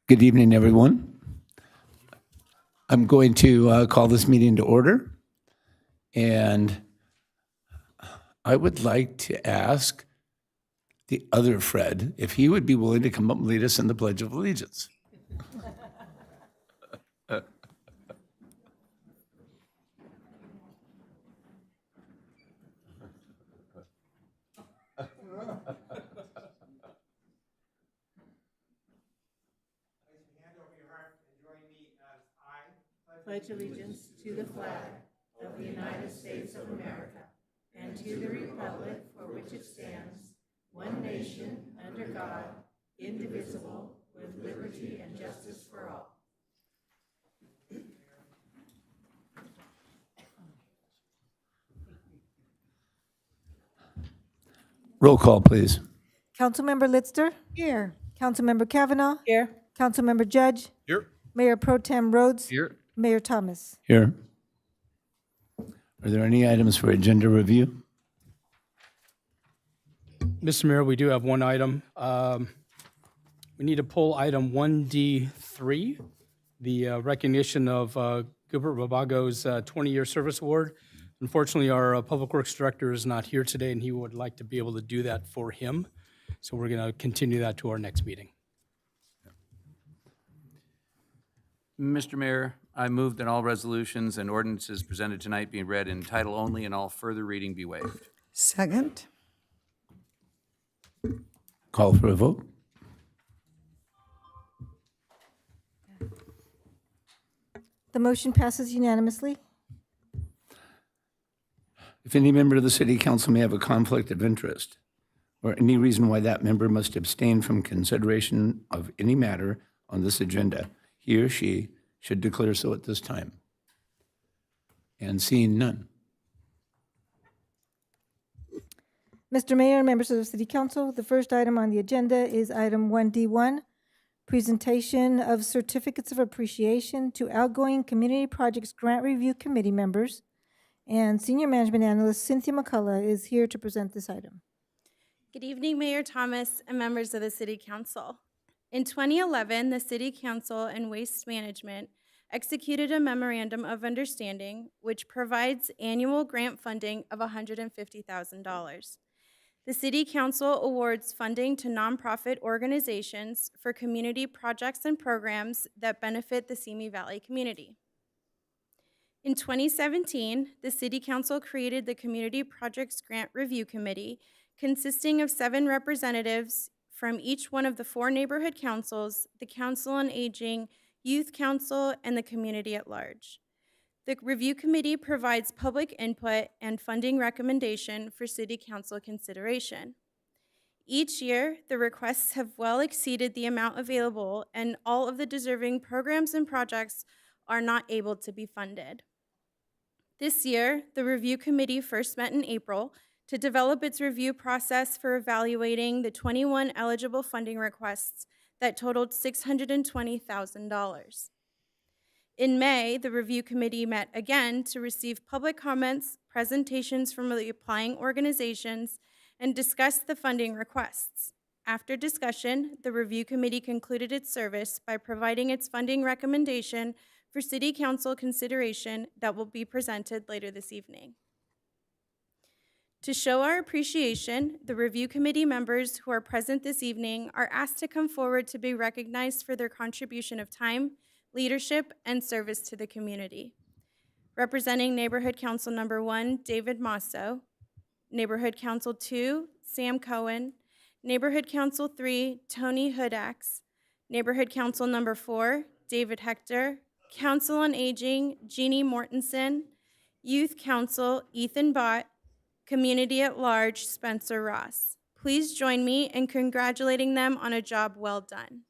Good evening, everyone. I'm going to call this meeting to order. And I would like to ask the other Fred if he would be willing to come up and lead us in the Pledge of Allegiance. Pledge allegiance to the flag of the United States of America and to the republic for which it stands, one nation, under God, indivisible, with liberty and justice for all. Roll call, please. Councilmember Litzter? Here. Councilmember Kavanaugh? Here. Councilmember Judge? Here. Mayor Pro Tem Rhodes? Here. Mayor Thomas? Here. Are there any items for agenda review? Mr. Mayor, we do have one item. We need to pull item 1D3, the recognition of Gilbert Babago's 20-year service award. Unfortunately, our Public Works Director is not here today, and he would like to be able to do that for him. So we're going to continue that to our next meeting. Mr. Mayor, I move that all resolutions and ordinances presented tonight be read in title only and all further reading be waived. Second. Call for a vote. The motion passes unanimously. If any member of the city council may have a conflict of interest or any reason why that member must abstain from consideration of any matter on this agenda, he or she should declare so at this time. And seeing none. Mr. Mayor and members of the City Council, the first item on the agenda is item 1D1, presentation of certificates of appreciation to outgoing Community Projects Grant Review Committee members. And Senior Management Analyst Cynthia McCullough is here to present this item. Good evening, Mayor Thomas and members of the City Council. In 2011, the City Council and Waste Management executed a memorandum of understanding which provides annual grant funding of $150,000. The City Council awards funding to nonprofit organizations for community projects and programs that benefit the Simi Valley community. In 2017, the City Council created the Community Projects Grant Review Committee, consisting of 7 representatives from each one of the 4 neighborhood councils, the Council on Aging, Youth Council, and the community at large. The review committee provides public input and funding recommendation for City Council consideration. Each year, the requests have well exceeded the amount available, and all of the deserving programs and projects are not able to be funded. This year, the review committee first met in April to develop its review process for evaluating the 21 eligible funding requests that totaled $620,000. In May, the review committee met again to receive public comments, presentations from the applying organizations, and discuss the funding requests. After discussion, the review committee concluded its service by providing its funding recommendation for City Council consideration that will be presented later this evening. To show our appreciation, the review committee members who are present this evening are asked to come forward to be recognized for their contribution of time, leadership, and service to the community. Representing Neighborhood Council Number 1, David Masso, Neighborhood Council 2, Sam Cohen, Neighborhood Council 3, Tony Hudax, Neighborhood Council Number 4, David Hector, Council on Aging, Jeannie Mortensen, Youth Council, Ethan Bott, Community at Large, Spencer Ross. Please join me in congratulating them on a job well done.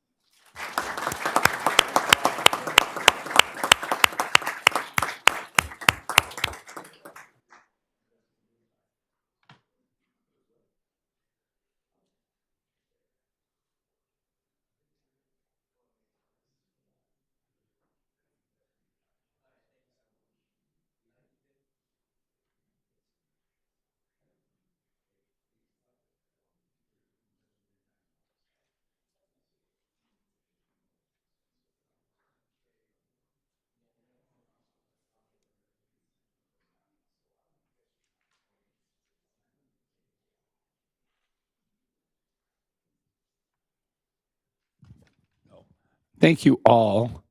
thank you all.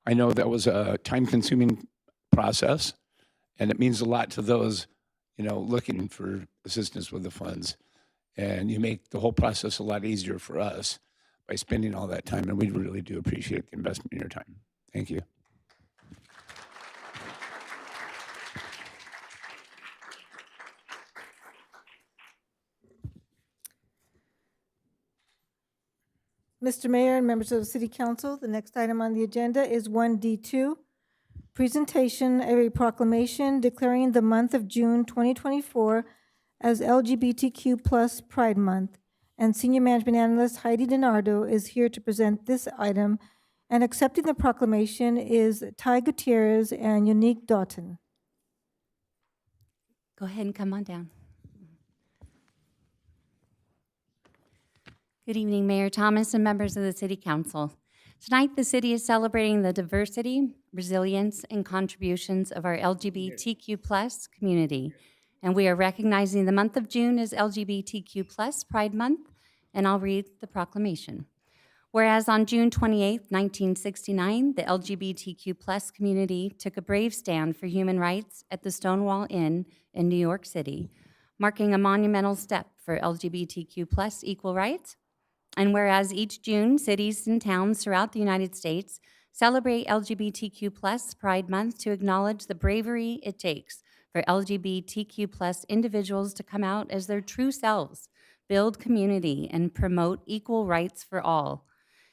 I know that was a time-consuming process, and it means a lot to those, looking for assistance with the funds. And you make the whole process a lot easier for us by spending all that time, and we really do appreciate the investment in your time. Thank you. Mr. Mayor and members of the City Council, the next item on the agenda is 1D2, presentation of a proclamation declaring the month of June 2024 as LGBTQ+ Pride Month. And Senior Management Analyst Heidi DiNardo is here to present this item. And accepting the proclamation is Ty Gutierrez and Unique Doughton. Go ahead and come on down. Good evening, Mayor Thomas and members of the City Council. Tonight, the city is celebrating the diversity, resilience, and contributions of our LGBTQ+ community. And we are recognizing the month of June as LGBTQ+ Pride Month, and I'll read the proclamation. Whereas on June 28, 1969, the LGBTQ+ community took a brave stand for human rights at the Stonewall Inn in New York City, marking a monumental step for LGBTQ+ equal rights. And whereas each June, cities and towns throughout the United States celebrate LGBTQ+ Pride Month to acknowledge the bravery it takes for LGBTQ+ individuals to come out as their true selves, build community, and promote equal rights for all.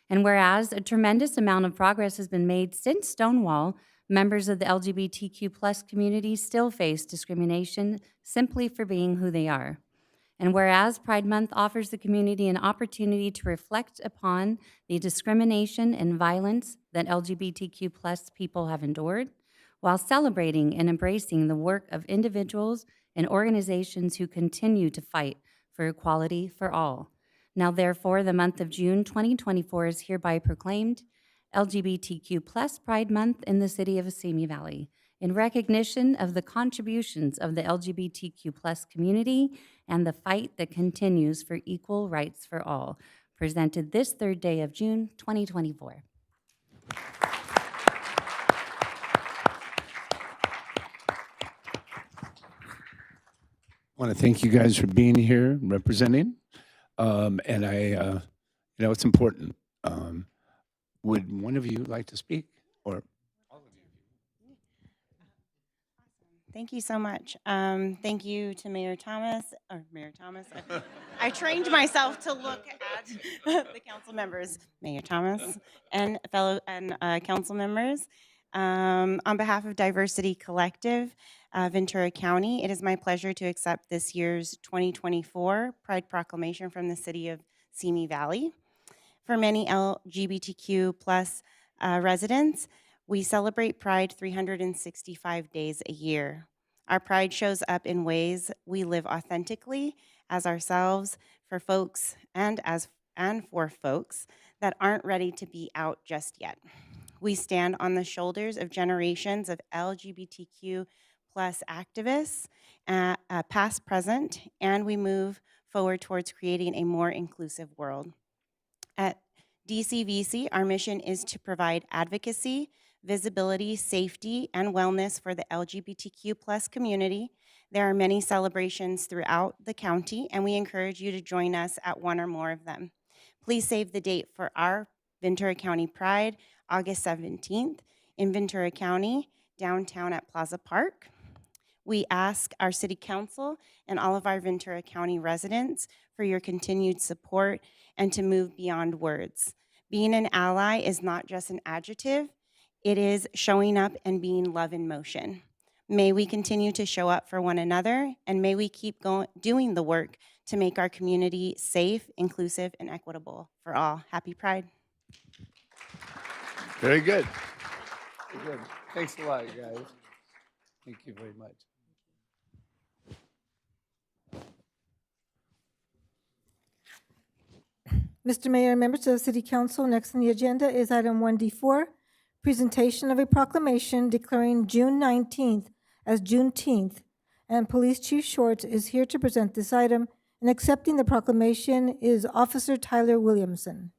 And whereas a tremendous amount of progress has been made since Stonewall, members of the LGBTQ+ community still face discrimination simply for being who they are. And whereas Pride Month offers the community an opportunity to reflect upon the discrimination and violence that LGBTQ+ people have endured, while celebrating and embracing the work of individuals and organizations who continue to fight for equality for all. Now, therefore, the month of June 2024 is hereby proclaimed LGBTQ+ Pride Month in the city of Simi Valley, in recognition of the contributions of the LGBTQ+ community and the fight that continues for equal rights for all, presented this third day of June 2024. I want to thank you guys for being here, representing. And it's important. Would one of you like to speak, or? Thank you so much. Thank you to Mayor Thomas. I trained myself to look at the council members, Mayor Thomas, and fellow council members. On behalf of Diversity Collective, Ventura County, it is my pleasure to accept this year's 2024 Pride Proclamation from the city of Simi Valley. For many LGBTQ+ residents, we celebrate Pride 365 days a year. Our pride shows up in ways we live authentically as ourselves for folks and for folks that aren't ready to be out just yet. We stand on the shoulders of generations of LGBTQ+ activists, past, present, and we move forward towards creating a more inclusive world. At DCVC, our mission is to provide advocacy, visibility, safety, and wellness for the LGBTQ+ community. There are many celebrations throughout the county, and we encourage you to join us at one or more of them. Please save the date for our Ventura County Pride, August 17th in Ventura County, downtown at Plaza Park. We ask our City Council and all of our Ventura County residents for your continued support and to move beyond words. Being an ally is not just an adjective, it is showing up and being love in motion. May we continue to show up for one another, and may we keep doing the work to make our community safe, inclusive, and equitable for all. Happy Pride. Very good. Very good. Thanks a lot, guys. Thank you very much. Mr. Mayor and members of the City Council, next on the agenda is item 1D4, presentation of a proclamation declaring June 19th as Juneteenth. And Police Chief Shorts is here to present this item, and accepting the proclamation is Officer Tyler Williamson.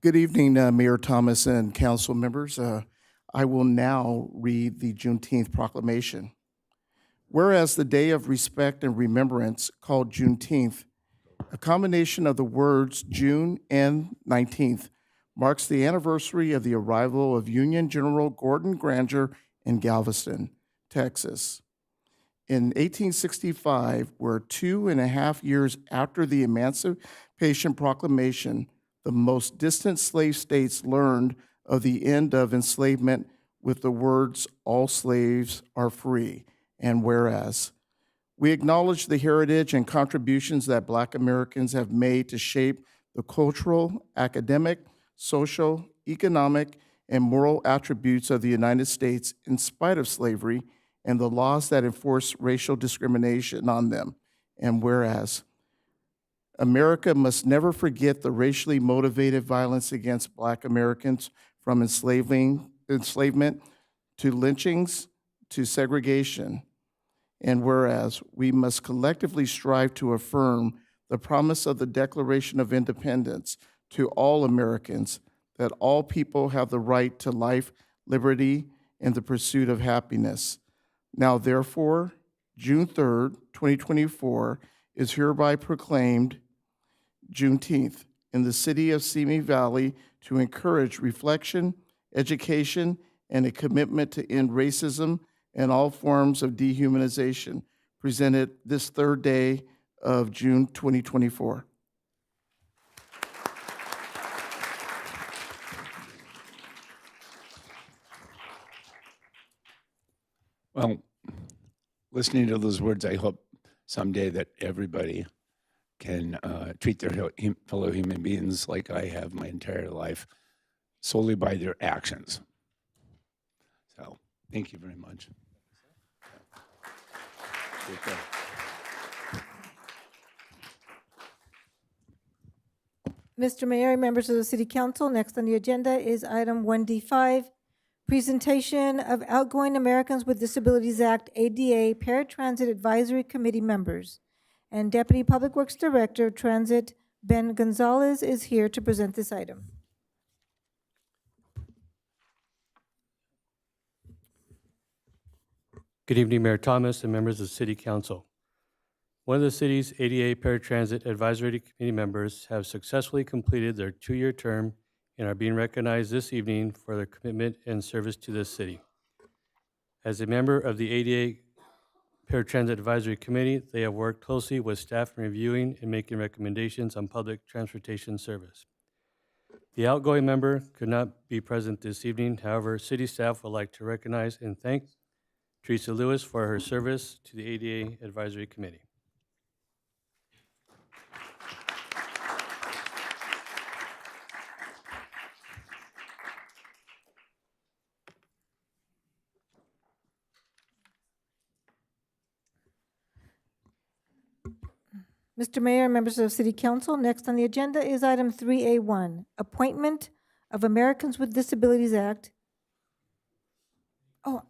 Good evening, Mayor Thomas and council members. I will now read the Juneteenth proclamation. Whereas the Day of Respect and Remembrance, called Juneteenth, a combination of the words June and 19th, marks the anniversary of the arrival of Union General Gordon Granger in Galveston, Texas. In 1865, where 2.5 years after the Emancipation Proclamation, the most distant slave states learned of the end of enslavement with the words, "All slaves are free," and whereas. We acknowledge the heritage and contributions that Black Americans have made to shape the cultural, academic, social, economic, and moral attributes of the United States in spite of slavery and the laws that enforce racial discrimination on them. And whereas, America must never forget the racially motivated violence against Black Americans, from enslavement to lynchings to segregation. And whereas, we must collectively strive to affirm the promise of the Declaration of Independence to all Americans, that all people have the right to life, liberty, and the pursuit of happiness. Now therefore, June 3rd, 2024 is hereby proclaimed Juneteenth in the city of Simi Valley to encourage reflection, education, and a commitment to end racism and all forms of dehumanization, presented this third day of June 2024. Well, listening to those words, I hope someday that everybody can treat their fellow human beings like I have my entire life, solely by their actions. So, thank you very much. Mr. Mayor and members of the City Council, next on the agenda is item 1D5, presentation of Outgoing Americans with Disabilities Act ADA Paratransit Advisory Committee members. And Deputy Public Works Director of Transit Ben Gonzalez is here to present this item. Good evening, Mayor Thomas and members of the City Council. One of the city's ADA Paratransit Advisory Committee members have successfully completed their 2-year term and are being recognized this evening for their commitment and service to this city. As a member of the ADA Paratransit Advisory Committee, they have worked closely with staff in reviewing and making recommendations on public transportation service. The outgoing member could not be present this evening. However, city staff would like to recognize and thank Teresa Lewis for her service to the ADA Advisory Committee. Mr. Mayor and members of City Council, next on the agenda is item 3A1, Appointment of Americans with Disabilities Act. Oh,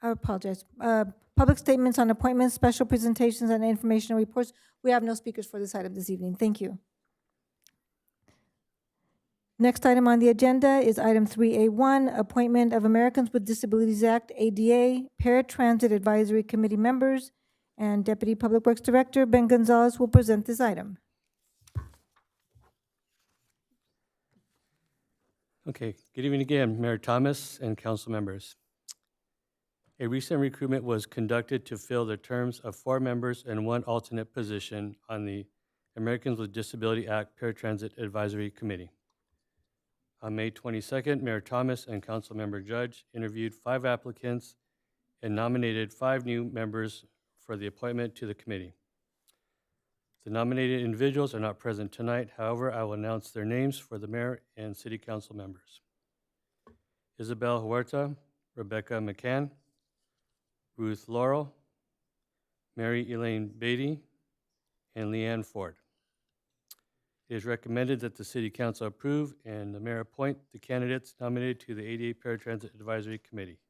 I apologize. Public statements on appointments, special presentations, and informational reports. We have no speakers for this item this evening. Thank you. Next item on the agenda is item 3A1, Appointment of Americans with Disabilities Act ADA Paratransit Advisory Committee members. And Deputy Public Works Director Ben Gonzalez will present this item. Okay, good evening again, Mayor Thomas and council members. A recent recruitment was conducted to fill the terms of 4 members and 1 alternate position on the Americans with Disability Act Paratransit Advisory Committee. On May 22nd, Mayor Thomas and Councilmember Judge interviewed 5 applicants and nominated 5 new members for the appointment to the committee. The nominated individuals are not present tonight. However, I will announce their names for the mayor and city council members. Isabel Huerta, Rebecca McCann, Ruth Laurel, Mary Elaine Beatty, and Leanne Ford. It is recommended that the city council approve and the mayor appoint the candidates nominated to the ADA Paratransit Advisory Committee.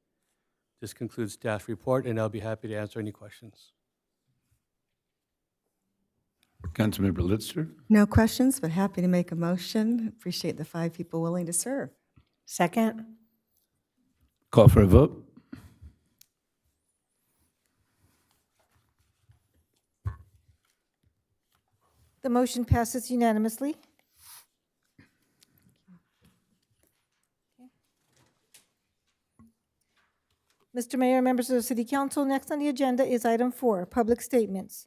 This concludes staff report, and I'll be happy to answer any questions. Councilmember Lister. No questions, but happy to make a motion. Appreciate the 5 people willing to serve. Second? Call for a vote. The motion passes unanimously. Mr. Mayor, members of the City Council, next on the agenda is item 4, public statements.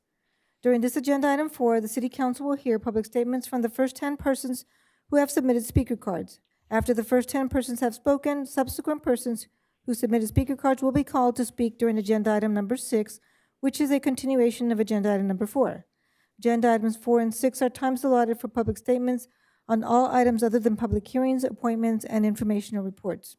During this agenda item 4, the City Council will hear public statements from the first 10 persons who have submitted speaker cards. After the first 10 persons have spoken, subsequent persons who submitted speaker cards will be called to speak during agenda item number 6, which is a continuation of agenda item number 4. Agenda items 4 and 6 are times allotted for public statements on all items other than public hearings, appointments, and informational reports.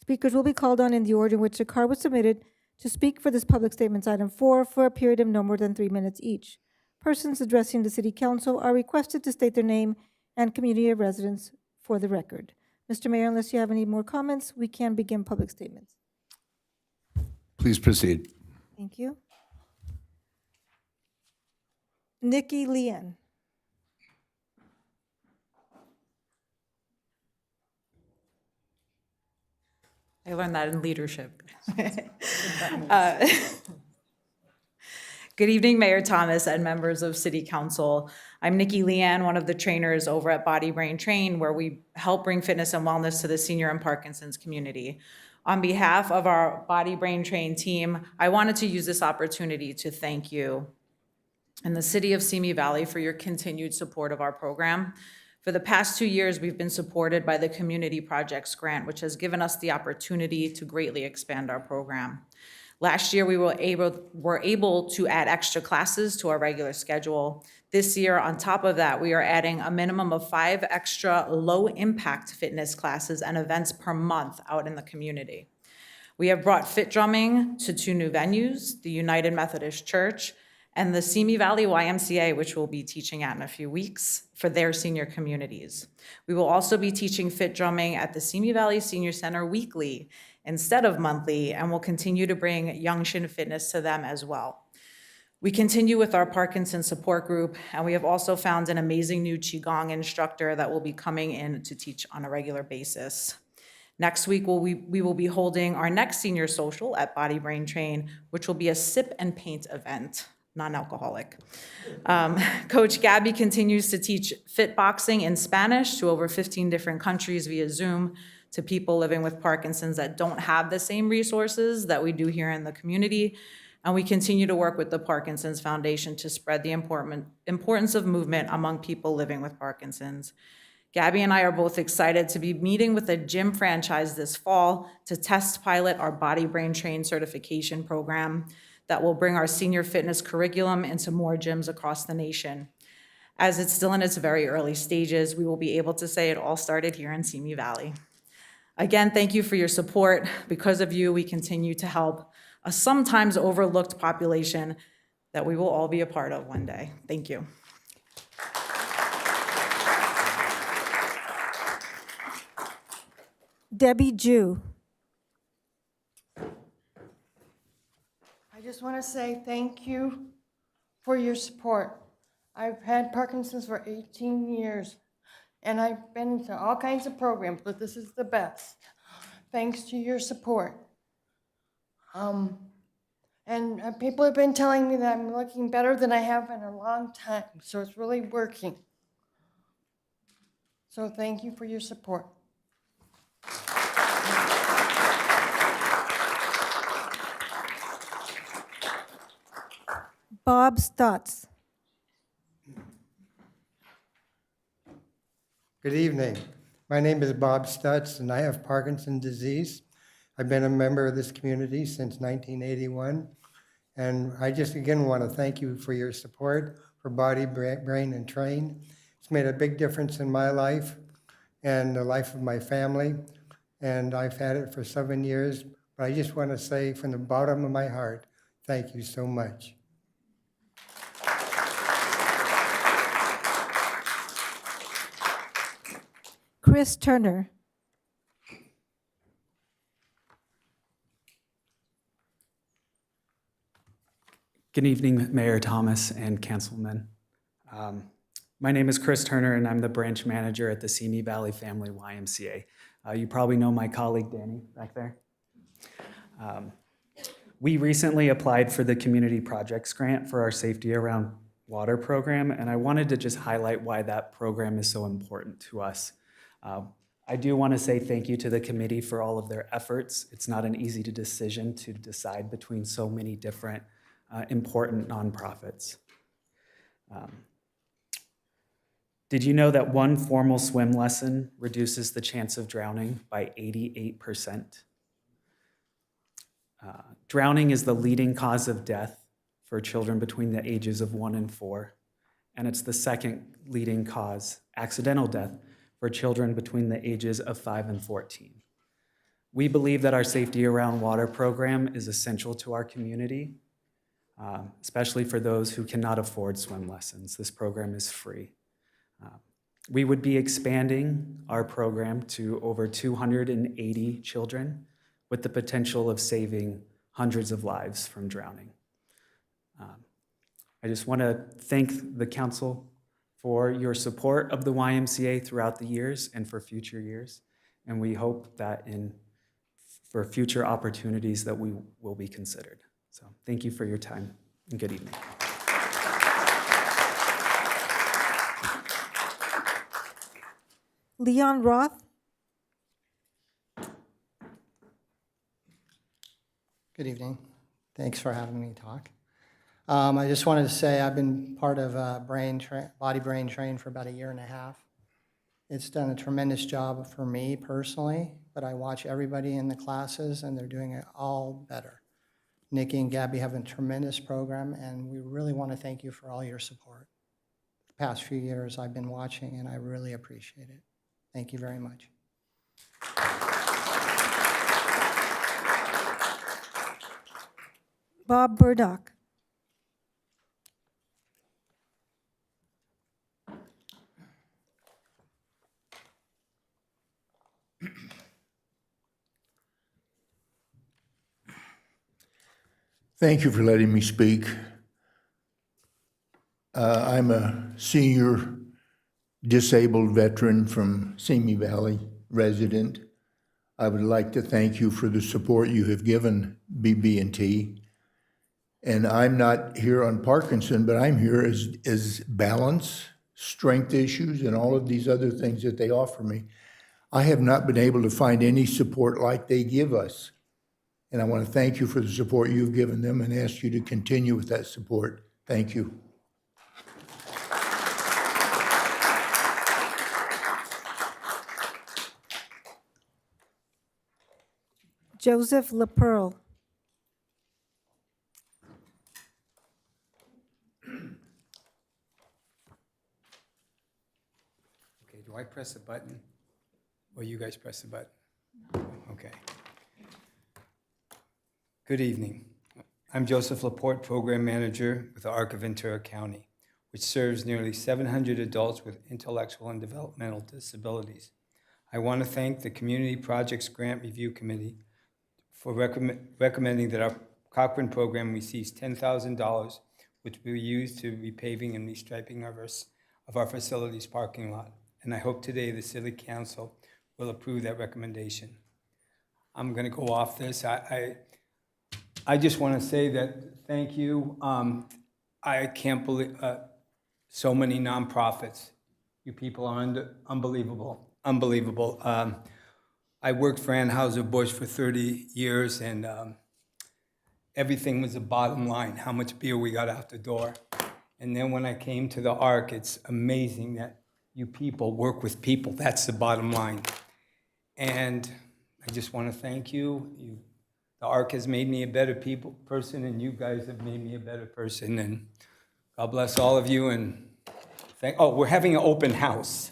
Speakers will be called on in the order in which the card was submitted to speak for this public statements item 4 for a period of no more than 3 minutes each. Persons addressing the City Council are requested to state their name and community of residence for the record. Mr. Mayor, unless you have any more comments, we can begin public statements. Please proceed. Thank you. Nikki Leon. I learned that in leadership. Uh, Good evening, Mayor Thomas and members of City Council. I'm Nikki Leanne, one of the trainers over at Body Brain Train, where we help bring fitness and wellness to the senior and Parkinson's community. On behalf of our Body Brain Train team, I wanted to use this opportunity to thank you and the City of Simi Valley for your continued support of our program. For the past 2 years, we've been supported by the Community Projects Grant, which has given us the opportunity to greatly expand our program. Last year, we were able to add extra classes to our regular schedule. This year, on top of that, we are adding a minimum of 5 extra low-impact fitness classes and events per month out in the community. We have brought fit drumming to 2 new venues, the United Methodist Church and the Simi Valley YMCA, which we'll be teaching at in a few weeks for their senior communities. We will also be teaching fit drumming at the Simi Valley Senior Center weekly instead of monthly, and we'll continue to bring Youngshin Fitness to them as well. We continue with our Parkinson's support group, and we have also found an amazing new Qigong instructor that will be coming in to teach on a regular basis. Next week, we will be holding our next senior social at Body Brain Train, which will be a sip and paint event, non-alcoholic. Coach Gabby continues to teach fit boxing in Spanish to over 15 different countries via Zoom to people living with Parkinson's that don't have the same resources that we do here in the community. And we continue to work with the Parkinson's Foundation to spread the importance of movement among people living with Parkinson's. Gabby and I are both excited to be meeting with a gym franchise this fall to test pilot our Body Brain Train certification program that will bring our senior fitness curriculum into more gyms across the nation. As it's still in its very early stages, we will be able to say it all started here in Simi Valley. Again, thank you for your support. Because of you, we continue to help a sometimes overlooked population that we will all be a part of one day. Thank you. Debbie Jew. I just want to say thank you for your support. I've had Parkinson's for 18 years, and I've been to all kinds of programs, but this is the best, thanks to your support. And people have been telling me that I'm looking better than I have in a long time, so it's really working. So thank you for your support. Bob Stotts. Good evening. My name is Bob Stutz, and I have Parkinson's disease. I've been a member of this community since 1981, and I just again want to thank you for your support for Body, Brain, and Train. It's made a big difference in my life and the life of my family, and I've had it for 7 years, but I just want to say from the bottom of my heart, thank you so much. Chris Turner. Good evening, Mayor Thomas and councilmen. My name is Chris Turner, and I'm the branch manager at the Simi Valley Family YMCA. You probably know my colleague Danny back there. We recently applied for the Community Projects Grant for our Safety Around Water program, and I wanted to just highlight why that program is so important to us. I do want to say thank you to the committee for all of their efforts. It's not an easy decision to decide between so many different important nonprofits. Did you know that one formal swim lesson reduces the chance of drowning by 88%? Drowning is the leading cause of death for children between the ages of 1 and 4, and it's the second leading cause, accidental death, for children between the ages of 5 and 14. We believe that our Safety Around Water program is essential to our community, especially for those who cannot afford swim lessons. This program is free. We would be expanding our program to over 280 children with the potential of saving hundreds of lives from drowning. I just want to thank the council for your support of the YMCA throughout the years and for future years. And we hope that for future opportunities that we will be considered. So thank you for your time and good evening. Leon Roth. Good evening. Thanks for having me talk. I just wanted to say I've been part of Body Brain Train for about 1.5 years. It's done a tremendous job for me personally, but I watch everybody in the classes and they're doing it all better. Nikki and Gabby have a tremendous program, and we really want to thank you for all your support. The past few years I've been watching, and I really appreciate it. Thank you very much. Bob Burdock. Thank you for letting me speak. I'm a senior disabled veteran from Simi Valley resident. I would like to thank you for the support you have given BB&T. And I'm not here on Parkinson, but I'm here as balance, strength issues, and all of these other things that they offer me. I have not been able to find any support like they give us. And I want to thank you for the support you've given them and ask you to continue with that support. Thank you. Joseph LaPearl. Okay, do I press a button or you guys press the button? Okay. Good evening. I'm Joseph Laporte, Program Manager with the ARC of Ventura County, which serves nearly 700 adults with intellectual and developmental disabilities. I want to thank the Community Projects Grant Review Committee for recommending that our Cochrane program receives $10,000, which will be used to repaving and restriping of our facilities parking lot. And I hope today the City Council will approve that recommendation. I'm going to go off this. I just want to say that thank you. I can't believe so many nonprofits. You people are unbelievable, unbelievable. I worked for Anheuser-Busch for 30 years, and everything was the bottom line, how much beer we got out the door. And then when I came to the ARC, it's amazing that you people work with people. That's the bottom line. And I just want to thank you. The ARC has made me a better person, and you guys have made me a better person. And God bless all of you. And we're having an open house.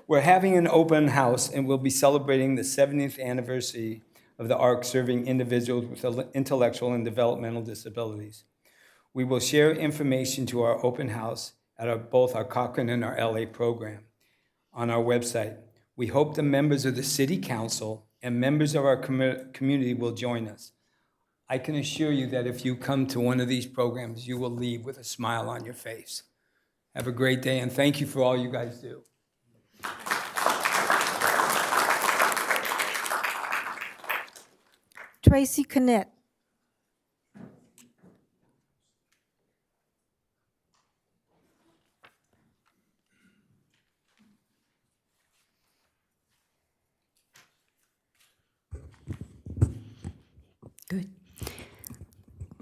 We're having an open house, and we'll be celebrating the 70th anniversary of the ARC serving individuals with intellectual and developmental disabilities. We will share information to our open house at both our Cochrane and our LA program on our website. We hope the members of the City Council and members of our community will join us. I can assure you that if you come to one of these programs, you will leave with a smile on your face. Have a great day, and thank you for all you guys do. Tracy Connett.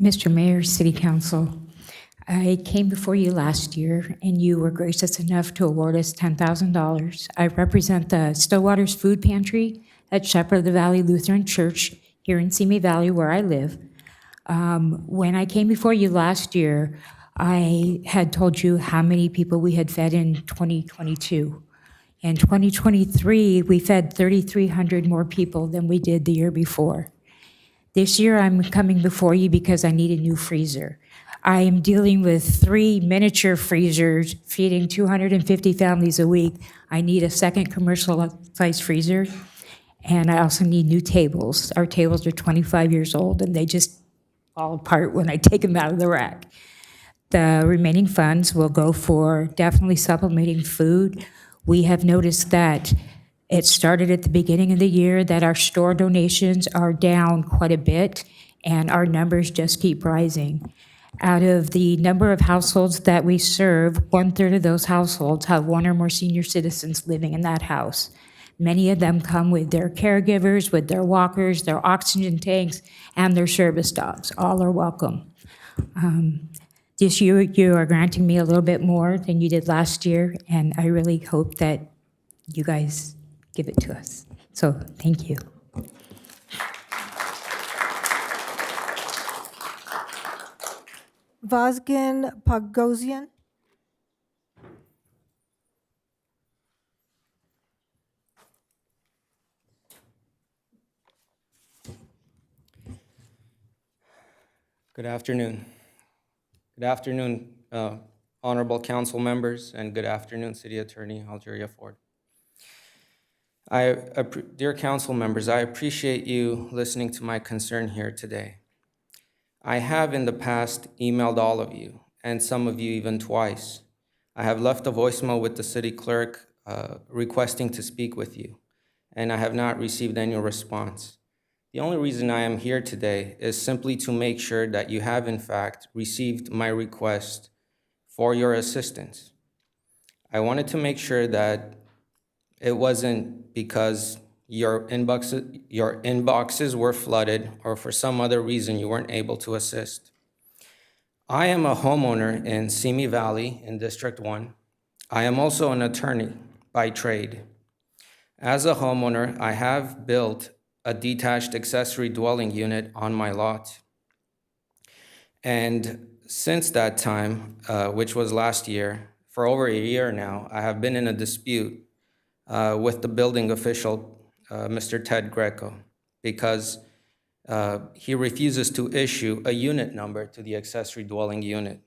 Mr. Mayor, City Council, I came before you last year and you were gracious enough to award us $10,000. I represent the Stillwaters Food Pantry at Shepherd of the Valley Lutheran Church here in Simi Valley where I live. When I came before you last year, I had told you how many people we had fed in 2022. In 2023, we fed 3,300 more people than we did the year before. This year, I'm coming before you because I need a new freezer. I am dealing with 3 miniature freezers feeding 250 families a week. I need a second commercial-sized freezer, and I also need new tables. Our tables are 25 years old, and they just fall apart when I take them out of the rack. The remaining funds will go for definitely supplementing food. We have noticed that it started at the beginning of the year that our store donations are down quite a bit, and our numbers just keep rising. Out of the number of households that we serve, 1/3 of those households have one or more senior citizens living in that house. Many of them come with their caregivers, with their walkers, their oxygen tanks, and their service dogs. All are welcome. This year, you are granting me a little bit more than you did last year, and I really hope that you guys give it to us. So, thank you. Vazgen Pogosian. Good afternoon. Good afternoon, honorable council members, and good afternoon, City Attorney Algeria Ford. Dear council members, I appreciate you listening to my concern here today. I have in the past emailed all of you, and some of you even twice. I have left a voicemail with the city clerk requesting to speak with you, and I have not received any response. The only reason I am here today is simply to make sure that you have in fact received my request for your assistance. I wanted to make sure that it wasn't because your inboxes were flooded or for some other reason you weren't able to assist. I am a homeowner in Simi Valley in District 1. I am also an attorney by trade. As a homeowner, I have built a detached accessory dwelling unit on my lot. And since that time, which was last year, for over a year now, I have been in a dispute with the building official, Mr. Ted Greco, because he refuses to issue a unit number to the accessory dwelling unit.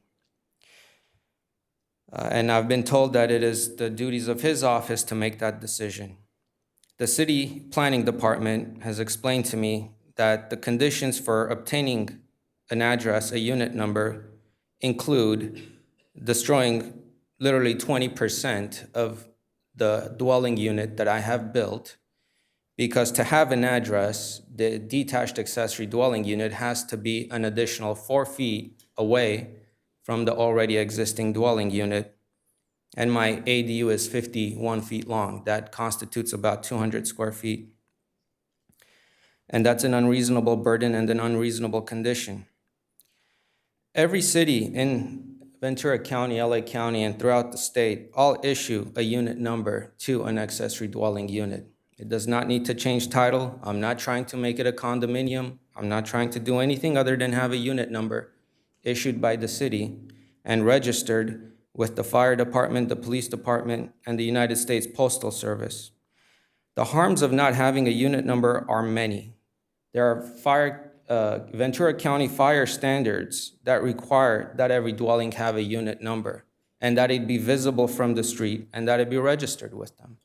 And I've been told that it is the duties of his office to make that decision. The city planning department has explained to me that the conditions for obtaining an address, a unit number, include destroying literally 20% of the dwelling unit that I have built, because to have an address, the detached accessory dwelling unit has to be an additional 4 feet away from the already existing dwelling unit. And my ADU is 51 feet long. That constitutes about 200 square feet. And that's an unreasonable burden and an unreasonable condition. Every city in Ventura County, LA County, and throughout the state all issue a unit number to an accessory dwelling unit. It does not need to change title. I'm not trying to make it a condominium. I'm not trying to do anything other than have a unit number issued by the city and registered with the fire department, the police department, and the United States Postal Service. The harms of not having a unit number are many. There are Ventura County fire standards that require that every dwelling have a unit number and that it be visible from the street and that it be registered with them.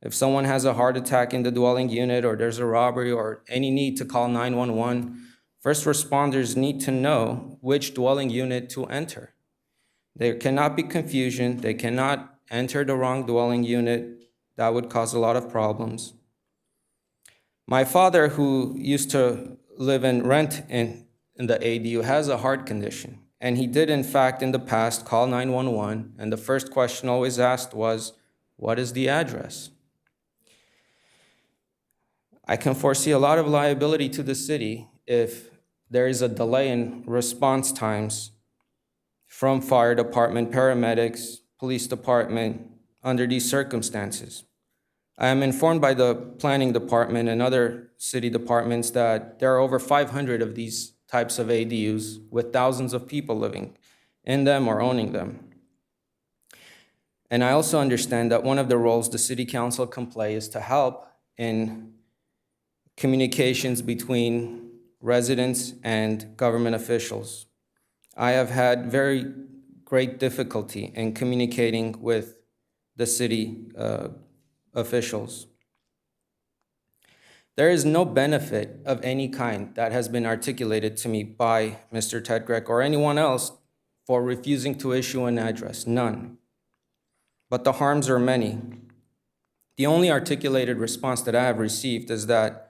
If someone has a heart attack in the dwelling unit or there's a robbery or any need to call 911 First responders need to know which dwelling unit to enter. There cannot be confusion. They cannot enter the wrong dwelling unit. That would cause a lot of problems. My father, who used to live and rent in the ADU, has a heart condition. And he did, in fact, in the past, call 911. And the first question always asked was, what is the address? I can foresee a lot of liability to the city if there is a delay in response times from fire department, paramedics, police department under these circumstances. I am informed by the planning department and other city departments that there are over 500 of these types of ADUs with thousands of people living in them or owning them. And I also understand that one of the roles the city council can play is to help in communications between residents and government officials. I have had very great difficulty in communicating with the city officials. There is no benefit of any kind that has been articulated to me by Mr. Ted Grech or anyone else for refusing to issue an address, none. But the harms are many. The only articulated response that I have received is that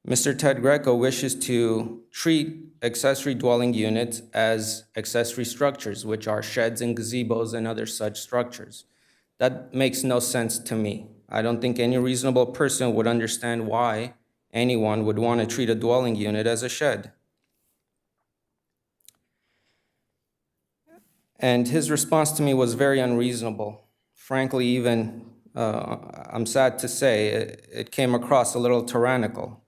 Mr. Ted Greco wishes to treat accessory dwelling units as accessory structures, which are sheds and gazebos and other such structures. That makes no sense to me. I don't think any reasonable person would understand why anyone would want to treat a dwelling unit as a shed. And his response to me was very unreasonable. Frankly, even, I'm sad to say, it came across a little tyrannical.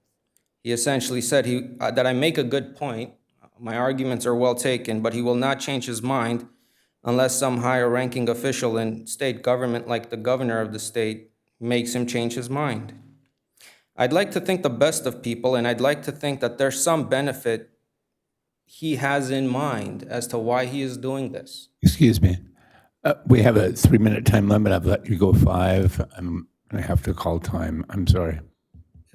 He essentially said that I make a good point, my arguments are well taken, but he will not change his mind unless some higher ranking official in state government, like the governor of the state, makes him change his mind. I'd like to think the best of people, and I'd like to think that there's some benefit he has in mind as to why he is doing this. Excuse me. We have a 3-minute time limit. I've let you go 5. I'm going to have to call time. I'm sorry.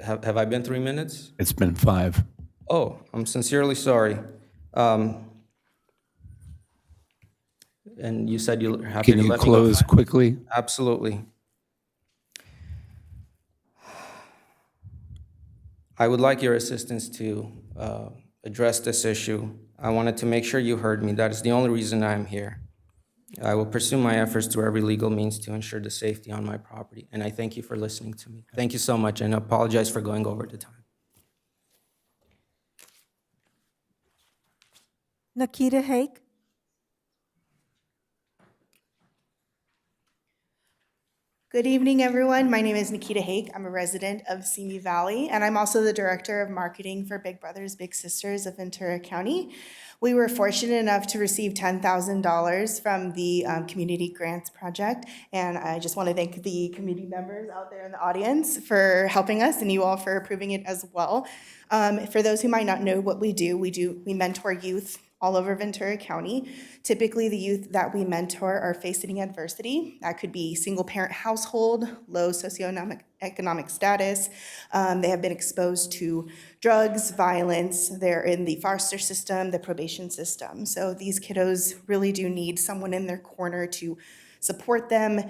Have I been 3 minutes? It's been 5. Oh, I'm sincerely sorry. And you said you're happy Can to you let me go close 5? quickly? Absolutely. I would like your assistance to address this issue. I wanted to make sure you heard me. That is the only reason I'm here. I will pursue my efforts through every legal means to ensure the safety on my property. And I thank you for listening to me. Thank you so much, and I apologize for going over the time. Nikita Hake. Good evening, everyone. My name is Nikita Hake. I'm a resident of Simi Valley, and I'm also the Director of Marketing for Big Brothers Big Sisters of Ventura County. We were fortunate enough to receive $10,000 from the Community Grants Project, and I just want to thank the community members out there in the audience for helping us and you all for approving it as well. For those who might not know what we do, we mentor youth all over Ventura County. Typically, the youth that we mentor are facing adversity. That could be single-parent household, low socioeconomic status. They have been exposed to drugs, violence. They're in the foster system, the probation system. So these kiddos really do need someone in their corner to support them,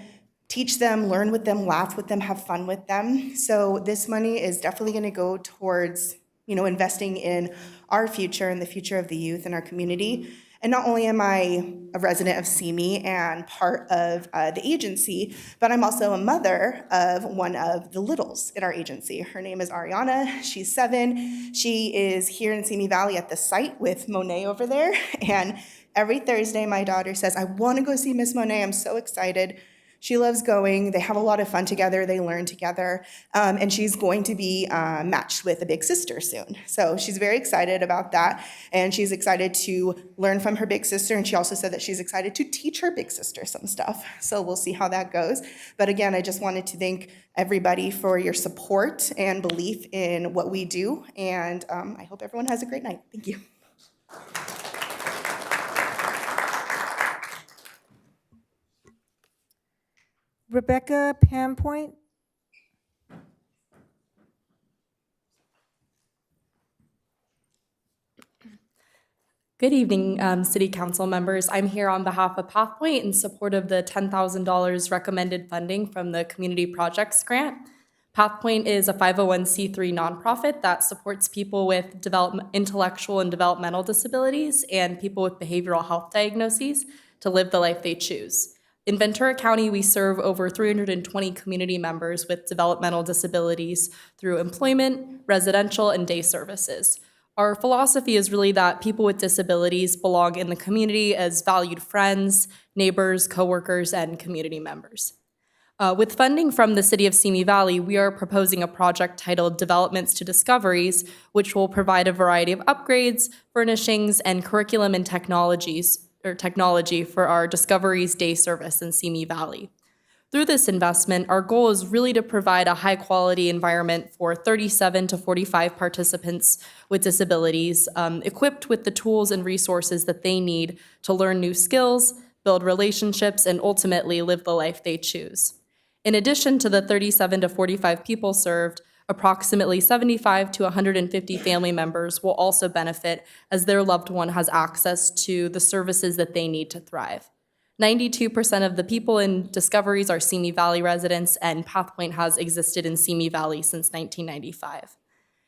teach them, learn with them, laugh with them, have fun with them. So this money is definitely going to go towards investing in our future and the future of the youth in our community. And not only am I a resident of Simi and part of the agency, but I'm also a mother of one of the littles in our agency. Her name is Ariana. She's 7. She is here in Simi Valley at the site with Monet over there. And every Thursday, my daughter says, I want to go see Miss Monet. I'm so excited. She loves going. They have a lot of fun together. They learn together. And she's going to be matched with a big sister soon. So she's very excited about that. And she's excited to learn from her big sister. And she also said that she's excited to teach her big sister some stuff. So we'll see how that goes. But again, I just wanted to thank everybody for your support and belief in what we do. And I hope everyone has a great night. Thank you. Rebecca Panpoint. Good evening, City Council members. I'm here on behalf of Pathpoint in support of the $10,000 recommended funding from the Community Projects Grant. Pathpoint is a 501c3 nonprofit that supports people with intellectual and developmental disabilities and people with behavioral health diagnoses to live the life they choose. In Ventura County, we serve over 320 community members with developmental disabilities through employment, residential, and day services. Our philosophy is really that people with disabilities belong in the community as valued friends, neighbors, coworkers, and community members. With funding from the City of Simi Valley, we are proposing a project titled Developments to Discoveries, which will provide a variety of upgrades, furnishings, and curriculum and technology for our Discoveries Day service in Simi Valley. Through this investment, our goal is really to provide a high-quality environment for 37 to 45 participants with disabilities, equipped with the tools and resources that they need to learn new skills, build relationships, and ultimately live the life they choose. In addition to the 37 to 45 people served, approximately 75 to 150 family members will also benefit as their loved one has access to the services that they need to thrive. 92% of the people in Discoveries are Simi Valley residents, and Pathpoint has existed in Simi Valley since 1995.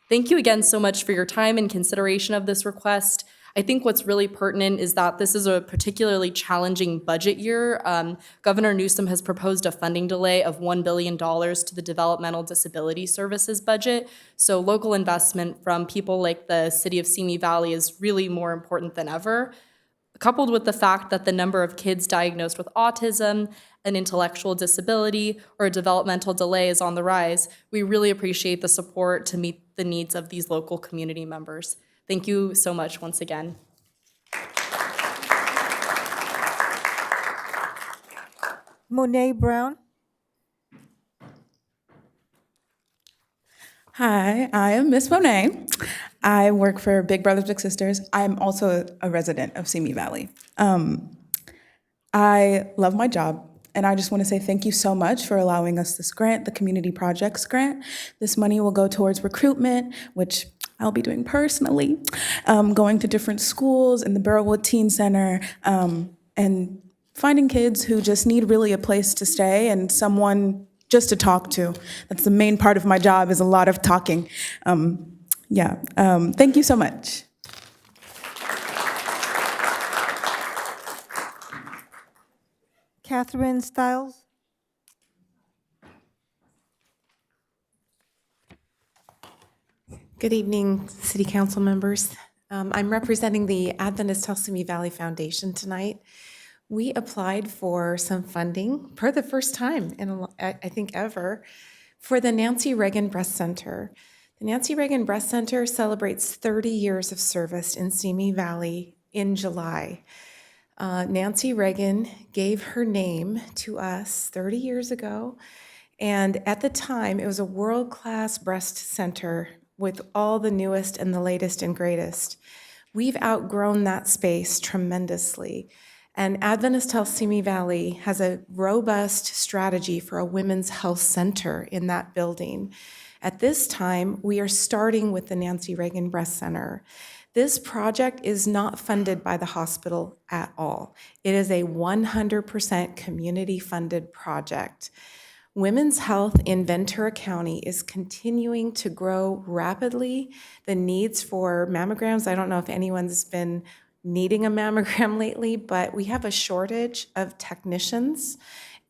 Thank you again so much for your time and consideration of this request. I think what's really pertinent is that this is a particularly challenging budget year. Governor Newsom has proposed a funding delay of $1 billion to the Developmental Disability Services budget, so local investment from people like the City of Simi Valley is really more important than ever. Coupled with the fact that the number of kids diagnosed with autism, an intellectual disability, or a developmental delay is on the rise, we really appreciate the support to meet the needs of these local community members. Thank you so much once again. Monet Brown. Hi, I am Miss Monet. I work for Big Brothers Big Sisters. I'm also a resident of Simi Valley. I love my job, and I just want to say thank you so much for allowing us this grant, the Community Projects Grant. This money will go towards recruitment, which I'll be doing personally, going to different schools in the Burrowwood Teen Center, and finding kids who just need really a place to stay and someone just to talk to. That's the main part of my job, is a lot of talking. Thank you so much. Catherine Stiles. Good evening, City Council members. I'm representing the Adventist Health Simi Valley Foundation tonight. We applied for some funding for the first time in, I think, ever, for the Nancy Reagan Breast Center. The Nancy Reagan Breast Center celebrates 30 years of service in Simi Valley in July. Nancy Reagan gave her name to us 30 years ago, and at the time, it was a world-class breast center with all the newest and the latest and greatest. We've outgrown that space tremendously. And Adventist Health Simi Valley has a robust strategy for a women's health center in that building. At this time, we are starting with the Nancy Reagan Breast Center. This project is not funded by the hospital at all. It is a 100% community-funded project. Women's health in Ventura County is continuing to grow rapidly. The needs for mammograms, I don't know if anyone's been needing a mammogram lately, but we have a shortage of technicians,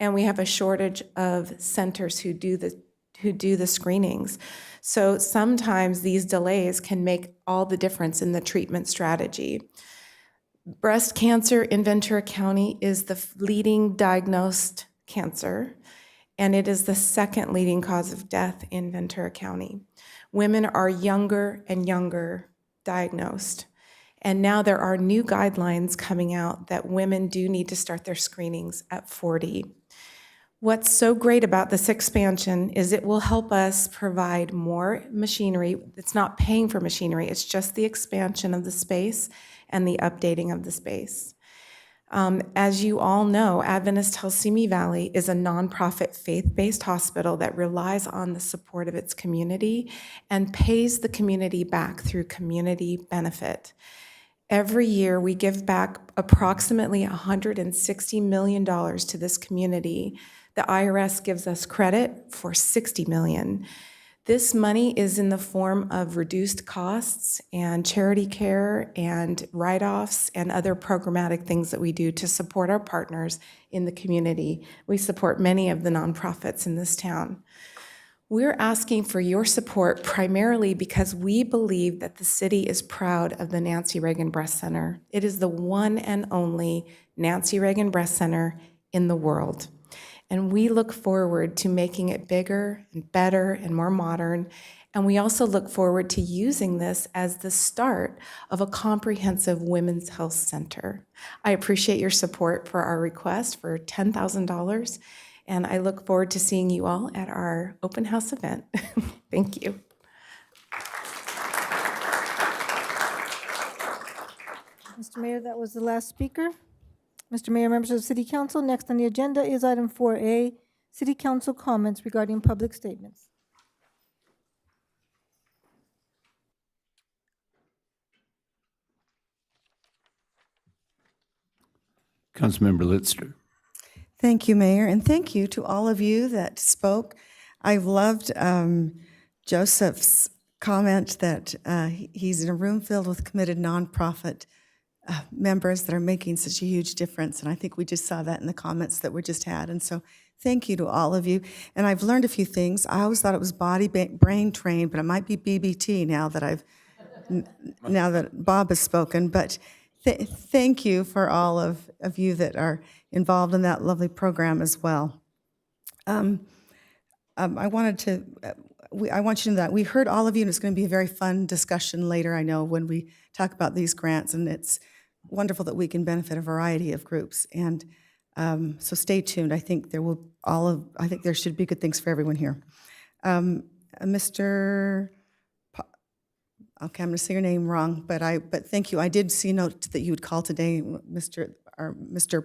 and we have a shortage of centers who do the screenings. So sometimes these delays can make all the difference in the treatment strategy. Breast cancer in Ventura County is the leading diagnosed cancer, and it is the second leading cause of death in Ventura County. Women are younger and younger diagnosed. And now there are new guidelines coming out that women do need to start their screenings at 40. What's so great about this expansion is it will help us provide more machinery. It's not paying for machinery, it's just the expansion of the space and the updating of the space. As you all know, Adventist Health Simi Valley is a nonprofit faith-based hospital that relies on the support of its community and pays the community back through community benefit. Every year, we give back approximately $160 million to this community. The IRS gives us credit for $60 million. This money is in the form of reduced costs and charity care and write-offs and other programmatic things that we do to support our partners in the community. We support many of the nonprofits in this town. We're asking for your support primarily because we believe that the city is proud of the Nancy Reagan Breast Center. It is the one and only Nancy Reagan Breast Center in the world. And we look forward to making it bigger and better and more modern. And we also look forward to using this as the start of a comprehensive women's health center. I appreciate your support for our request for $10,000. And I look forward to seeing you all at our open house event. Thank you. Mr. Mayor, that was the last speaker. Mr. Mayor, members of the City Council, next on the agenda is item 4A, City Council comments regarding public statements. Councilmember Litster. Thank you, Mayor, and thank you to all of you that spoke. I've loved Joseph's comment that he's in a room filled with committed nonprofit members that are making such a huge difference, and I think we just saw that in the comments that we just had, and so thank you to all of you. And I've learned a few things. I always thought it was body brain trained, but it might be BBT now that now that Bob has spoken. But thank you for all of you that are involved in that lovely program as well. I want you to know that we heard all of you, and it's going to be a very fun discussion later, I know, when we talk about these grants, and it's wonderful that we can benefit a variety of groups. And so stay tuned. I think there should be good things for everyone here. Mr. Okay, I'm going to say your name wrong, but thank you. I did see a note that you would call today, Mr.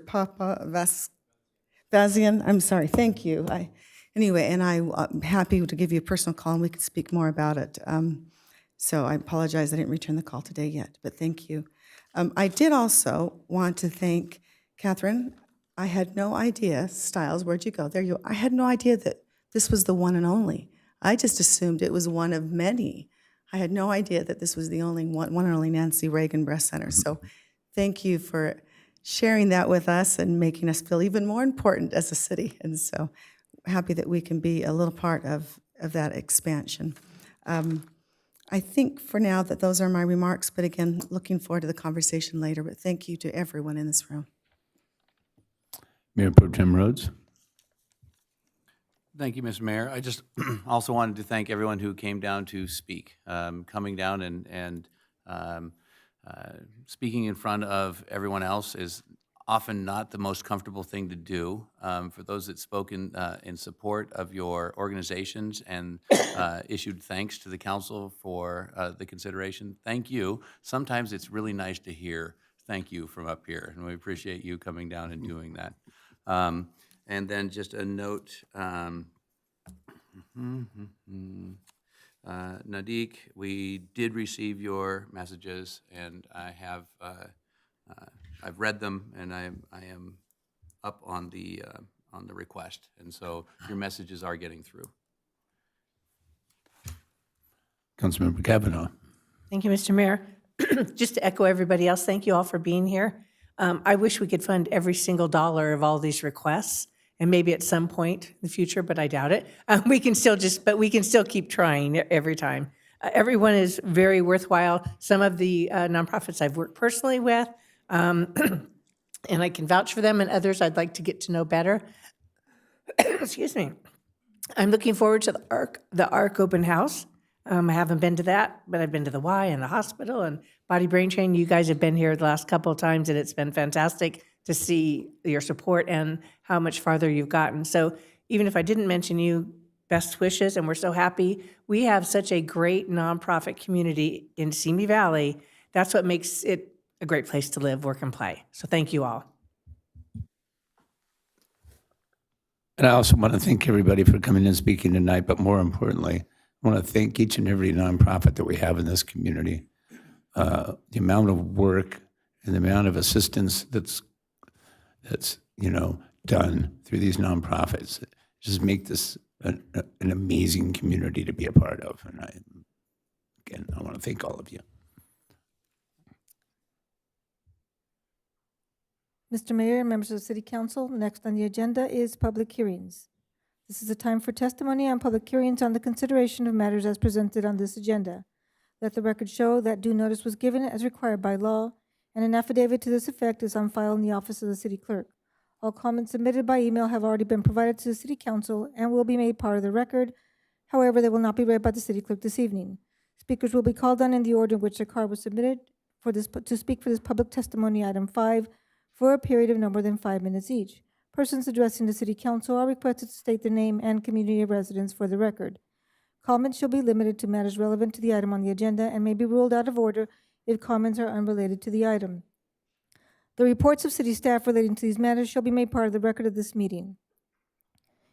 Papa Vazian. I'm sorry. Thank you. Anyway, and I'm happy to give you a personal call, and we could speak more about it. So I apologize I didn't return the call today yet, but thank you. I did also want to thank Catherine. I had no idea, Stiles, where'd you go? There you are. I had no idea that this was the one and only. I just assumed it was one of many. I had no idea that this was the only one and only Nancy Reagan Breast Center. So thank you for sharing that with us and making us feel even more important as a city. And so happy that we can be a little part of that expansion. I think for now that those are my remarks, but again, looking forward to the conversation later. But thank you to everyone in this room. Mayor Pro Tem Rhodes. Thank you, Mr. Mayor. I just also wanted to thank everyone who came down to speak. Coming down and speaking in front of everyone else is often not the most comfortable thing to do. For those that spoke in support of your organizations and issued thanks to the council for the consideration, thank you. Sometimes it's really nice to hear thank you from up here, and we appreciate you coming down and doing that. And then just a note, Nadik, we did receive your messages, and I have I've read them, and I am up on the request, and so your messages are getting through. Councilmember Kavanaugh. Thank you, Mr. Mayor. Just to echo everybody else, thank you all for being here. I wish we could fund every single dollar of all these requests, and maybe at some point in the future, but I doubt it. We can still keep trying every time. Everyone is very worthwhile. Some of the nonprofits I've worked personally with, and I can vouch for them, and others I'd like to get to know better. Excuse me. I'm looking forward to the ARC open house. I haven't been to that, but I've been to the Y and the hospital and Body Brain Train. You guys have been here the last couple of times, and it's been fantastic to see your support and how much farther you've gotten. So even if I didn't mention you, best wishes, and we're so happy. We have such a great nonprofit community in Simi Valley. That's what makes it a great place to live, work, and play. So thank you all. And I also want to thank everybody for coming and speaking tonight, but more importantly, I want to thank each and every nonprofit that we have in this community. the amount of work and the amount of assistance that's done through these nonprofits just make this an amazing community to be a part of. And I want to thank all of you. Mr. Mayor and members of the City Council, next on the agenda is public hearings. This is a time for testimony on public hearings on the consideration of matters as presented on this agenda. Let the record show that due notice was given as required by law, and an affidavit to this effect is on file in the office of the City Clerk. All comments submitted by email have already been provided to the City Council and will be made part of the record. However, they will not be read by the City Clerk this evening. Speakers will be called on in the order in which their card was submitted to speak for this public testimony, item 5, for a period of no more than 5 minutes each. Persons addressing the City Council are requested to state their name and community of residence for the record. Comments shall be limited to matters relevant to the item on the agenda and may be ruled out of order if comments are unrelated to the item. The reports of city staff relating to these matters shall be made part of the record of this meeting.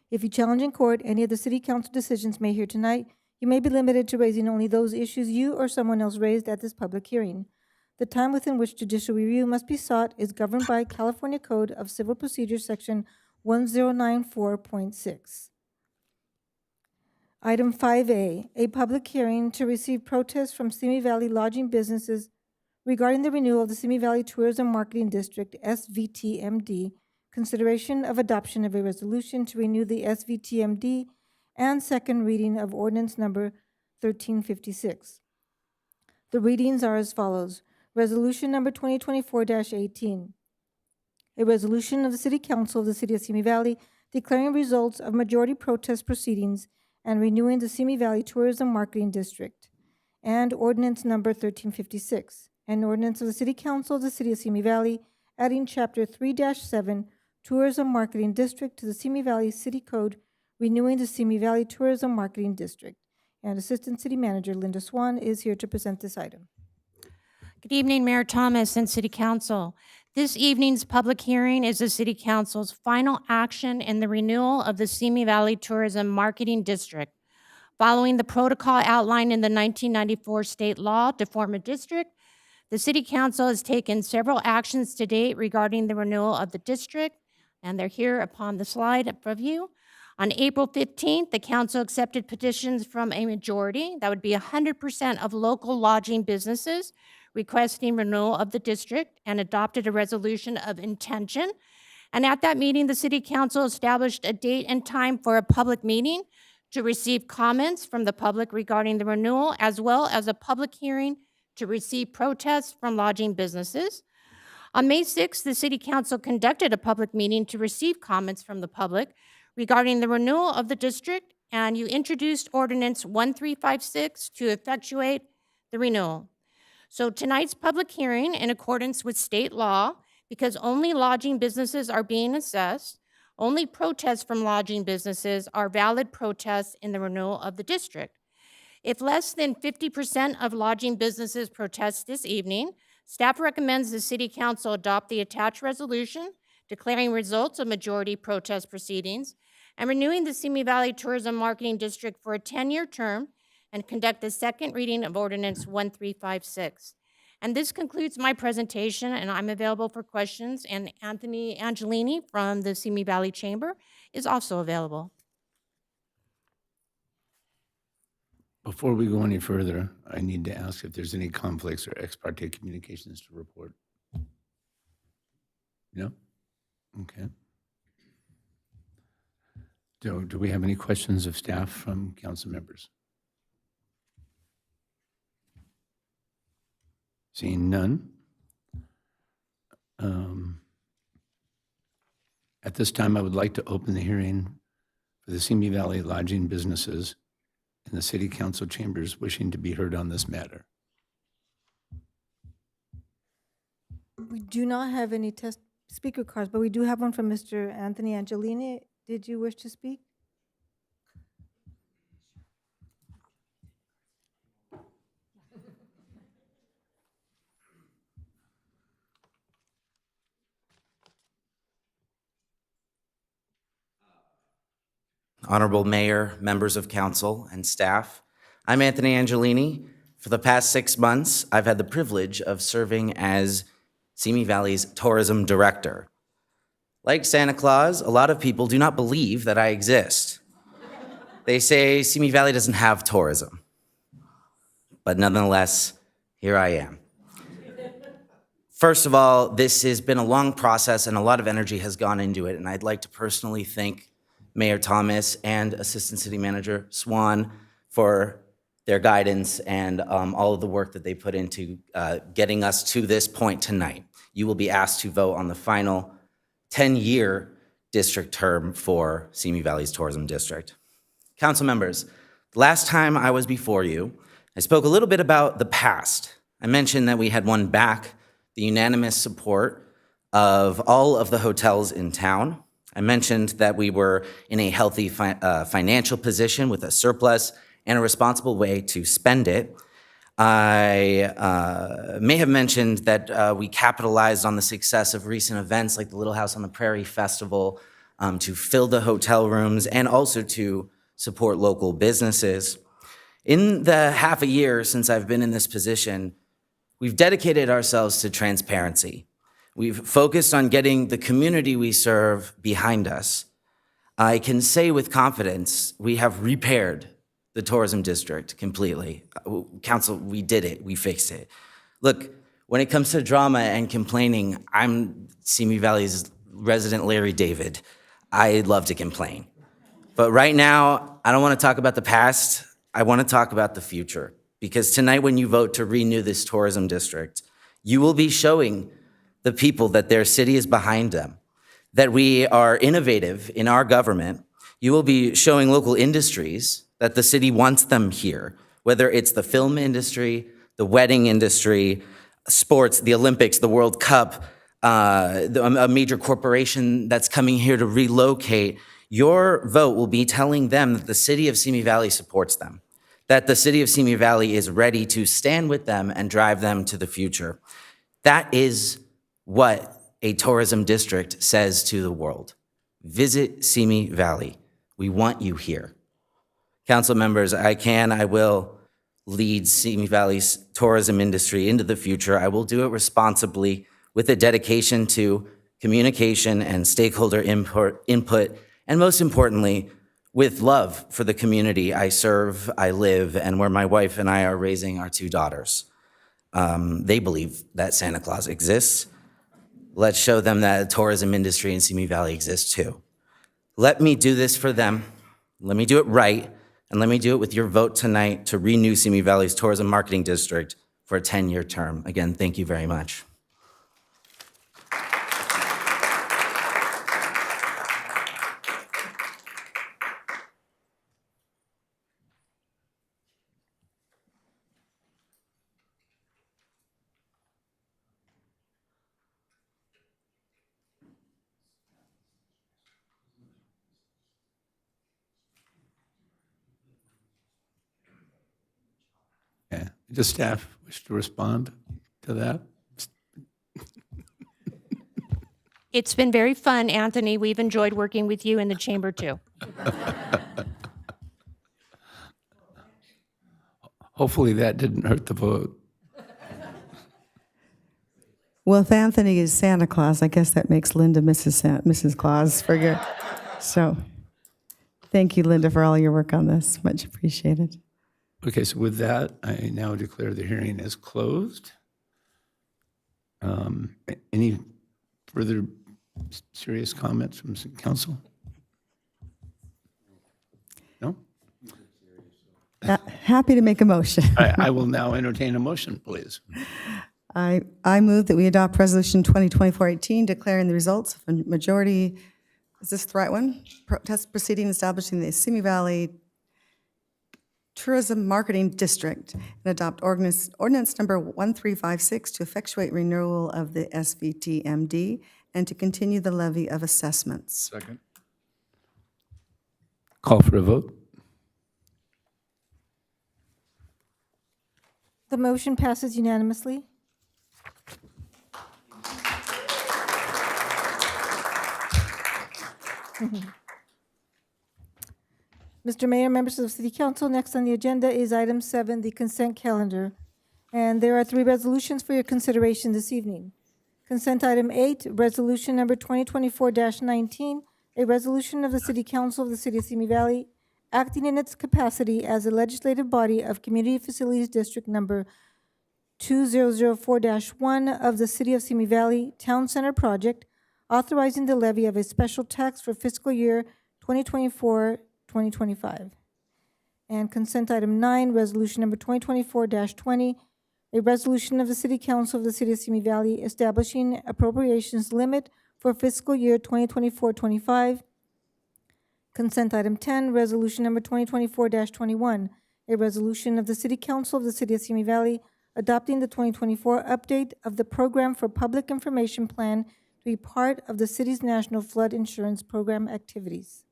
If you challenge in court any of the City Council decisions made here tonight, you may be limited to raising only those issues you or someone else raised at this public hearing. The time within which judicial review must be sought is governed by California Code of Civil Procedure, Section 1094.6. Item 5A, a public hearing to receive protests from Simi Valley lodging businesses regarding the renewal of the Simi Valley Tourism Marketing District, SVTMD, consideration of adoption of a resolution to renew the SVTMD, and second reading of ordinance number 1356. The readings are as follows. Resolution number 2024-18. A resolution of the City Council of the City of Simi Valley declaring results of majority protest proceedings and renewing the Simi Valley Tourism Marketing District. And ordinance number 1356. An ordinance of the City Council of the City of Simi Valley adding Chapter 3-7 Tourism Marketing District to the Simi Valley City Code, renewing the Simi Valley Tourism Marketing District. And Assistant City Manager Linda Swan is here to present this item. Good evening, Mayor Thomas and City Council. This evening's public hearing is the City Council's final action in the renewal of the Simi Valley Tourism Marketing District. Following the protocol outlined in the 1994 state law to form a district, the City Council has taken several actions to date regarding the renewal of the district, and they're here upon the slide in front of you. On April 15th, the Council accepted petitions from a majority, that would be 100% of local lodging businesses, requesting renewal of the district, and adopted a resolution of intention. And at that meeting, the City Council established a date and time for a public meeting to receive comments from the public regarding the renewal, as well as a public hearing to receive protests from lodging businesses. On May 6th, the City Council conducted a public meeting to receive comments from the public regarding the renewal of the district, and you introduced Ordinance 1356 to effectuate the renewal. So tonight's public hearing, in accordance with state law, because only lodging businesses are being assessed, only protests from lodging businesses are valid protests in the renewal of the district. If less than 50% of lodging businesses protest this evening, staff recommends the City Council adopt the attached resolution declaring results of majority protest proceedings and renewing the Simi Valley Tourism Marketing District for a 10-year term and conduct the second reading of Ordinance 1356. And this concludes my presentation, and I'm available for questions, and Anthony Angelini from the Simi Valley Chamber is also available. Before we go any further, I need to ask if there's any conflicts or ex parte communications to report. No? Okay. Do we have any questions of staff from council members? Seeing none. At this time, I would like to open the hearing for the Simi Valley lodging businesses in the City Council chambers wishing to be heard on this matter. We do not have any speaker cards, but we do have one from Mr. Anthony Angelini. Did you wish to speak? Honorable Mayor, members of council, and staff. I'm Anthony Angelini, For the past 6 months, I've had the privilege of serving as Simi Valley's tourism director. Like Santa Claus, a lot of people do not believe that I exist. They say Simi Valley doesn't have tourism. But nonetheless, here I am. First of all, this has been a long process and a lot of energy has gone into it, and I'd like to personally thank Mayor Thomas and Assistant City Manager Swan for their guidance and all of the work that they put into getting us to this point tonight. You will be asked to vote on the final 10-year district term for Simi Valley's Tourism District. Council members, last time I was before you, I spoke a little bit about the past. I mentioned that we had won back the unanimous support of all of the hotels in town. I mentioned that we were in a healthy financial position with a surplus and a responsible way to spend it. I may have mentioned that we capitalized on the success of recent events like the Little House on the Prairie Festival to fill the hotel rooms and also to support local businesses. In the half a year since I've been in this position, we've dedicated ourselves to transparency. We've focused on getting the community we serve behind us. I can say with confidence, we have repaired the tourism district completely. Council, we did it, we fixed it. Look, when it comes to drama and complaining, I'm Simi Valley's resident Larry David. I love to complain. But right now, I don't want to talk about the past, I want to talk about the future. Because tonight when you vote to renew this tourism district, you will be showing the people that their city is behind them, that we are innovative in our government. You will be showing local industries that the city wants them here, whether it's the film industry, the wedding industry, sports, the Olympics, the World Cup, a major corporation that's coming here to relocate. Your vote will be telling them that the city of Simi Valley supports them, that the city of Simi Valley is ready to stand with them and drive them to the future. That is what a tourism district says to the world. Visit Simi Valley. We want you here. Council members, I will lead Simi Valley's tourism industry into the future. I will do it responsibly with a dedication to communication and stakeholder input, and most importantly, with love for the community I serve, I live, and where my wife and I are raising our 2 daughters. They believe that Santa Claus exists. Let's show them that the tourism industry in Simi Valley exists too. Let me do this for them. Let me do it right, and let me do it with your vote tonight to renew Simi Valley's Tourism Marketing District for a 10-year term. Again, thank you very much. Yeah. Does staff wish to respond to that? It's been very fun, Anthony. We've enjoyed working with you in the chamber too. Hopefully that didn't hurt the vote. Well, if Anthony is Santa Claus, I guess that makes Linda Mrs. Claus for good. So thank you, Linda, for all your work on this. Much appreciated. Okay, so with that, I now declare the hearing is closed. Any further serious comments from council? No? Happy to make a motion. I will now entertain a motion, please. I move that we adopt Resolution 2024-18, declaring the results of a majority, is this the right one? Protest proceeding establishing the Simi Valley Tourism Marketing District, and adopt ordinance number 1356 to effectuate renewal of the SVTMD and to continue the levy of assessments. Second. Call for a vote. The motion passes unanimously. Mr. Mayor, members of the City Council, next on the agenda is item 7, the consent calendar. And there are 3 resolutions for your consideration this evening. Consent item 8, resolution number 2024-19, a resolution of the City Council of the City of Simi Valley acting in its capacity as a legislative body of Community Facilities District number 2004-1 of the City of Simi Valley Town Center Project, authorizing the levy of a special tax for fiscal year 2024-2025. And consent item 9, resolution number 2024-20, a resolution of the City Council of the City of Simi Valley establishing appropriations limit for fiscal year 2024-25. Consent item 10, resolution number 2024-21, a resolution of the City Council of the City of Simi Valley adopting the 2024 update of the Program for Public Information Plan to be part of the city's National Flood Insurance Program activities.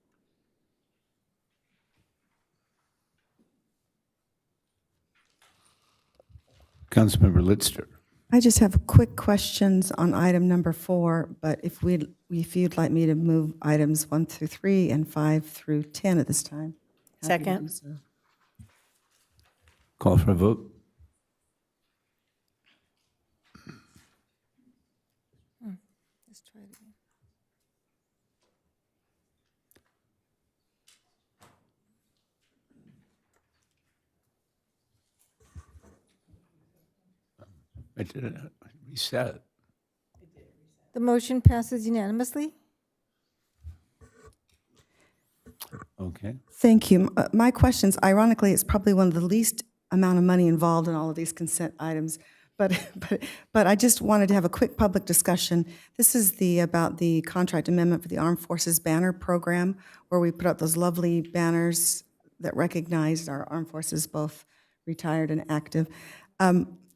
Councilmember Litster. I just have quick questions on item number 4, but if you'd like me to move items 1 through 3 and 5 through 10 at this time. happy to do Second. so. Call for a vote. Let's try it again. I did it. Reset. The motion passes unanimously. Okay. Thank you. My questions, ironically, it's probably one of the least amount of money involved in all of these consent items, but I just wanted to have a quick public discussion. This is about the contract amendment for the Armed Forces Banner Program, where we put up those lovely banners that recognized our armed forces, both retired and active.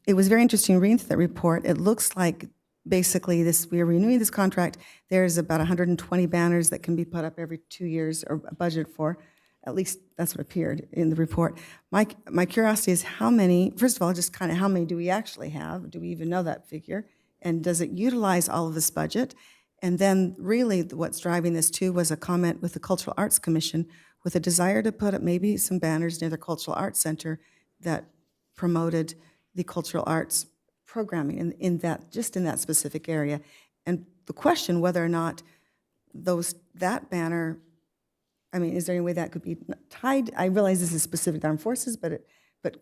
It was very interesting reading through that report. It looks like basically we are renewing this contract. There's about 120 banners that can be put up every 2 years or budgeted for. At least that's what appeared in the report. My curiosity is how many, first of all, just kind of how many do we actually have? Do we even know that figure? And does it utilize all of this budget? And then really what's driving this too was a comment with the Cultural Arts Commission with a desire to put up maybe some banners near the Cultural Arts Center that promoted the cultural arts programming in that specific area. And the question whether or not that banner, I mean, is there any way that could be tied? I realize this is specific to armed forces, but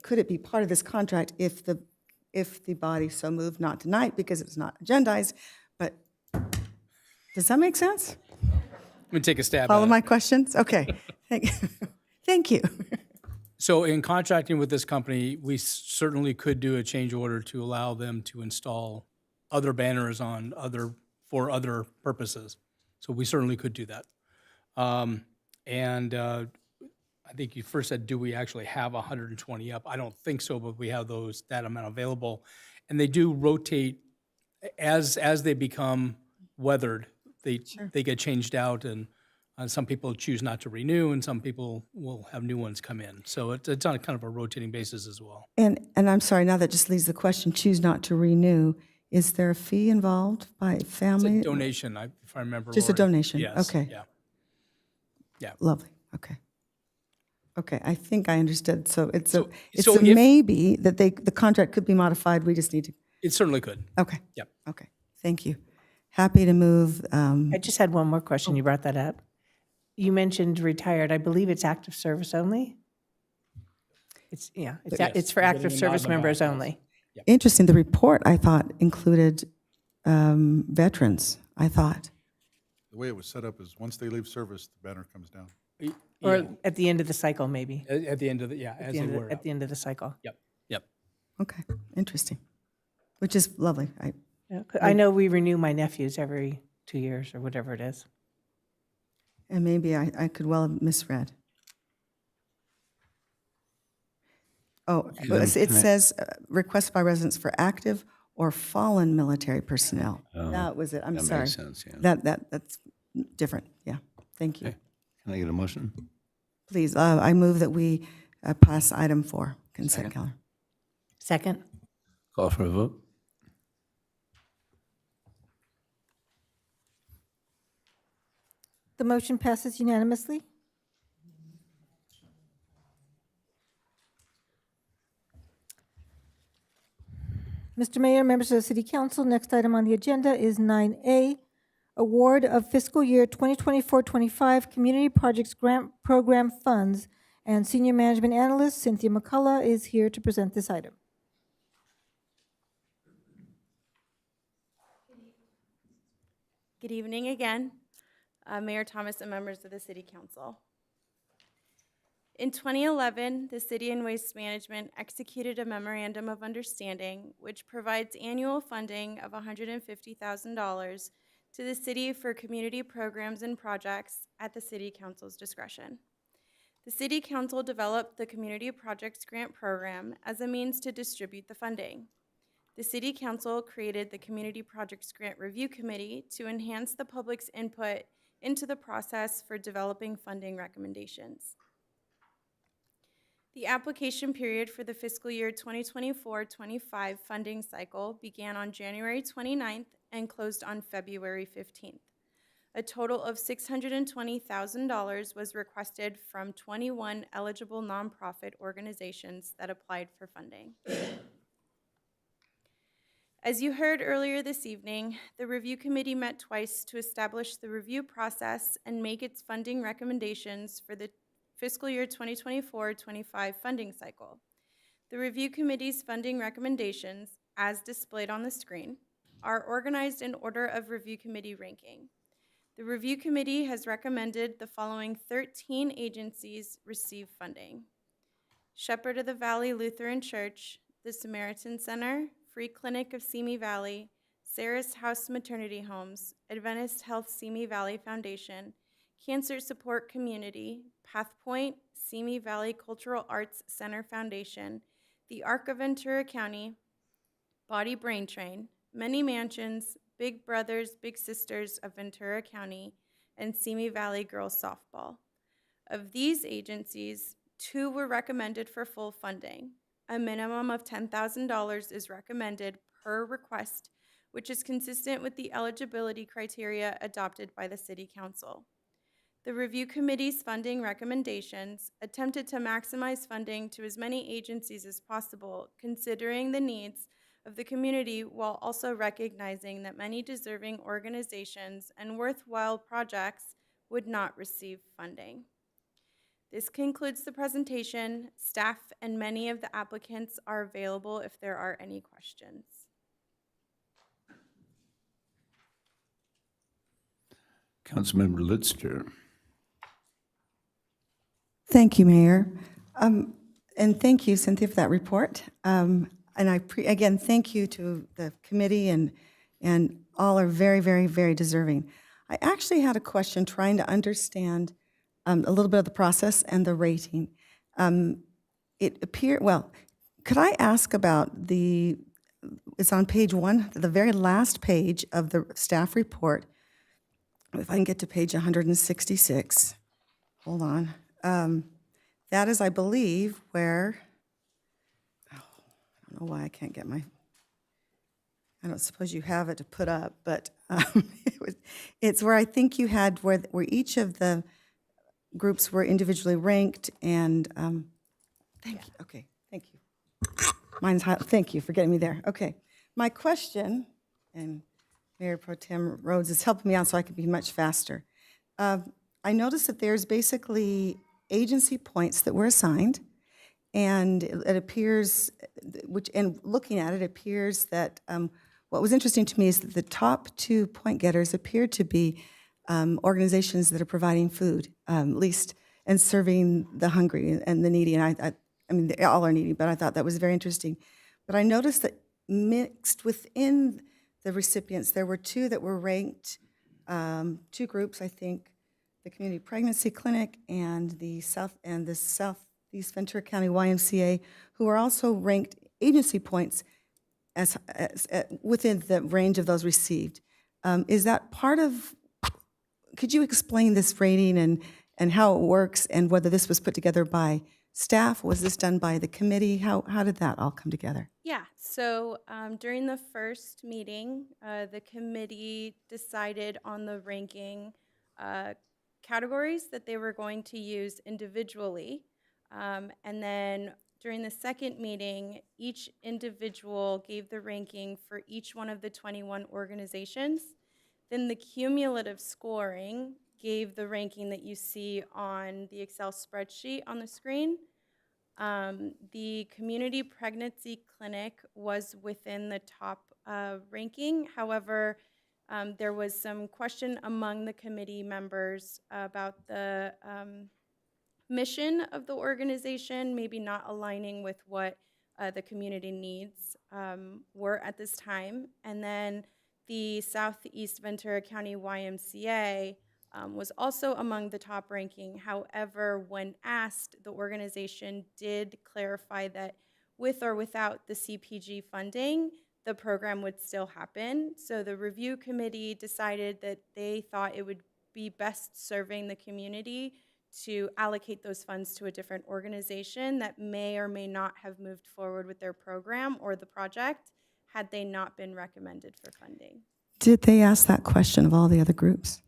could it be part of this contract if the body so moved, not tonight because it's not agendized, but does that make sense? Let me take a stab Follow at it. my questions? Okay. Thank you. So in contracting with this company, we certainly could do a change order to allow them to install other banners for other purposes. So we certainly could do that. I think you first said, do we actually have 120 up? I don't think so, but we have that amount available. And they do rotate as they become weathered. They get changed out, and some people choose not to renew, and some people will have new ones come in. So it's on a kind of a rotating basis as well. And I'm sorry, now that just leaves the question, choose not to renew. Is there a fee involved by It's family? a donation, if I remember. Just a Lori. donation? Yes. Okay. Yeah. Lovely, okay. Okay, I think I understood. So it's a so if- maybe that the contract could be modified, we just need to, It certainly could. okay. Yep. Okay, thank you. Happy to move, I just had one more question. You brought that up. You mentioned retired. I believe it's active service only? It's for active service members only. interesting, the report I thought included veterans, I thought. The way it was set up is once they leave service, the banner comes down. Or at the end of the cycle, maybe. At the end of At the end of the cycle. Yep. Okay, interesting, which is lovely. I know we renew my nephews every 2 years or whatever it is. And maybe I could well have misread. Oh, it says request by residents for active or fallen military personnel. Oh, That was it, I'm that sorry. makes sense, yeah. That's different, yeah, thank you. Okay. Can I get a motion? Please, I move that we pass item 4, consent calendar. Second. Call for a vote. The motion passes unanimously. Mr. Mayor, members of the City Council, next item on the agenda is 9A, award of fiscal year 2024-25 Community Projects Grant Program funds. And Senior Management Analyst Cynthia McCullough is here to present this item. Good evening again, Mayor Thomas and members of the City Council. In 2011, the City and Waste Management executed a memorandum of understanding which provides annual funding of $150,000 to the city for community programs and projects at the City Council's discretion. The City Council developed the Community Projects Grant Program as a means to distribute the funding. The City Council created the Community Projects Grant Review Committee to enhance the public's input into the process for developing funding recommendations. The application period for the fiscal year 2024-25 funding cycle began on January 29th and closed on February 15th. A total of $620,000 was requested from 21 eligible nonprofit organizations that applied for funding. As you heard earlier this evening, the review committee met twice to establish the review process and make its funding recommendations for the fiscal year 2024-25 funding cycle. The review committee's funding recommendations, as displayed on the screen, are organized in order of review committee ranking. The review committee has recommended the following 13 agencies receive funding: Shepherd of the Valley Lutheran Church, the Samaritan Center, Free Clinic of Simi Valley, Sarah's House Maternity Homes, Adventist Health Simi Valley Foundation, Cancer Support Community, PathPoint, Simi Valley Cultural Arts Center Foundation, the Arc of Ventura County, Body Brain Train, Many Mansions, Big Brothers Big Sisters of Ventura County, and Simi Valley Girls Softball. Of these agencies, 2 were recommended for full funding. A minimum of $10,000 is recommended per request, which is consistent with the eligibility criteria adopted by the City Council. The review committee's funding recommendations attempted to maximize funding to as many agencies as possible, considering the needs of the community while also recognizing that many deserving organizations and worthwhile projects would not receive funding. This concludes the presentation. Staff and many of the applicants are available if there are any questions. Councilmember Lutster. Thank you, Mayor. And thank you, Cynthia, for that report. And again, thank you to the committee, and all are very, very, very deserving. I actually had a question trying to understand a little bit of the process and the rating. Could I ask about it's on page 1, the very last page of the staff report. If I can get to page 166, hold on. That is, I believe, where, I don't know why I can't get I don't suppose you have it to put up, but it's where I think you had where each of the groups were individually ranked, and thank you. Okay, thank you. Thank you for getting me there. Okay, my question, and Mayor Pro Tem Rhodes is helping me out so I can be much faster. I noticed that there's basically agency points that were assigned, and it appears, and looking at it, appears that what was interesting to me is that the top 2 point getters appeared to be organizations that are providing food, at least, and serving the hungry and the needy. And I mean, they all are needy, but I thought that was very interesting. But I noticed that mixed within the recipients, there were 2 that were ranked, 2 groups, I think, the Community Pregnancy Clinic and the Southeast Ventura County YMCA, who are also ranked agency points as within the range of those received. Is that part of? Could you explain this rating and how it works, and whether this was put together by staff? Was this done by the committee? How did that all come together? Yeah, so during the first meeting, the committee decided on the ranking categories that they were going to use individually. And then During the second meeting, each individual gave the ranking for each one of the 21 organizations. Then the cumulative scoring gave the ranking that you see on the Excel spreadsheet on the screen. The Community Pregnancy Clinic was within the top ranking. However, there was some question among the committee members about the mission of the organization, maybe not aligning with what the community needs were at this time. And then the Southeast Ventura County YMCA was also among the top ranking. However, when asked, the organization did clarify that with or without the CPG funding, the program would still happen. So the review committee decided that they thought it would be best serving the community to allocate those funds to a different organization that may or may not have moved forward with their program or the project had they not been recommended for funding. Did they ask that question of all the other groups?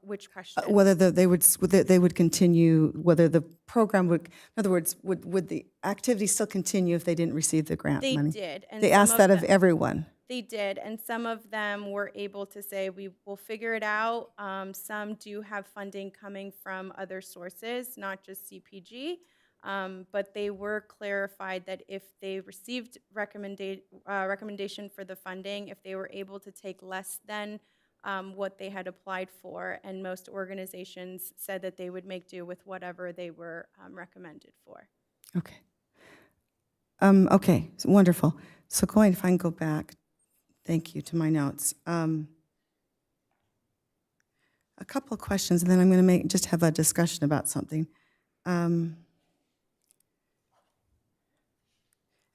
Which question? Whether they would continue, whether the program would, in other words, would the activity still continue if they didn't receive the grant They money? did. And They some asked that of them- everyone. They did, and some of them were able to say, we will figure it out. Some do have funding coming from other sources, not just CPG, but they were clarified that if they received recommendation for the funding, if they were able to take less than what they had applied for, and most organizations said that they would make do with whatever they were recommended for. Okay. Okay, so wonderful. So if I can go back, thank you, to my notes. A couple of questions, and then I'm going to just have a discussion about something.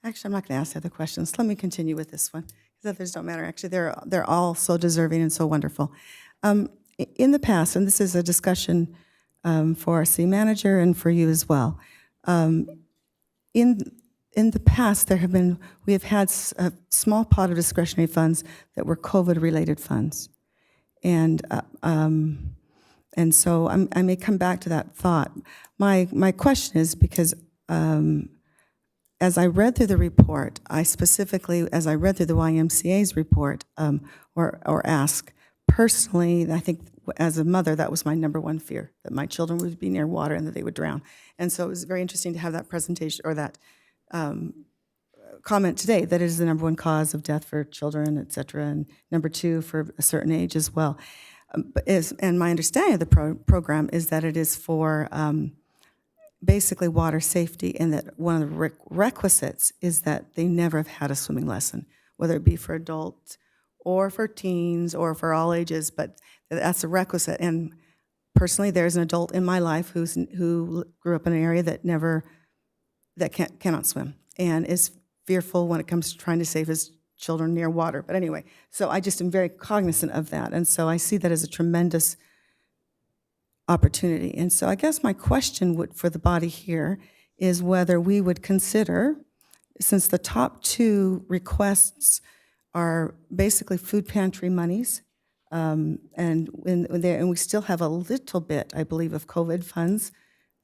Actually, I'm not going to ask the other questions. Let me continue with this one, because others don't matter. Actually, they're all so deserving and so wonderful. In the past, and this is a discussion for our city manager and for you as well, in the past, we have had a small pot of discretionary funds that were COVID-related funds. And so I may come back to that thought. My question is because as I read through the report, as I read through the YMCA's report, or ask, personally, I think as a mother, that was my number one fear, that my children would be near water and that they would drown. And so it was very interesting to have that presentation, or that comment today, that it is the number one cause of death for children, et cetera, and number two for a certain age as well. And my understanding of the program is that it is for basically water safety, and that one of the requisites is that they never have had a swimming lesson, whether it be for adults or for teens or for all ages, but that's a requisite. And personally, there's an adult in my life who grew up in an area that cannot swim and is fearful when it comes to trying to save his children near water. But anyway, so I just am very cognizant of that. And so I see that as a tremendous opportunity. And so I guess my question for the body here is whether we would consider, since the top two requests are basically food pantry monies, and we still have a little bit, I believe, of COVID funds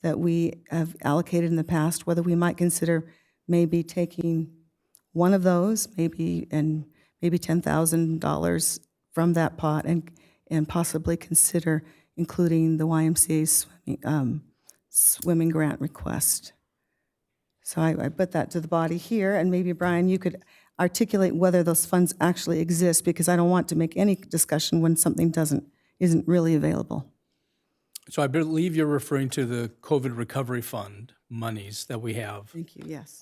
that we have allocated in the past, whether we might consider maybe taking one of those, maybe $10,000 from that pot, and possibly consider including the YMCA's swimming grant request. So I put that to the body here, and maybe, Brian, you could articulate whether those funds actually exist, because I don't want to make any discussion when something isn't really available. So I believe you're referring to the COVID Recovery Fund monies that we have. Thank you, yes.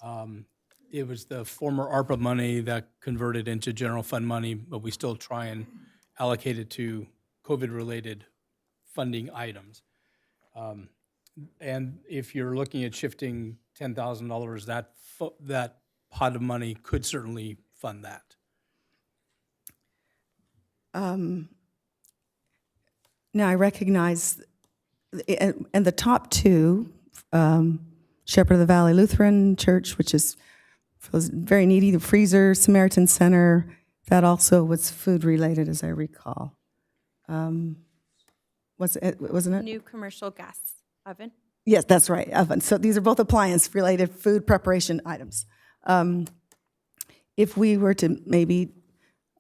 It was the former ARPA money that converted into general fund money, but we still try and allocate it to COVID-related funding items. And if you're looking at shifting $10,000, that pot of money could certainly fund that. Now, I recognize, and the top two, Shepherd of the Valley Lutheran Church, which is very needy, the Freezer Samaritan Center, that also was food-related, as I recall. Wasn't it? New commercial gas oven. Yes, that's right, oven. So these are both appliance-related food preparation items. If we were to maybe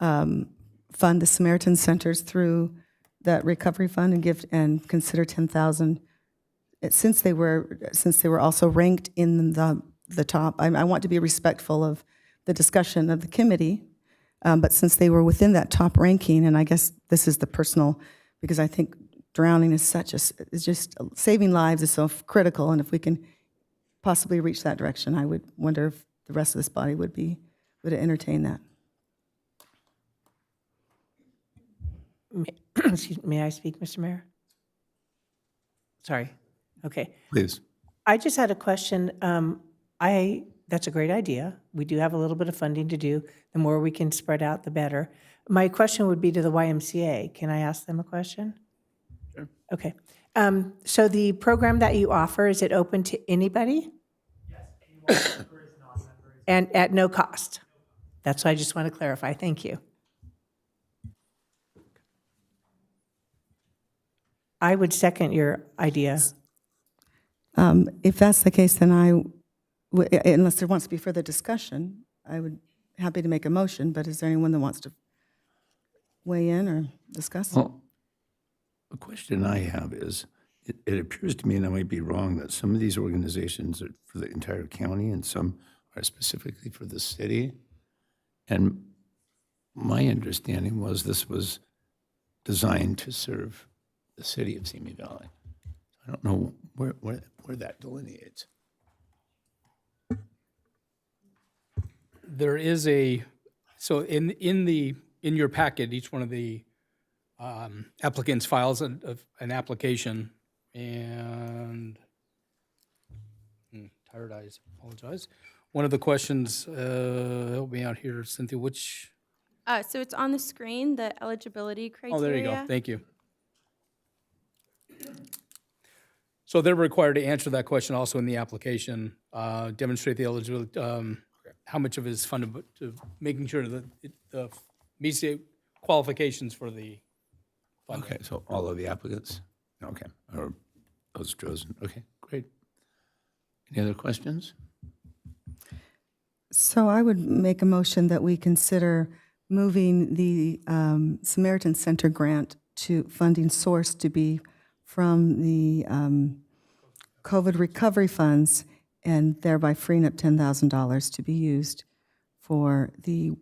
fund the Samaritan Centers through that recovery fund and consider 10,000, since they were also ranked in the top, I want to be respectful of the discussion of the committee, but since they were within that top ranking, and I guess this is the personal, because I think drowning is is just saving lives is so critical, and if we can possibly reach that direction, I would wonder if the rest of this body would entertain that. May I speak, Mr. Mayor? Sorry. Okay. Please. I just had a question. That's a great idea. We do have a little bit of funding to do. The more we can spread out, the better. My question would be to the YMCA. Can I ask them a question? Sure. Okay. So the program that you offer, is it open to anybody? Yes. And at no cost? That's what I just want to clarify. Thank you. I would second your idea. If that's the case, then unless there wants to be further discussion, I would happy to make a motion, but is there anyone that wants to weigh in or discuss? Well, the question I have is, it appears to me, and I might be wrong, that some of these organizations are for the entire county and some are specifically for the city. And my understanding was this was designed to serve the city of Simi Valley. I don't know where that delineates. There is so in your packet, each one of the applicants files an application, and tired eyes, apologize. One of the questions, help me out here, Cynthia, which? So it's on the screen, the eligibility criteria. Oh, there you go, thank you. So they're required to answer that question also in the application, demonstrate the eligibility, how much of it is funded, but to making sure that it meets the qualifications for the funding. Okay, so all of the applicants? Okay, or those chosen. Okay, great. Any other questions? So I would make a motion that we consider moving the Samaritan Center grant to funding source to be from the COVID recovery funds, and thereby freeing up $10,000 to be used for the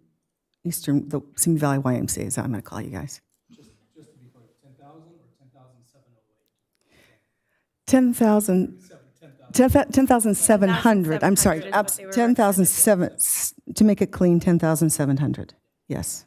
Simi Valley YMCA, is what I'm going to call you guys. Just to be clear, 10,000 or 10,708? 10,700, I'm sorry, 10,007, to make it clean, 10,700, yes.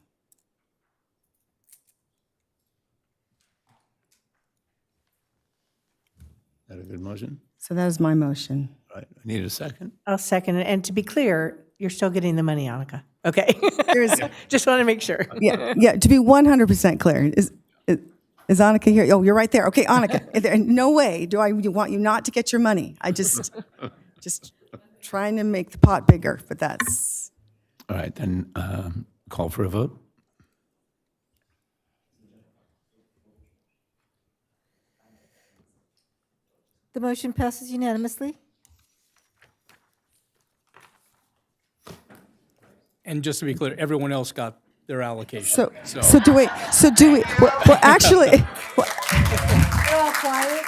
Is that a good motion? So that is my motion. All right, I need a second. I'll second it. And to be clear, you're still getting the money, Annika. Okay. There's- Just want to make sure. Yeah, to be 100% clear, is Annika here? Oh, you're right there. Okay, Annika, in no way do I want you not to get your money. I just trying to make the pot bigger, but that's. All right, then call for a vote. The motion passes unanimously. And just to be clear, everyone else got their allocation. So do we, well, actually. We're all quiet.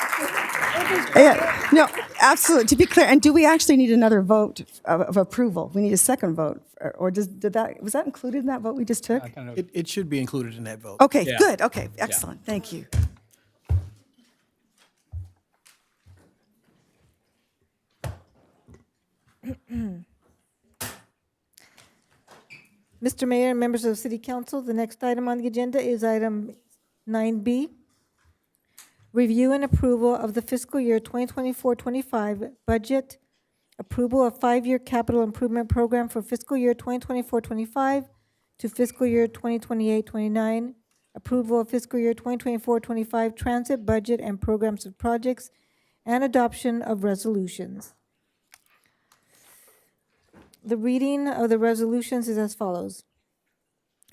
Yeah, no, absolutely. To be clear, and do we actually need another vote of approval? We need a second vote, or was that included in that vote we just took? It should be included in that vote. Okay, Yeah. good, okay, excellent, thank you. Mr. Mayor and members of the City Council, the next item on the agenda is item 9B. Review and approval of the fiscal year 2024-25 budget, approval of 5-year capital improvement program for fiscal year 2024-25 to fiscal year 2028-29, approval of fiscal year 2024-25 transit budget and programs of projects, and adoption of resolutions. The reading of the resolutions is as follows.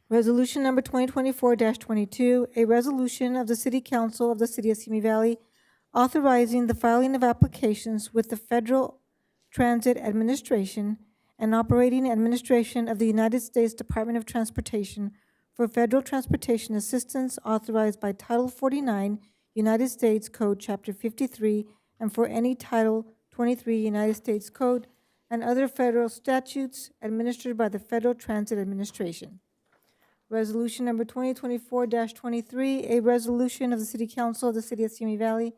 Resolution number 2024-22, a resolution of the City Council of the City of Simi Valley authorizing the filing of applications with the Federal Transit Administration and Operating Administration of the United States Department of Transportation for federal transportation assistance authorized by Title 49, United States Code, Chapter 53, and for any Title 23 United States Code and other federal statutes administered by the Federal Transit Administration. Resolution number 2024-23, a resolution of the City Council of the City of Simi Valley,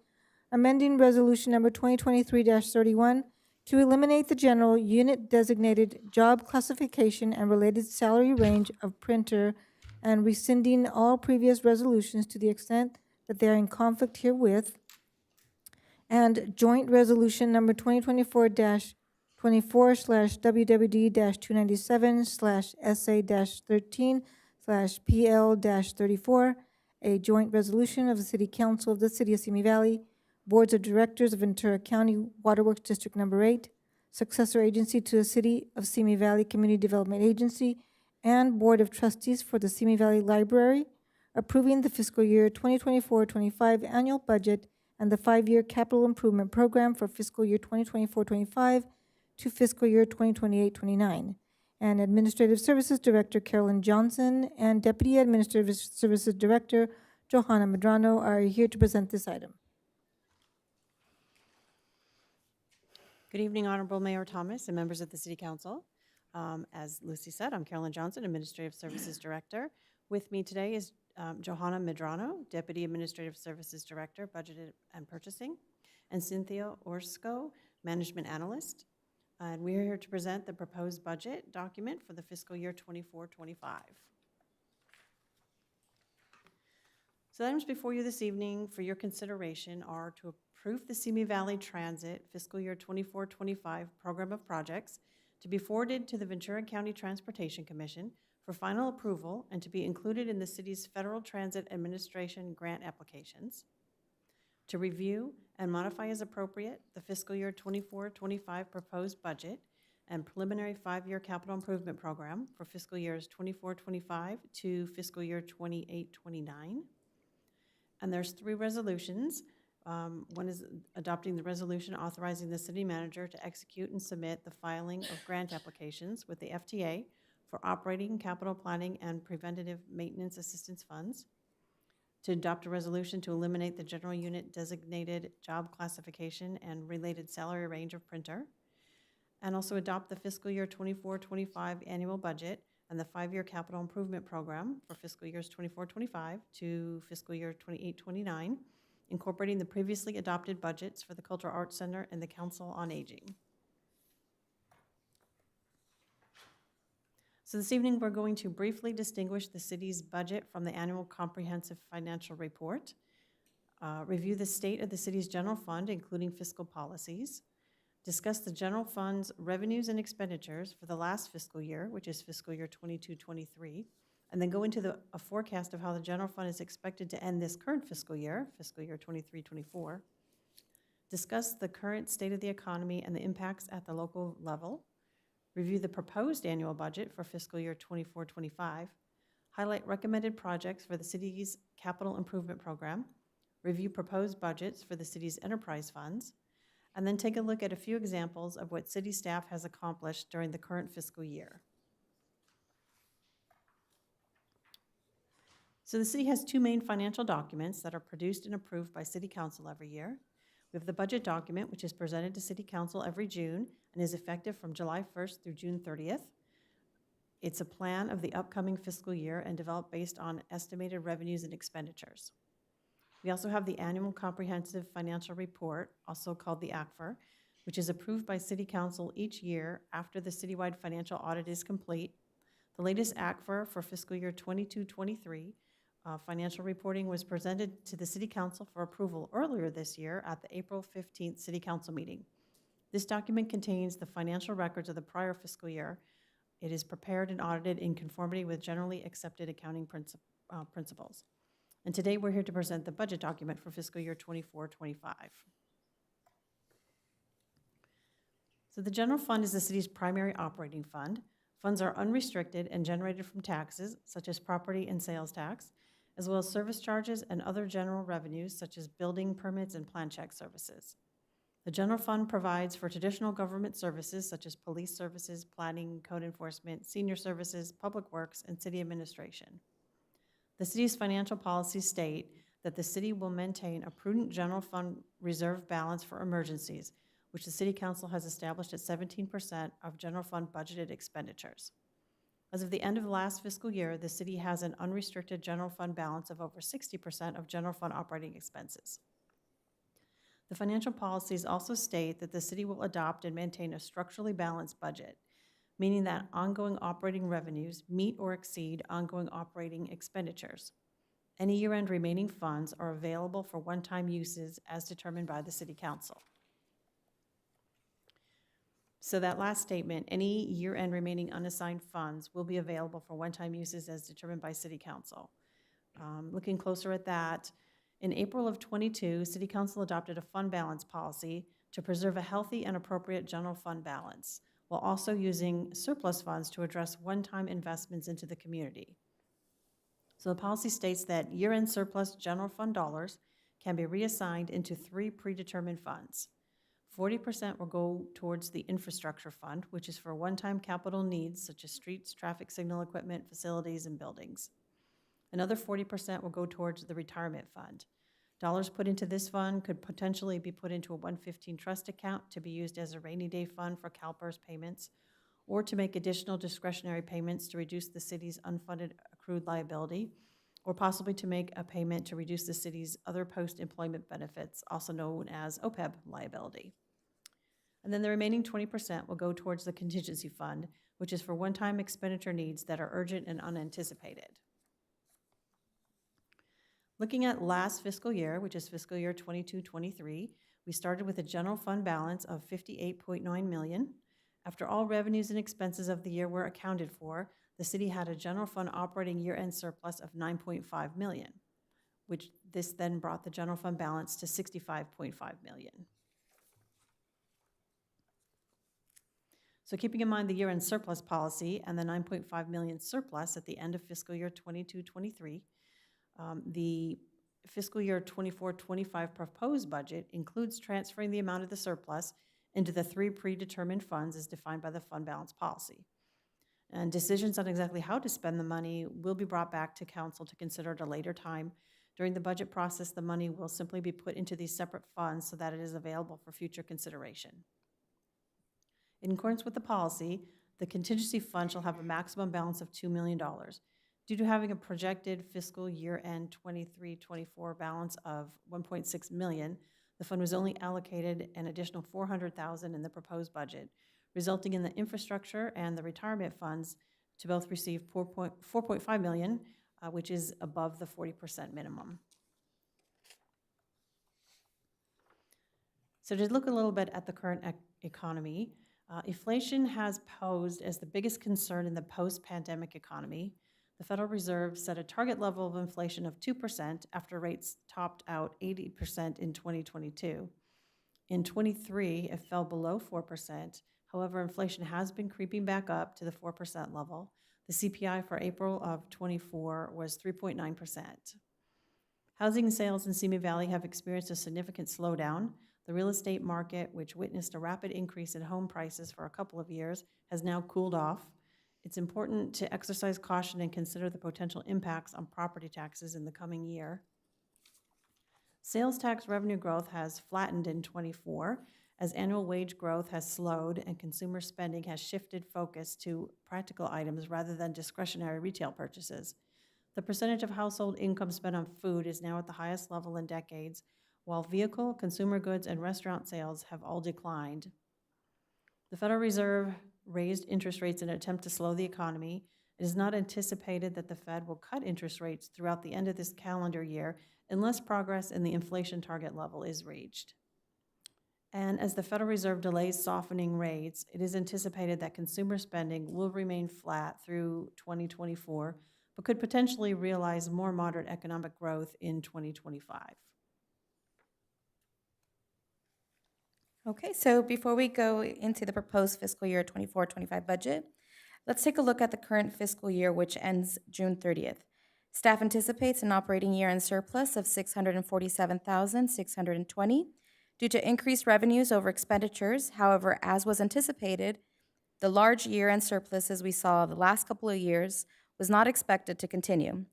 amending resolution number 2023-31 to eliminate the general unit designated job classification and related salary range of printer and rescinding all previous resolutions to the extent that they are in conflict herewith. And joint resolution number 2024-24/297/SA-13/PL-34, a joint resolution of the City Council of the City of Simi Valley, Boards of Directors of Ventura County Waterworks District Number 8, successor agency to the City of Simi Valley Community Development Agency, and Board of Trustees for the Simi Valley Library, approving the fiscal year 2024-25 annual budget and the 5-year capital improvement program for fiscal year 2024-25 to fiscal year 2028-29. And Administrative Services Director Carolyn Johnson and Deputy Administrative Services Director Johanna Medrano are here to present this item. Good evening, Honorable Mayor Thomas and members of the City Council. As Lucy said, I'm Carolyn Johnson, Administrative Services Director. With me today is Johanna Medrano, Deputy Administrative Services Director, Budget and Purchasing, and Cynthia Orsko, Management Analyst. And we're here to present the proposed budget document for the fiscal year 24-25. So the items before you this evening for your consideration are to approve the Simi Valley Transit fiscal year 24-25 program of projects to be forwarded to the Ventura County Transportation Commission for final approval and to be included in the city's Federal Transit Administration grant applications, to review and modify as appropriate the fiscal year 24-25 proposed budget and preliminary 5-year capital improvement program for fiscal years 24-25 to fiscal year 28-29. And there's 3 resolutions. One is adopting the resolution authorizing the city manager to execute and submit the filing of grant applications with the FTA for operating, capital planning, and preventative maintenance assistance funds, to adopt a resolution to eliminate the general unit designated job classification and related salary range of printer, and also adopt the fiscal year 24-25 annual budget and the 5-year capital improvement program for fiscal years 24-25 to fiscal year 28-29, incorporating the previously adopted budgets for the Cultural Arts Center and the Council on Aging. So this evening, we're going to briefly distinguish the city's budget from the annual comprehensive financial report, review the state of the city's general fund, including fiscal policies, discuss the general fund's revenues and expenditures for the last fiscal year, which is fiscal year 22-23, and then go into a forecast of how the general fund is expected to end this current fiscal year 23-24, discuss the current state of the economy and the impacts at the local level, review the proposed annual budget for fiscal year 24-25, highlight recommended projects for the city's capital improvement program, review proposed budgets for the city's enterprise funds, and then take a look at a few examples of what city staff has accomplished during the current fiscal year. So the city has 2 main financial documents that are produced and approved by City Council every year. We have the budget document, which is presented to City Council every June and is effective from July 1st through June 30th. It's a plan of the upcoming fiscal year and developed based on estimated revenues and expenditures. We also have the annual comprehensive financial report, also called the ACFR, which is approved by City Council each year after the citywide financial audit is complete. The latest ACFR for fiscal year 22-23 financial reporting was presented to the City Council for approval earlier this year at the April 15th City Council meeting. This document contains the financial records of the prior fiscal year. It is prepared and audited in conformity with generally accepted accounting principles. And today we're here to present the budget document for fiscal year 24-25. So the general fund is the city's primary operating fund. Funds are unrestricted and generated from taxes, such as property and sales tax, as well as service charges and other general revenues such as building permits and plan check services. The general fund provides for traditional government services such as police services, planning, code enforcement, senior services, public works, and city administration. The city's financial policies state that the city will maintain a prudent general fund reserve balance for emergencies, which the City Council has established at 17% of general fund budgeted expenditures. As of the end of the last fiscal year, the city has an unrestricted general fund balance of over 60% of general fund operating expenses. The financial policies also state that the city will adopt and maintain a structurally balanced budget, meaning that ongoing operating revenues meet or exceed ongoing operating expenditures. Any year-end remaining funds are available for one-time uses as determined by the City Council. So that last statement, any year-end remaining unassigned funds will be available for one-time uses as determined by City Council. Looking closer at that, in April of '22, City Council adopted a fund balance policy to preserve a healthy and appropriate general fund balance, while also using surplus funds to address one-time investments into the community. So the policy states that year-end surplus general fund dollars can be reassigned into 3 predetermined funds. 40% will go towards the infrastructure fund, which is for one-time capital needs such as streets, traffic signal equipment, facilities, and buildings. Another 40% will go towards the retirement fund. Dollars put into this fund could potentially be put into a 115 trust account to be used as a rainy day fund for CalPERS payments, or to make additional discretionary payments to reduce the city's unfunded accrued liability, or possibly to make a payment to reduce the city's other post-employment benefits, also known as OPEB liability. And then the remaining 20% will go towards the contingency fund, which is for one-time expenditure needs that are urgent and unanticipated. Looking at last fiscal year, which is fiscal year 22-23, we started with a general fund balance of $58.9 million. After all revenues and expenses of the year were accounted for, the city had a general fund operating year-end surplus of $9.5 million, which this then brought the general fund balance to $65.5 million. So keeping in mind the year-end surplus policy and the $9.5 million surplus at the end of fiscal year 22-23, the fiscal year 24-25 proposed budget includes transferring the amount of the surplus into the 3 predetermined funds as defined by the fund balance policy. And decisions on exactly how to spend the money will be brought back to council to consider at a later time. During the budget process, the money will simply be put into these separate funds so that it is available for future consideration. In accordance with the policy, the contingency fund shall have a maximum balance of $2 million. Due to having a projected fiscal year-end 23-24 balance of $1.6 million, the fund was only allocated an additional $400,000 in the proposed budget, resulting in the infrastructure and the retirement funds to both receive $4.5 million, which is above the 40% minimum. So to look a little bit at the current economy, inflation has posed as the biggest concern in the post-pandemic economy. The Federal Reserve set a target level of inflation of 2% after rates topped out 80% in 2022. In 23, it fell below 4%. However, inflation has been creeping back up to the 4% level. The CPI for April of 24 was 3.9%. Housing sales in Simi Valley have experienced a significant slowdown. The real estate market, which witnessed a rapid increase in home prices for a couple of years, has now cooled off. It's important to exercise caution and consider the potential impacts on property taxes in the coming year. Sales tax revenue growth has flattened in 24 as annual wage growth has slowed and consumer spending has shifted focus to practical items rather than discretionary retail purchases. The percentage of household income spent on food is now at the highest level in decades, while vehicle, consumer goods, and restaurant sales have all declined. The Federal Reserve raised interest rates in an attempt to slow the economy. It is not anticipated that the Fed will cut interest rates throughout the end of this calendar year unless progress in the inflation target level is reached. And as the Federal Reserve delays softening rates, it is anticipated that consumer spending will remain flat through 2024, but could potentially realize more moderate economic growth in 2025. Okay, so before we go into the proposed fiscal year 24-25 budget, let's take a look at the current fiscal year, which ends June 30th. Staff anticipates an operating year-end surplus of $647,620 due to increased revenues over expenditures. However, as was anticipated, the large year-end surpluses we saw the last couple of years was not expected to continue.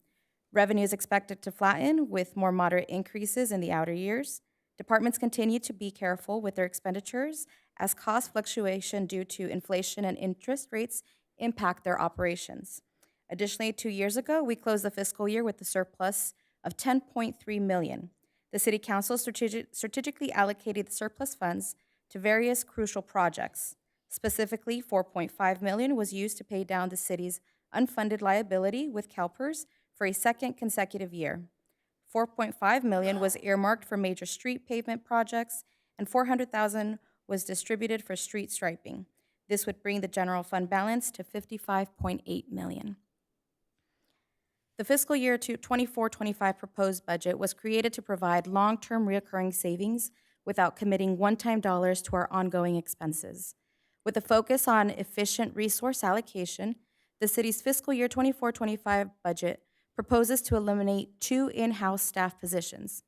Revenue is expected to flatten with more moderate increases in the outer years. Departments continue to be careful with their expenditures as cost fluctuation due to inflation and interest rates impact their operations. Additionally, 2 years ago, we closed the fiscal year with a surplus of $10.3 million. The City Council strategically allocated the surplus funds to various crucial projects. Specifically, $4.5 million was used to pay down the city's unfunded liability with CalPERS for a second consecutive year. $4.5 million was earmarked for major street pavement projects, and $400,000 was distributed for street striping. This would bring the general fund balance to $55.8 million. The fiscal year 24-25 proposed budget was created to provide long-term recurring savings without committing one-time dollars to our ongoing expenses. With a focus on efficient resource allocation, the city's fiscal year 24-25 budget proposes to eliminate 2 in-house staff positions.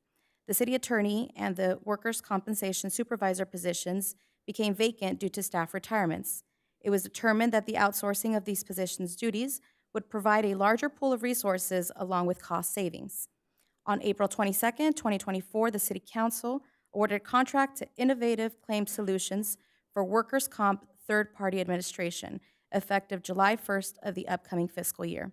The city attorney and the workers' compensation supervisor positions became vacant due to staff retirements. It was determined that the outsourcing of these positions' duties would provide a larger pool of resources along with cost savings. On April 22nd, 2024, the City Council awarded a contract to Innovative Claim Solutions for workers' comp third-party administration, effective July 1st of the upcoming fiscal year.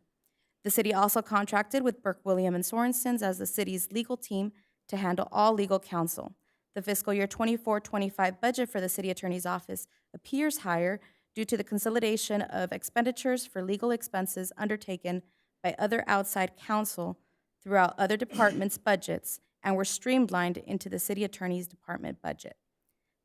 The city also contracted with Burke, William & Sorensen's as the city's legal team to handle all legal counsel. The fiscal year 24-25 budget for the city attorney's office appears higher due to the consolidation of expenditures for legal expenses undertaken by other outside counsel throughout other departments' budgets and were streamlined into the city attorney's department budget.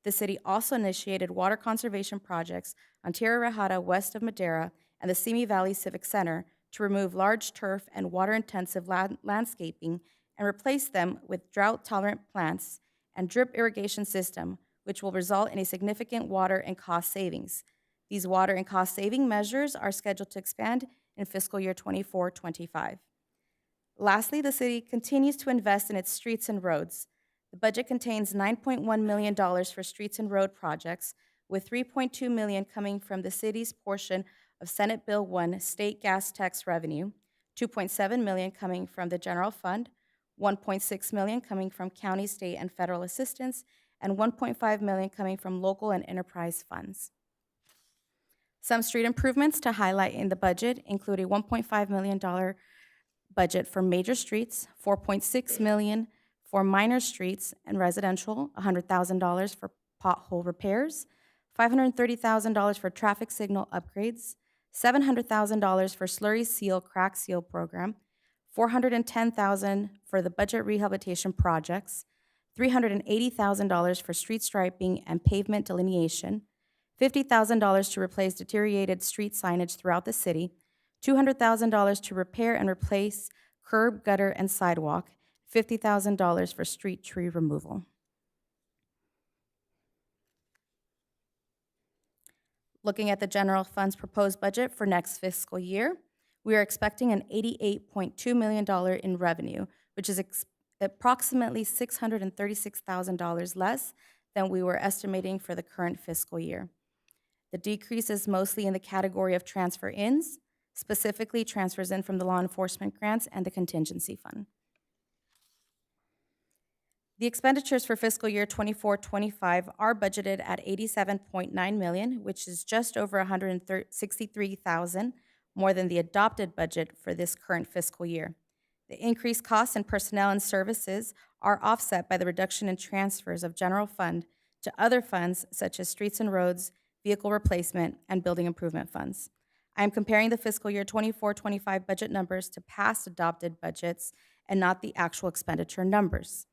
The city also initiated water conservation projects on Tierra Rajada west of Madera and the Simi Valley Civic Center to remove large turf and water-intensive landscaping and replace them with drought-tolerant plants and drip irrigation system, which will result in a significant water and cost savings. These water and cost-saving measures are scheduled to expand in fiscal year 24-25. Lastly, the city continues to invest in its streets and roads. The budget contains $9.1 million for streets and road projects, with $3.2 million coming from the city's portion of Senate Bill 1 state gas tax revenue, $2.7 million coming from the general fund, $1.6 million coming from county, state, and federal assistance, and $1.5 million coming from local and enterprise funds. Some street improvements to highlight in the budget include a $1.5 million budget for major streets, $4.6 million for minor streets and residential, $100,000 for pothole repairs, $530,000 for traffic signal upgrades, $700,000 for slurry seal, crack seal program, $410,000 for the budget rehabilitation projects, $380,000 for street striping and pavement delineation, $50,000 to replace deteriorated street signage throughout the city, $200,000 to repair and replace curb, gutter, and sidewalk, $50,000 for street tree removal. Looking at the general fund's proposed budget for next fiscal year, we are expecting an $88.2 million in revenue, which is approximately $636,000 less than we were estimating for the current fiscal year. The decrease is mostly in the category of transfer-ins, specifically transfers in from the law enforcement grants and the contingency fund. The expenditures for fiscal year 24-25 are budgeted at $87.9 million, which is just over $163,000 more than the adopted budget for this current fiscal year. The increased costs in personnel and services are offset by the reduction in transfers of general fund to other funds such as streets and roads, vehicle replacement, and building improvement funds. I am comparing the fiscal year 24-25 budget numbers to past adopted budgets and not the actual expenditure numbers.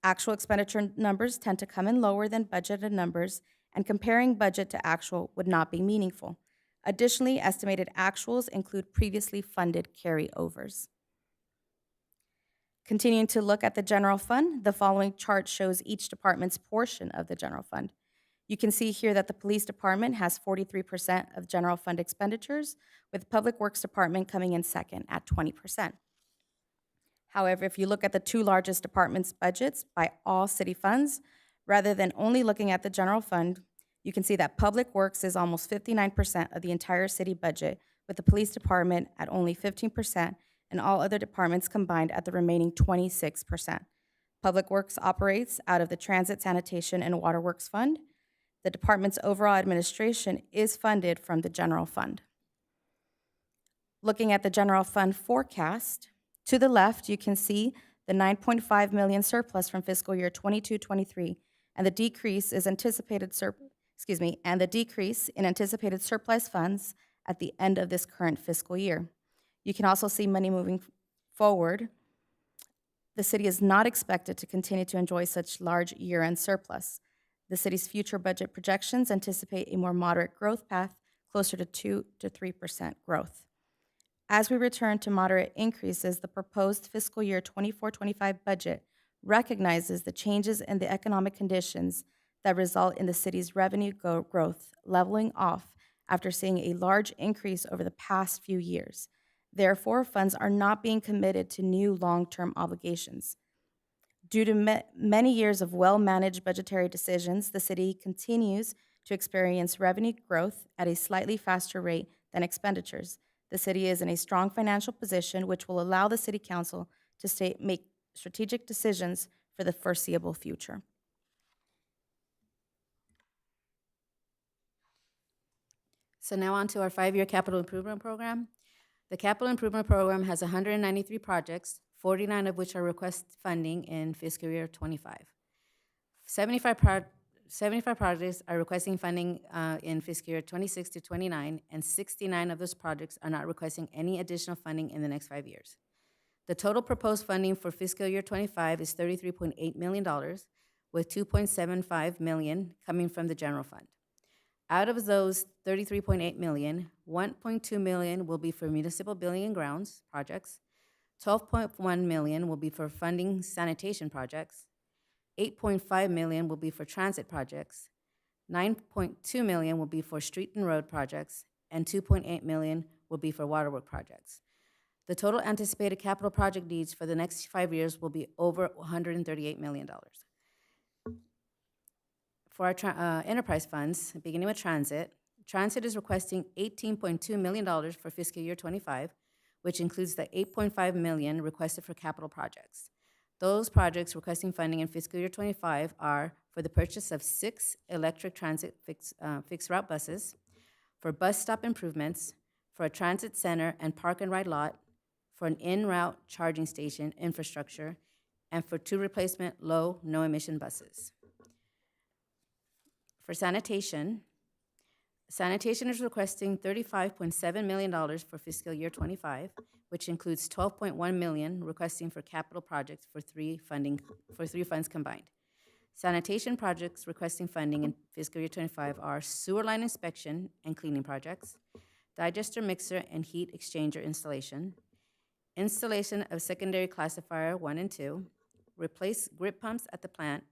Actual expenditure numbers tend to come in lower than budgeted numbers, and comparing budget to actual would not be meaningful. Additionally, estimated actuals include previously funded carryovers. Continuing to look at the general fund, the following chart shows each department's portion of the general fund. You can see here that the police department has 43% of general fund expenditures, with Public Works Department coming in second at 20%. However, if you look at the two largest departments' budgets by all city funds, rather than only looking at the general fund, you can see that Public Works is almost 59% of the entire city budget, with the police department at only 15% and all other departments combined at the remaining 26%. Public Works operates out of the Transit, Sanitation, and Waterworks Fund. The department's overall administration is funded from the general fund. Looking at the general fund forecast, to the left, you can see the 9.5 million surplus from fiscal year 22-23, and the decrease in anticipated surplus funds at the end of this current fiscal year. You can also see money moving forward. The city is not expected to continue to enjoy such large year-end surplus. The city's future budget projections anticipate a more moderate growth path, closer to 2 to 3% growth. As we return to moderate increases, the proposed fiscal year 24-25 budget recognizes the changes in the economic conditions that result in the city's revenue growth leveling off after seeing a large increase over the past few years. Therefore, funds are not being committed to new long-term obligations. Due to many years of well-managed budgetary decisions, the city continues to experience revenue growth at a slightly faster rate than expenditures. The city is in a strong financial position, which will allow the city council to make strategic decisions for the foreseeable future. So now on to our 5-year capital improvement program. The capital improvement program has 193 projects, 49 of which are request funding in fiscal year 25. 75 projects are requesting funding in fiscal year 26 to 29, and 69 of those projects are not requesting any additional funding in the next 5 years. The total proposed funding for fiscal year 25 is $33.8 million, with $2.75 million coming from the general fund. Out of those $33.8 million, $1.2 million will be for municipal building and grounds projects, $12.1 million will be for funding sanitation projects, $8.5 million will be for transit projects, $9.2 million will be for street and road projects, and $2.8 million will be for waterwork projects. The total anticipated capital project needs for the next 5 years will be over $138 million. For our enterprise funds, beginning with transit, transit is requesting $18.2 million for fiscal year 25, which includes the $8.5 million requested for capital projects. Those projects requesting funding in fiscal year 25 are for the purchase of 6 electric transit fixed route buses, for bus stop improvements, for a transit center and park and ride lot, for an in-route charging station infrastructure, and for 2 replacement low, no-emission buses. For sanitation, sanitation is requesting $35.7 million for fiscal year 25, which includes $12.1 million requesting for capital projects for 3 funds combined. Sanitation projects requesting funding in fiscal year 25 are sewer line inspection and cleaning projects, digester mixer and heat exchanger installation, installation of secondary classifier 1 and 2, replace grip pumps at the plant,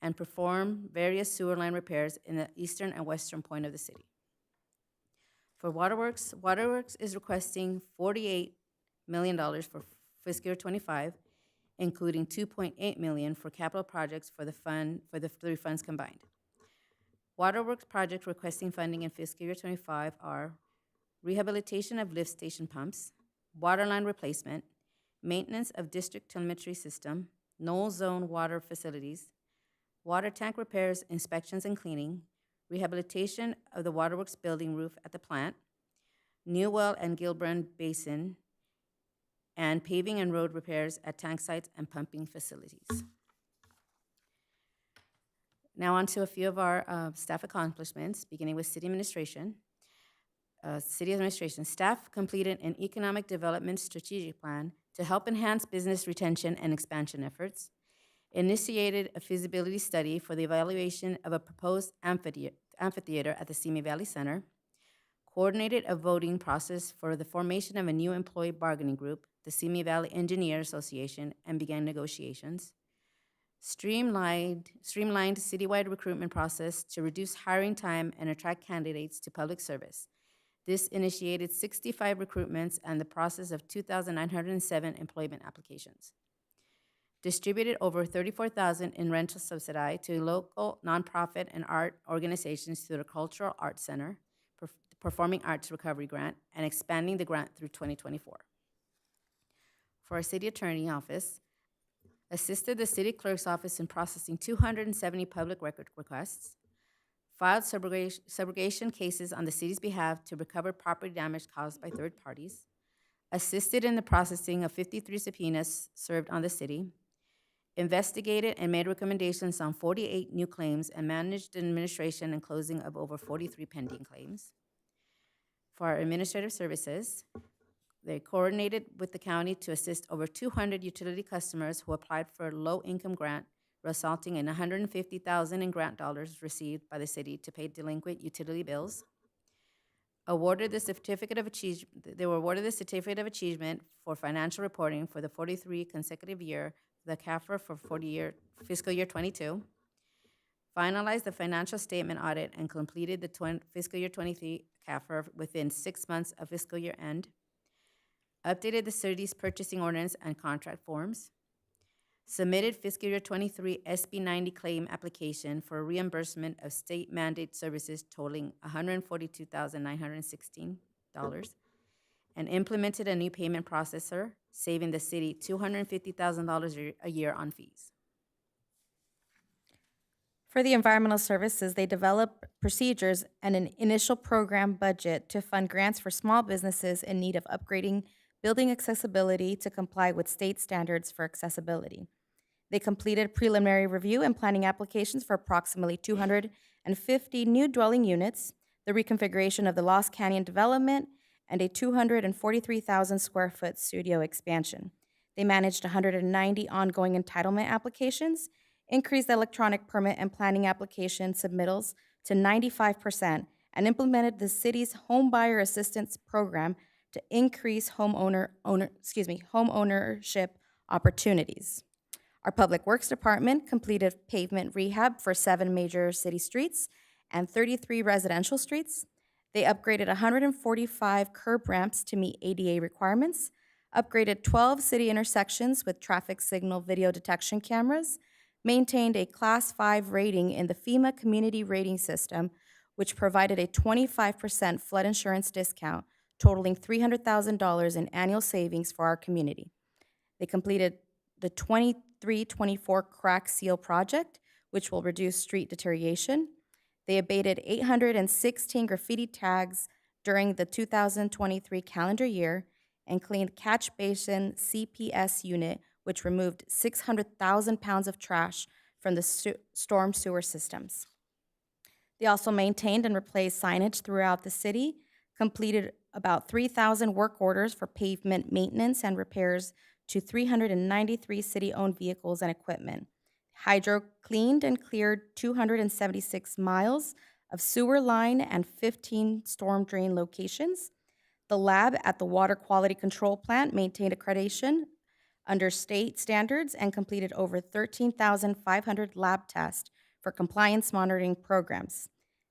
and perform various sewer line repairs in the eastern and western point of the city. For waterworks, waterworks is requesting $48 million for fiscal year 25, including $2.8 million for capital projects for the 3 funds combined. Waterworks projects requesting funding in fiscal year 25 are rehabilitation of lift station pumps, water line replacement, maintenance of district telemetry system, null zone water facilities, water tank repairs, inspections and cleaning, rehabilitation of the waterworks building roof at the plant, Newell and Gilburn Basin, and paving and road repairs at tank sites and pumping facilities. Now on to a few of our staff accomplishments, beginning with city administration. Staff completed an economic development strategic plan to help enhance business retention and expansion efforts, initiated a feasibility study for the evaluation of a proposed amphitheater at the Simi Valley Center, coordinated a voting process for the formation of a new employee bargaining group, the Simi Valley Engineer Association, and began negotiations, streamlined citywide recruitment process to reduce hiring time and attract candidates to public service. This initiated 65 recruitments and the process of 2,907 employment applications. distributed over $34,000 in rental subsidy to local nonprofit and art organizations through the Cultural Arts Center, Performing Arts Recovery Grant, and expanding the grant through 2024. For our city attorney office, assisted the city clerk's office in processing 270 public record requests, filed subrogation cases on the city's behalf to recover property damage caused by third parties, assisted in the processing of 53 subpoenas served on the city, investigated and made recommendations on 48 new claims, and managed the administration and closing of over 43 pending claims. For our administrative services, they coordinated with the county to assist over 200 utility customers who applied for a low-income grant, resulting in $150,000 in grant dollars received by the city to pay delinquent utility bills. They were awarded the certificate of achievement for financial reporting for the 43 consecutive year for the CAFR for fiscal year 22. Finalized the financial statement audit and completed the fiscal year 23 CAFR within 6 months of fiscal year end. Updated the city's purchasing ordinance and contract forms. Submitted fiscal year 23 SB 90 claim application for reimbursement of state mandate services totaling $142,916, and implemented a new payment processor, saving the city $250,000 a year on fees. For the environmental services, they develop procedures and an initial program budget to fund grants for small businesses in need of upgrading building accessibility to comply with state standards for accessibility. They completed preliminary review and planning applications for approximately 250 new dwelling units, the reconfiguration of the Lost Canyon development, and a 243,000 square foot studio expansion. They managed 190 ongoing entitlement applications, increased the electronic permit and planning application submittals to 95%, and implemented the city's home buyer assistance program to increase homeownership opportunities. Our Public Works Department completed pavement rehab for 7 major city streets and 33 residential streets. They upgraded 145 curb ramps to meet ADA requirements, upgraded 12 city intersections with traffic signal video detection cameras, maintained a Class 5 rating in the FEMA Community Rating System, which provided a 25% flood insurance discount, totaling $300,000 in annual savings for our community. They completed the 23-24 crack seal project, which will reduce street deterioration. They abated 816 graffiti tags during the 2023 calendar year and cleaned catch basin CPS unit, which removed 600,000 pounds of trash from the storm sewer systems. They also maintained and replaced signage throughout the city, completed about 3,000 work orders for pavement maintenance and repairs to 393 city-owned vehicles and equipment. Hydro cleaned and cleared 276 miles of sewer line and 15 storm drain locations. The lab at the Water Quality Control Plant maintained accreditation under state standards and completed over 13,500 lab tests for compliance monitoring programs.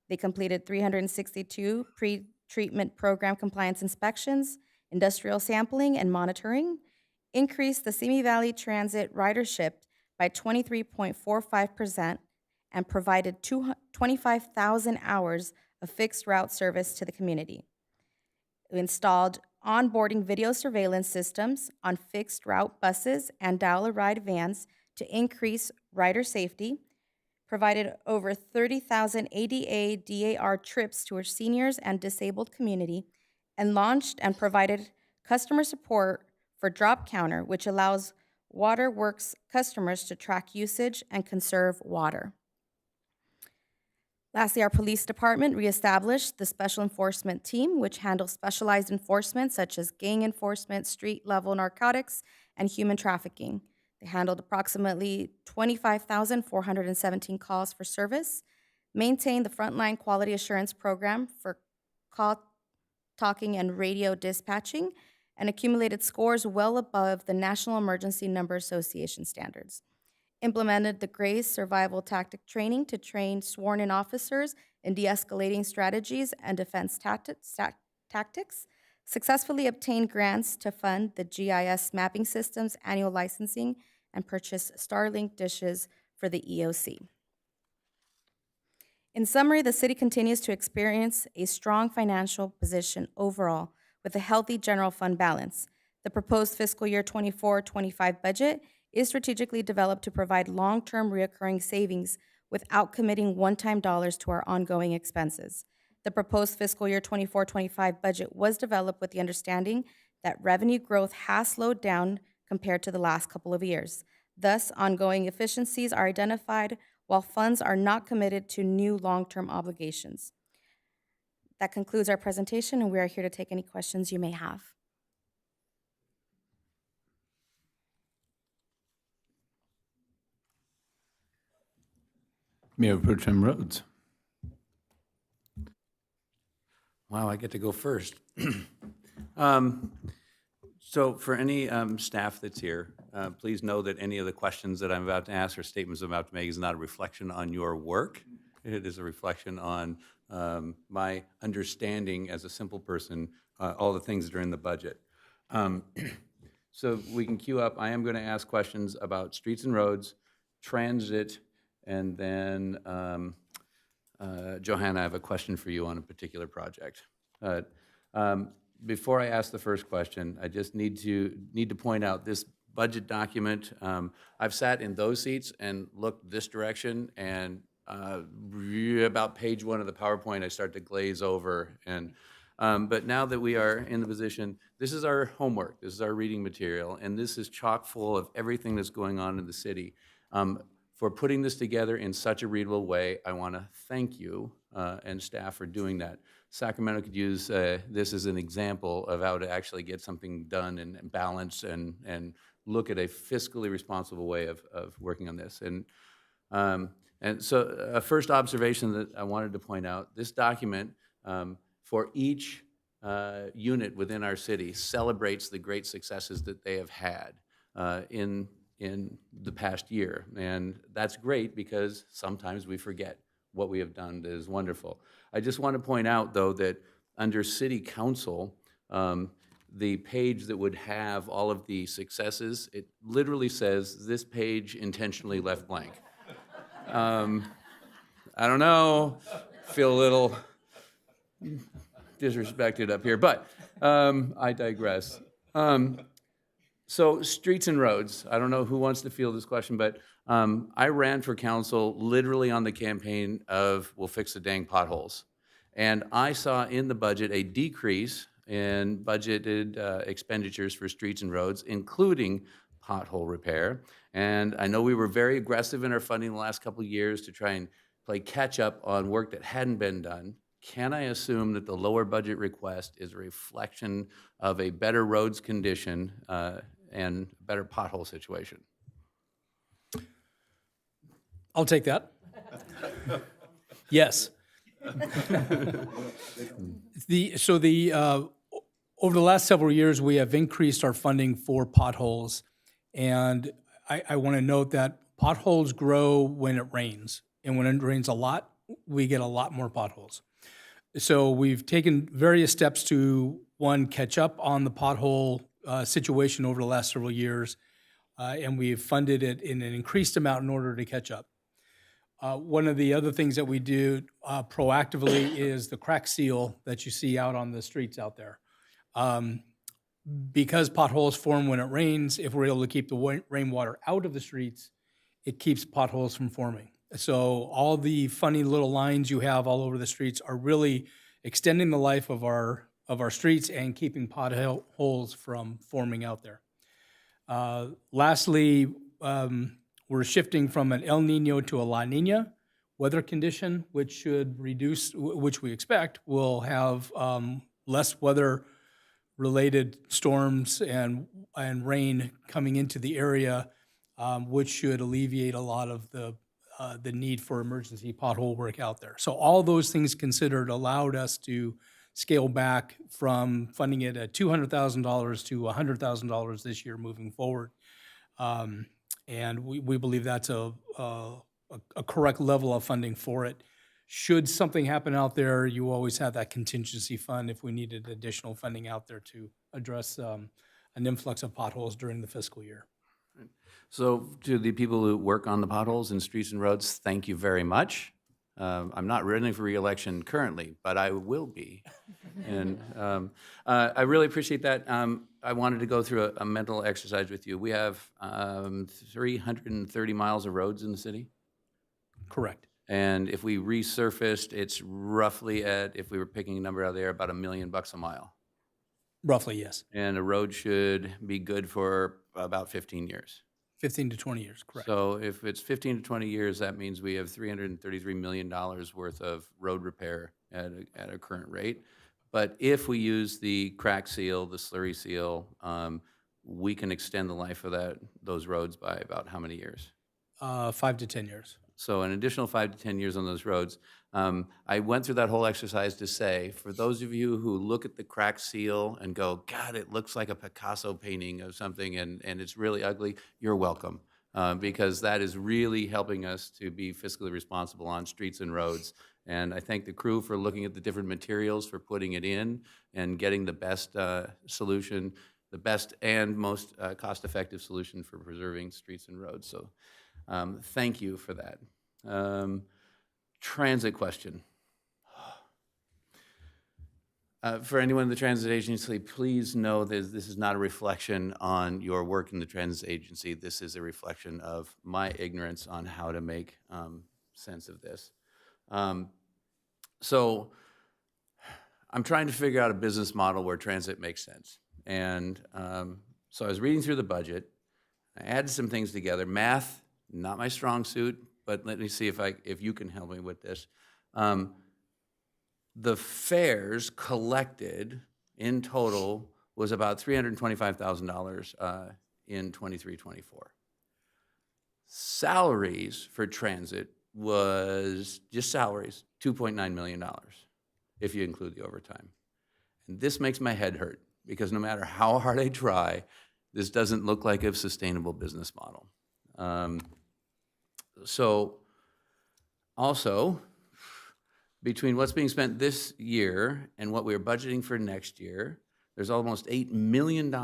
They completed 362 pre-treatment program compliance inspections, industrial sampling and monitoring, increased the Simi Valley Transit ridership by 23.45%, and provided 25,000 hours of fixed route service to the community. We installed onboarding video surveillance systems on fixed route buses and dial-a-ride vans to increase rider safety, provided over 30,000 ADA DAR trips to our seniors and disabled community, and launched and provided customer support for Drop Counter, which allows Waterworks customers to track usage and conserve water. Lastly, our police department reestablished the Special Enforcement Team, which handles specialized enforcement such as gang enforcement, street-level narcotics, and human trafficking. They handled approximately 25,417 calls for service, maintained the frontline quality assurance program for call, talking, and radio dispatching, and accumulated scores well above the National Emergency Number Association standards. Implemented the GRACE survival tactic training to train sworn-in officers in de-escalating strategies and defense tactics, successfully obtained grants to fund the GIS mapping system's annual licensing and purchase Starlink dishes for the EOC. In summary, the city continues to experience a strong financial position overall with a healthy general fund balance. The proposed fiscal year 24-25 budget is strategically developed to provide long-term recurring savings without committing one-time dollars to our ongoing expenses. The proposed fiscal year 24-25 budget was developed with the understanding that revenue growth has slowed down compared to the last couple of years. Thus, ongoing efficiencies are identified while funds are not committed to new long-term obligations. That concludes our presentation, and we are here to take any questions you may have. Mayor Pro Tem Rhodes. Wow, I get to go first. So for any staff that's here, please know that any of the questions that I'm about to ask or statements I'm about to make is not a reflection on your work. It is a reflection on my understanding as a simple person, all the things that are in the budget. So we can queue up. I am going to ask questions about streets and roads, transit, and then Johanna, I have a question for you on a particular project. Before I ask the first question, I just need to point out this budget document. I've sat in those seats and looked this direction, and about page 1 of the PowerPoint, I start to glaze over. And but now that we are in the position, this is our homework, this is our reading material, and this is chock full of everything that's going on in the city. For putting this together in such a readable way, I want to thank you and staff for doing that. Sacramento could use this as an example of how to actually get something done and balanced and look at a fiscally responsible way of working on this. And so a first observation that I wanted to point out, this document for each unit within our city celebrates the great successes that they have had in the past year. And that's great because sometimes we forget what we have done that is wonderful. I just want to point out, though, that under City Council, the page that would have all of the successes, it literally says, "This page intentionally left blank." I don't know, feel a little disrespected up here, but I digress. So streets and roads, I don't know who wants to field this question, but I ran for council literally on the campaign of "we'll fix the dang potholes." And I saw in the budget a decrease in budgeted expenditures for streets and roads, including pothole repair. And I know we were very aggressive in our funding the last couple of years to try and play catch up on work that hadn't been done. Can I assume that the lower budget request is a reflection of a better roads condition and better pothole situation? I'll take that. Yes. Over the last several years, we have increased our funding for potholes. And I want to note that potholes grow when it rains. And when it rains a lot, we get a lot more potholes. So we've taken various steps to, one, catch up on the pothole situation over the last several years. And we've funded it in an increased amount in order to catch up. One of the other things that we do proactively is the crack seal that you see out on the streets out there. Because potholes form when it rains, if we're able to keep the rainwater out of the streets, it keeps potholes from forming. So all the funny little lines you have all over the streets are really extending the life of our streets and keeping potholes from forming out there. Lastly, we're shifting from an El Nino to a La Nina weather condition, which should reduce, which we expect will have less weather-related storms and rain coming into the area, which should alleviate a lot of the need for emergency pothole work out there. So all those things considered allowed us to scale back from funding it at $200,000 to $100,000 this year moving forward. And we believe that's a correct level of funding for it. Should something happen out there, you always have that contingency fund if we needed additional funding out there to address an influx of potholes during the fiscal year. So to the people who work on the potholes and streets and roads, thank you very much. I'm not running for reelection currently, but I will be. And I really appreciate that. I wanted to go through a mental exercise with you. We have 330 miles of roads in the city. Correct. And if we resurfaced, it's roughly at, if we were picking a number out there, about $1 million a mile. Roughly, yes. And a road should be good for about 15 years. 15 to 20 years, correct. So if it's 15 to 20 years, that means we have $333 million worth of road repair at a current rate. But if we use the crack seal, the slurry seal, we can extend the life of those roads by about how many years? 5 to 10 years. So an additional 5 to 10 years on those roads. I went through that whole exercise to say, for those of you who look at the crack seal and go, God, it looks like a Picasso painting of something and it's really ugly, you're welcome. Because that is really helping us to be fiscally responsible on streets and roads. And I thank the crew for looking at the different materials, for putting it in and getting the best solution, the best and most cost-effective solution for preserving streets and roads. So thank you for that. Transit question. For anyone in the transit agency, please know that this is not a reflection on your work in the transit agency. This is a reflection of my ignorance on how to make sense of this. So I'm trying to figure out a business model where transit makes sense. And so I was reading through the budget. I added some things together. Math, not my strong suit, but let me see if you can help me with this. The fares collected in total was about $325,000 in 23-24. Salaries for transit was just salaries, $2.9 million, if you include the overtime. And this makes my head hurt because no matter how hard I try, this doesn't look like a sustainable business model. So also, between what's being spent this year and what we're budgeting for next year, there's almost $8 million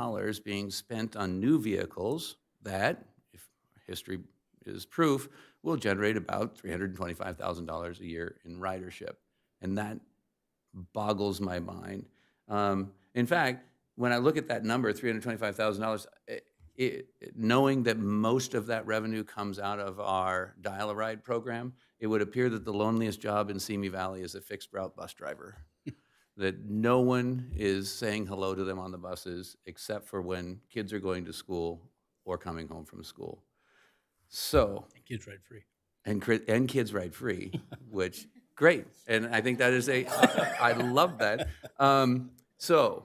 being spent on new vehicles that, if history is proof, will generate about $325,000 a year in ridership. And that boggles my mind. In fact, when I look at that number, $325,000, knowing that most of that revenue comes out of our Dial-A-Ride program, it would appear that the loneliest job in Simi Valley is a fixed route bus driver. That no one is saying hello to them on the buses except for when kids are going to school or coming home from school. So, And kids ride free. and kids ride free, which, great. And I think that is I love that. So,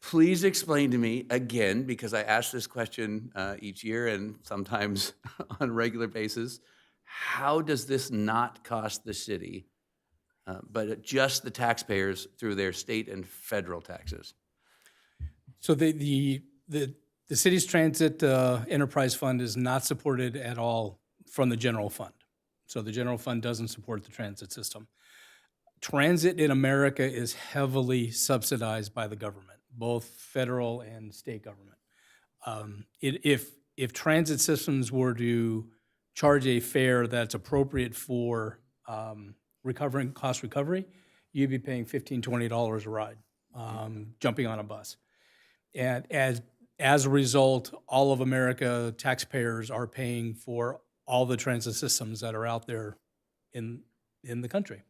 please explain to me again, because I ask this question each year and sometimes on a regular basis, how does this not cost the city, but just the taxpayers through their state and federal taxes? So the city's transit enterprise fund is not supported at all from the general fund. So the general fund doesn't support the transit system. Transit in America is heavily subsidized by the government, both federal and state government. If transit systems were to charge a fare that's appropriate for cost recovery, you'd be paying $15, $20 a ride, jumping on a bus. And as a result, all of America taxpayers are paying for all the transit systems that are out there in the country.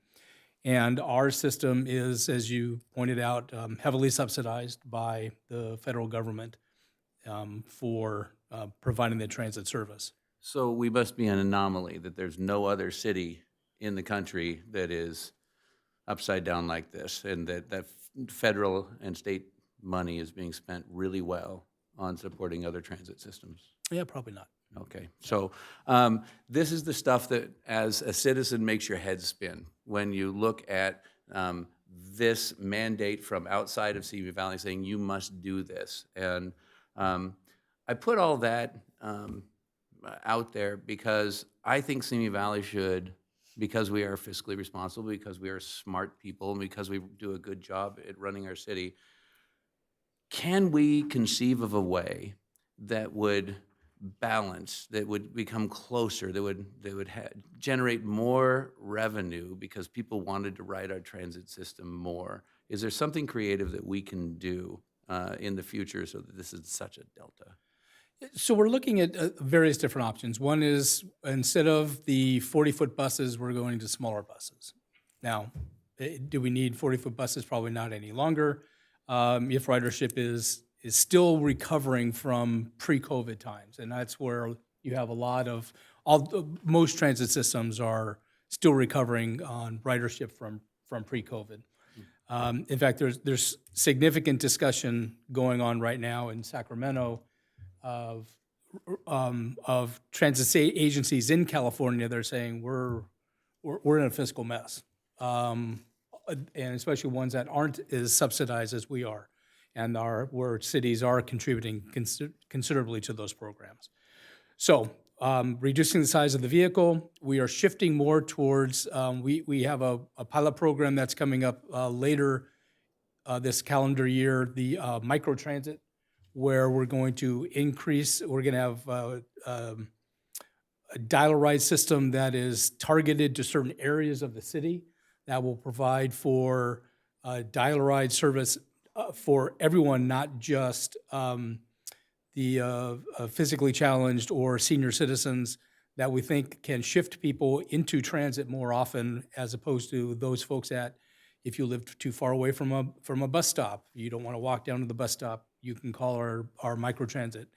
And our system is, as you pointed out, heavily subsidized by the federal government for providing the transit service. So we must be an anomaly that there's no other city in the country that is upside down like this, and that federal and state money is being spent really well on supporting other transit systems. Yeah, probably not. Okay, so this is the stuff that, as a citizen, makes your head spin when you look at this mandate from outside of Simi Valley saying you must do this. And I put all that out there because I think Simi Valley should, because we are fiscally responsible, because we are smart people, and because we do a good job at running our city, can we conceive of a way that would balance that would become closer, that would generate more revenue because people wanted to ride our transit system more? Is there something creative that we can do in the future so that this is such a delta? So we're looking at various different options. One is, instead of the 40-foot buses, we're going to smaller buses. Now, do we need 40-foot buses? Probably not any longer. If ridership is still recovering from pre-COVID times, and that's where you have a lot of, most transit systems are still recovering on ridership from pre-COVID. In fact, there's significant discussion going on right now in Sacramento of transit agencies in California. They're saying we're in a fiscal mess, and especially ones that aren't as subsidized as we are, and where cities are contributing considerably to those programs. So reducing the size of the vehicle, we are shifting more towards, we have a pilot program that's coming up later this calendar year, the microtransit, where we're going to have a dial-a-ride system that is targeted to certain areas of the city that will provide for dial-a-ride service for everyone, not just the physically challenged or senior citizens, that we think can shift people into transit more often, as opposed to those folks that, if you live too far away from a bus stop, you don't want to walk down to the bus stop, you can call our microtransit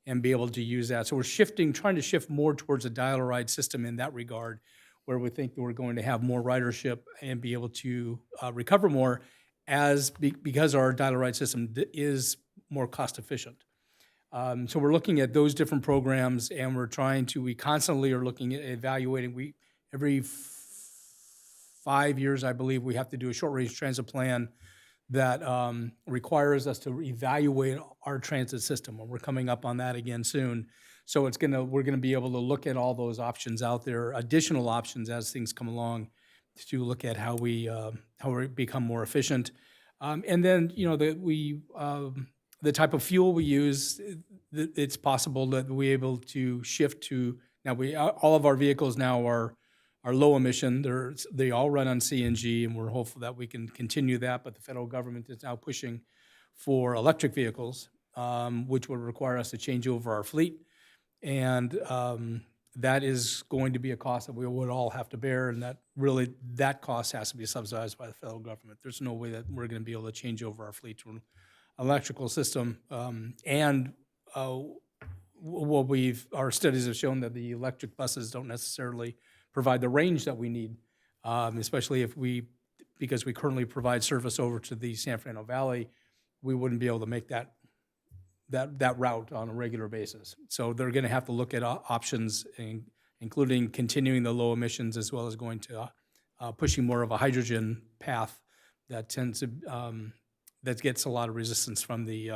and be able to use that. So we're trying to shift more towards a dial-a-ride system in that regard, where we think that we're going to have more ridership and be able to recover more because our dial-a-ride system is more cost efficient. So we're looking at those different programs, and we constantly are looking at evaluating. Every 5 years, I believe, we have to do a short-range transit plan that requires us to evaluate our transit system, and we're coming up on that again soon. So we're gonna be able to look at all those options out there, additional options as things come along, to look at how we become more efficient. And then, the type of fuel we use, it's possible that we're able to shift to, all of our vehicles now are low emission. They all run on CNG, and we're hopeful that we can continue that, but the federal government is now pushing for electric vehicles, which would require us to change over our fleet. And that is going to be a cost that we would all have to bear, and that cost has to be subsidized by the federal government. There's no way that we're gonna be able to change over our fleet to an electrical system. Our studies have shown that the electric buses don't necessarily provide the range that we need, especially because we currently provide service over to the San Fernando Valley, we wouldn't be able to make that route on a regular basis. So they're going to have to look at options, including continuing the low emissions, as well as going to pushing more of a hydrogen path that that gets a lot of resistance from the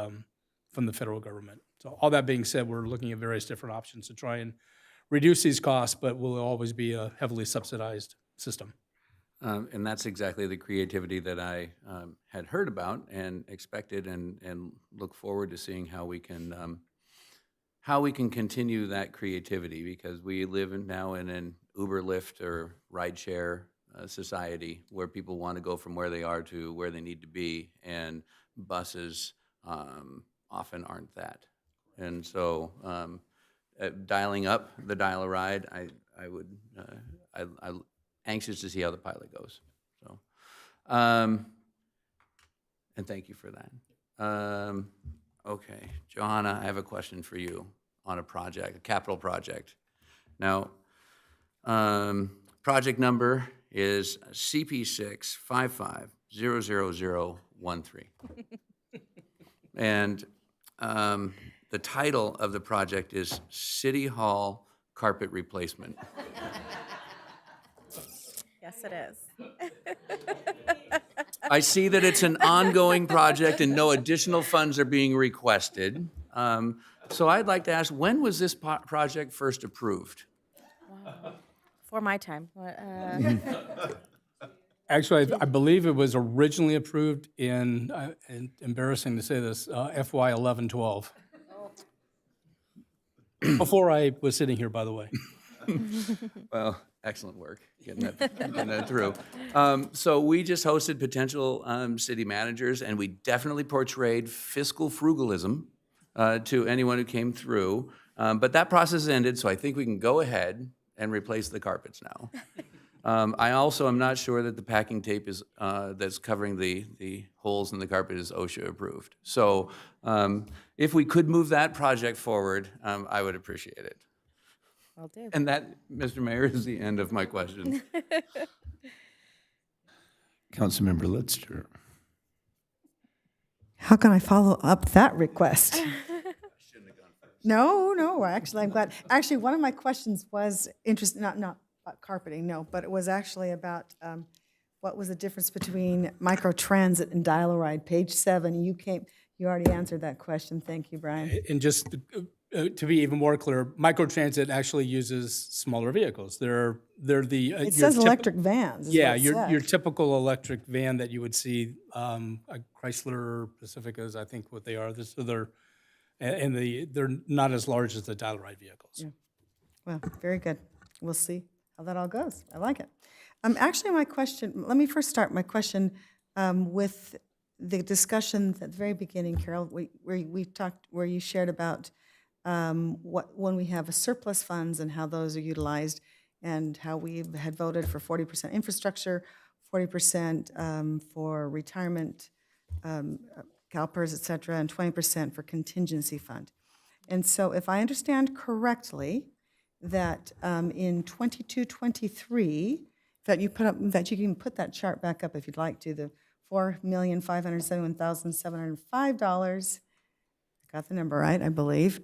federal government. So all that being said, we're looking at various different options to try and reduce these costs, but will always be a heavily subsidized system. And that's exactly the creativity that I had heard about and expected, and look forward to seeing how we can continue that creativity, because we live now in an Uber, Lyft, or rideshare society where people want to go from where they are to where they need to be, and buses often aren't that. And so dialing up the dial-a-ride, I'm anxious to see how the pilot goes. So, and thank you for that. Okay, Johanna, I have a question for you on a project, a capital project. Now, project number is CP655000013. And the title of the project is City Hall Carpet Replacement. Yes, it is. I see that it's an ongoing project and no additional funds are being requested. So I'd like to ask, when was this project first approved? For my time. Actually, I believe it was originally approved in, and embarrassing to say this, FY 11-12. Before I was sitting here, by the way. Well, excellent work getting that through. So we just hosted potential city managers, and we definitely portrayed fiscal frugalism to anyone who came through. But that process ended, so I think we can go ahead and replace the carpets now. I also am not sure that the packing tape is that's covering the holes in the carpet is OSHA approved. So if we could move that project forward, I would appreciate it. Will do. And that, Mr. Mayor, is the end of my questions. Councilmember Litster. How can I follow up that request? No, actually, I'm glad. Actually, one of my questions was not about carpeting, no, but it was actually about what was the difference between microtransit and dial-a-ride, page 7. You already answered that question. Thank you, Brian. And just to be even more clear, microtransit actually uses smaller vehicles. They're the It says electric vans. Is Yeah, what it your says. typical electric van that you would see, a Chrysler Pacificas, I think what they are. So they're not as large as the dial-a-ride vehicles. Yeah. Well, very good. We'll see how that all goes. I like it. Actually, my question, let me first start my question with the discussion at the very beginning, Carol, where you shared about when we have a surplus funds and how those are utilized, and how we had voted for 40% infrastructure, 40% for retirement, CalPERS, et cetera, and 20% for contingency fund. And so if I understand correctly, that in 22-23, that you can put that chart back up if you'd like to, the $4,571,705, got the number right, I believe,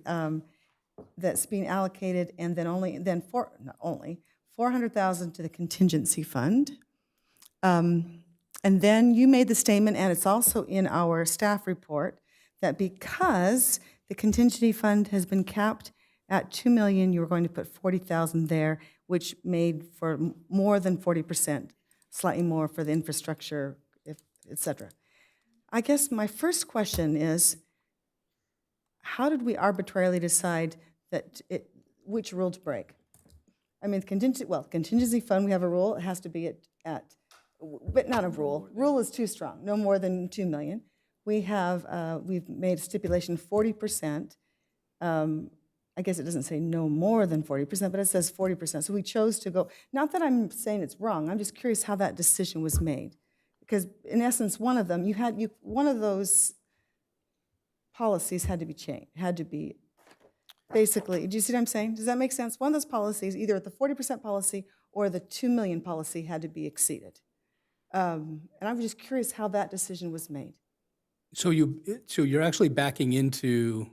that's being allocated, and then not only $400,000 to the contingency fund. And then you made the statement, and it's also in our staff report, that because the contingency fund has been capped at $2 million, you were going to put $40,000 there, which made for more than 40%, slightly more for the infrastructure, et cetera. I guess my first question is, how did we arbitrarily decide that which rule to break? I mean, contingency fund, we have a rule, it has to be but not a rule. Rule is too strong, no more than $2 million. We've made a stipulation 40%. I guess it doesn't say no more than 40%, but it says 40%. So we chose to go, not that I'm saying it's wrong, I'm just curious how that decision was made. Because in essence, one of them, one of those policies had to be changed, basically, do you see what I'm saying? Does that make sense? One of those policies, either the 40% policy or the $2 million policy, had to be exceeded. And I was just curious how that decision was made. So you're actually backing into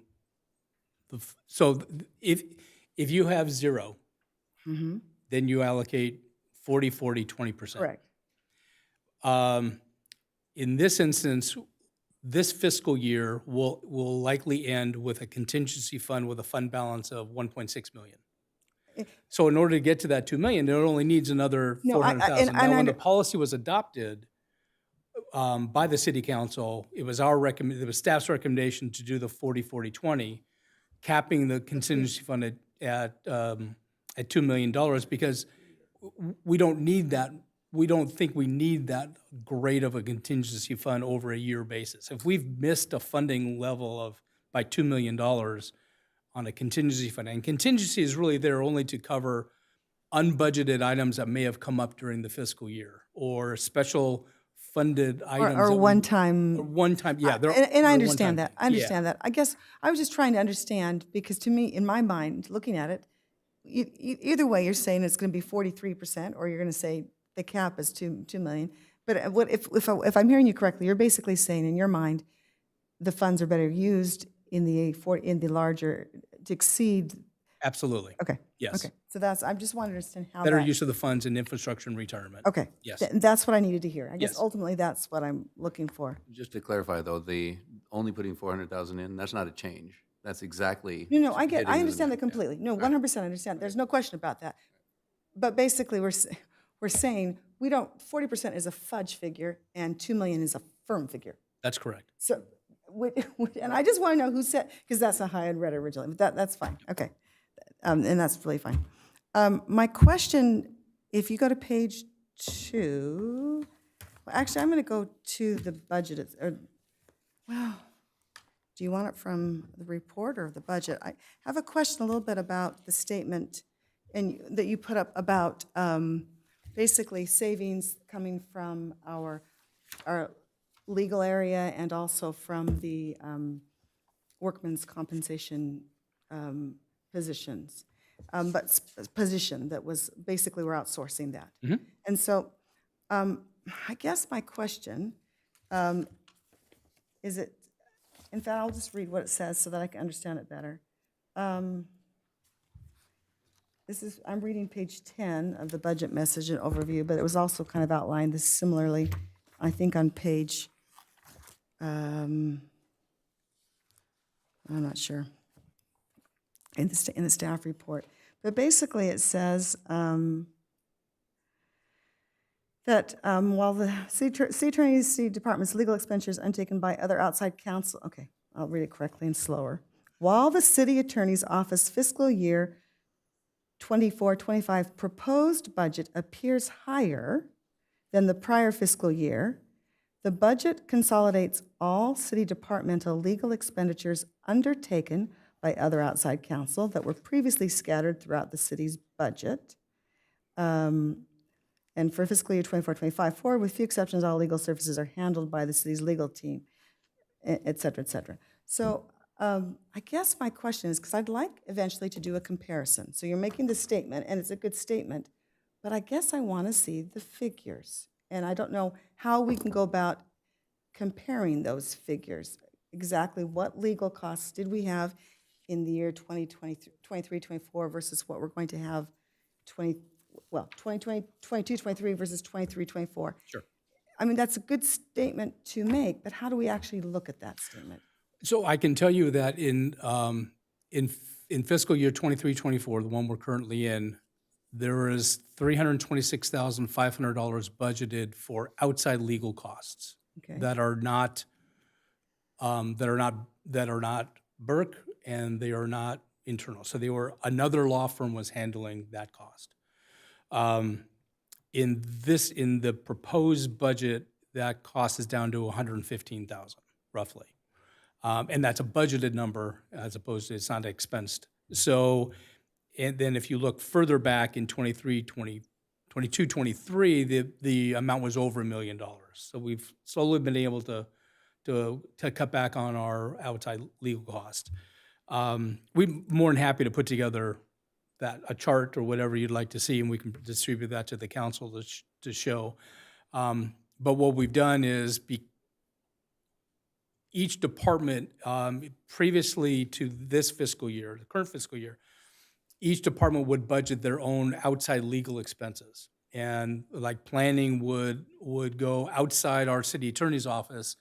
if you have 0, then you allocate 40, 40, 20%. Correct. In this instance, this fiscal year will likely end with a contingency fund with a fund balance of $1.6 million. So in order to get to that $2 million, it only needs another $400,000. Now, when the policy was adopted by the city council, it was staff's recommendation to do the 40-40-20, capping the contingency fund at $2 million, because we don't need that. We don't think we need that great of a contingency fund over a year basis. If we've missed a funding level by $2 million on a contingency fund, and contingency is really there only to cover unbudgeted items that may have come up during the fiscal year, or special funded items. Or one-time. Yeah. And I understand that. I understand that. I guess I was just trying to understand, because to me, in my mind, looking at it, either way, you're saying it's going to be 43%, or you're going to say the cap is $2 million. But if I'm hearing you correctly, you're basically saying in your mind, the funds are better used in the larger to exceed. Absolutely. Okay. Yes. Okay. So I just want to understand how better that, use of the funds in infrastructure and retirement. Okay. Yes. That's what I needed to hear. I guess Yes. ultimately that's what I'm looking for. Just to clarify, though, the only putting 400,000 in, that's not a change. That's exactly. No, I hitting understand the- that completely. No, 100% understand. There's no question about that. But basically, we're saying 40% is a fudge figure and $2 million is a firm figure. That's correct. So, and I just want to know who said, because that's how I had read it originally, but that's fine. Okay. And that's really fine. My question, if you go to page 2, well, actually, I'm going to go to the budget, well, do you want it from the report or the budget? I have a question a little bit about the statement that you put up about basically savings coming from our legal area and also from the workman's compensation positions. Position that was, basically we're outsourcing that. And so I guess my question is it, in fact, I'll just read what it says so that I can understand it better. I'm reading page 10 of the budget message and overview, but it was also kind of outlined this similarly, I think on page, I'm not sure, in the staff report. But basically it says that while the city attorney's city department's legal expenditures undertaken by other outside counsel, okay, I'll read it correctly and slower. While the city attorney's office fiscal year 24-25 proposed budget appears higher than the prior fiscal year, the budget consolidates all city departmental legal expenditures undertaken by other outside counsel that were previously scattered throughout the city's budget. And for fiscal year 24-25 forward, with few exceptions, all legal services are handled by the city's legal team, et cetera, et cetera. So I guess my question is, because I'd like eventually to do a comparison. So you're making this statement, and it's a good statement, but I guess I want to see the figures. And I don't know how we can go about comparing those figures. Exactly what legal costs did we have in the year 2023-24 versus what we're going to have 22-23 versus 23-24. Sure. I mean, that's a good statement to make, but how do we actually look at that statement? So I can tell you that in fiscal year 23-24, the one we're currently in, there is $326,500 budgeted for outside legal costs that are not Burke, and they are not internal. So another law firm was handling that cost. In the proposed budget, that cost is down to $115,000 roughly. And that's a budgeted number as opposed to, it's not expensed. So, and then if you look further back in 22-23, the amount was over $1 million. So we've slowly been able to cut back on our outside legal cost. We're more than happy to put together a chart or whatever you'd like to see, and we can distribute that to the council to show. But what we've done is each department, previously to this fiscal year, the current fiscal year, each department would budget their own outside legal expenses. And like planning would go outside our city attorney's office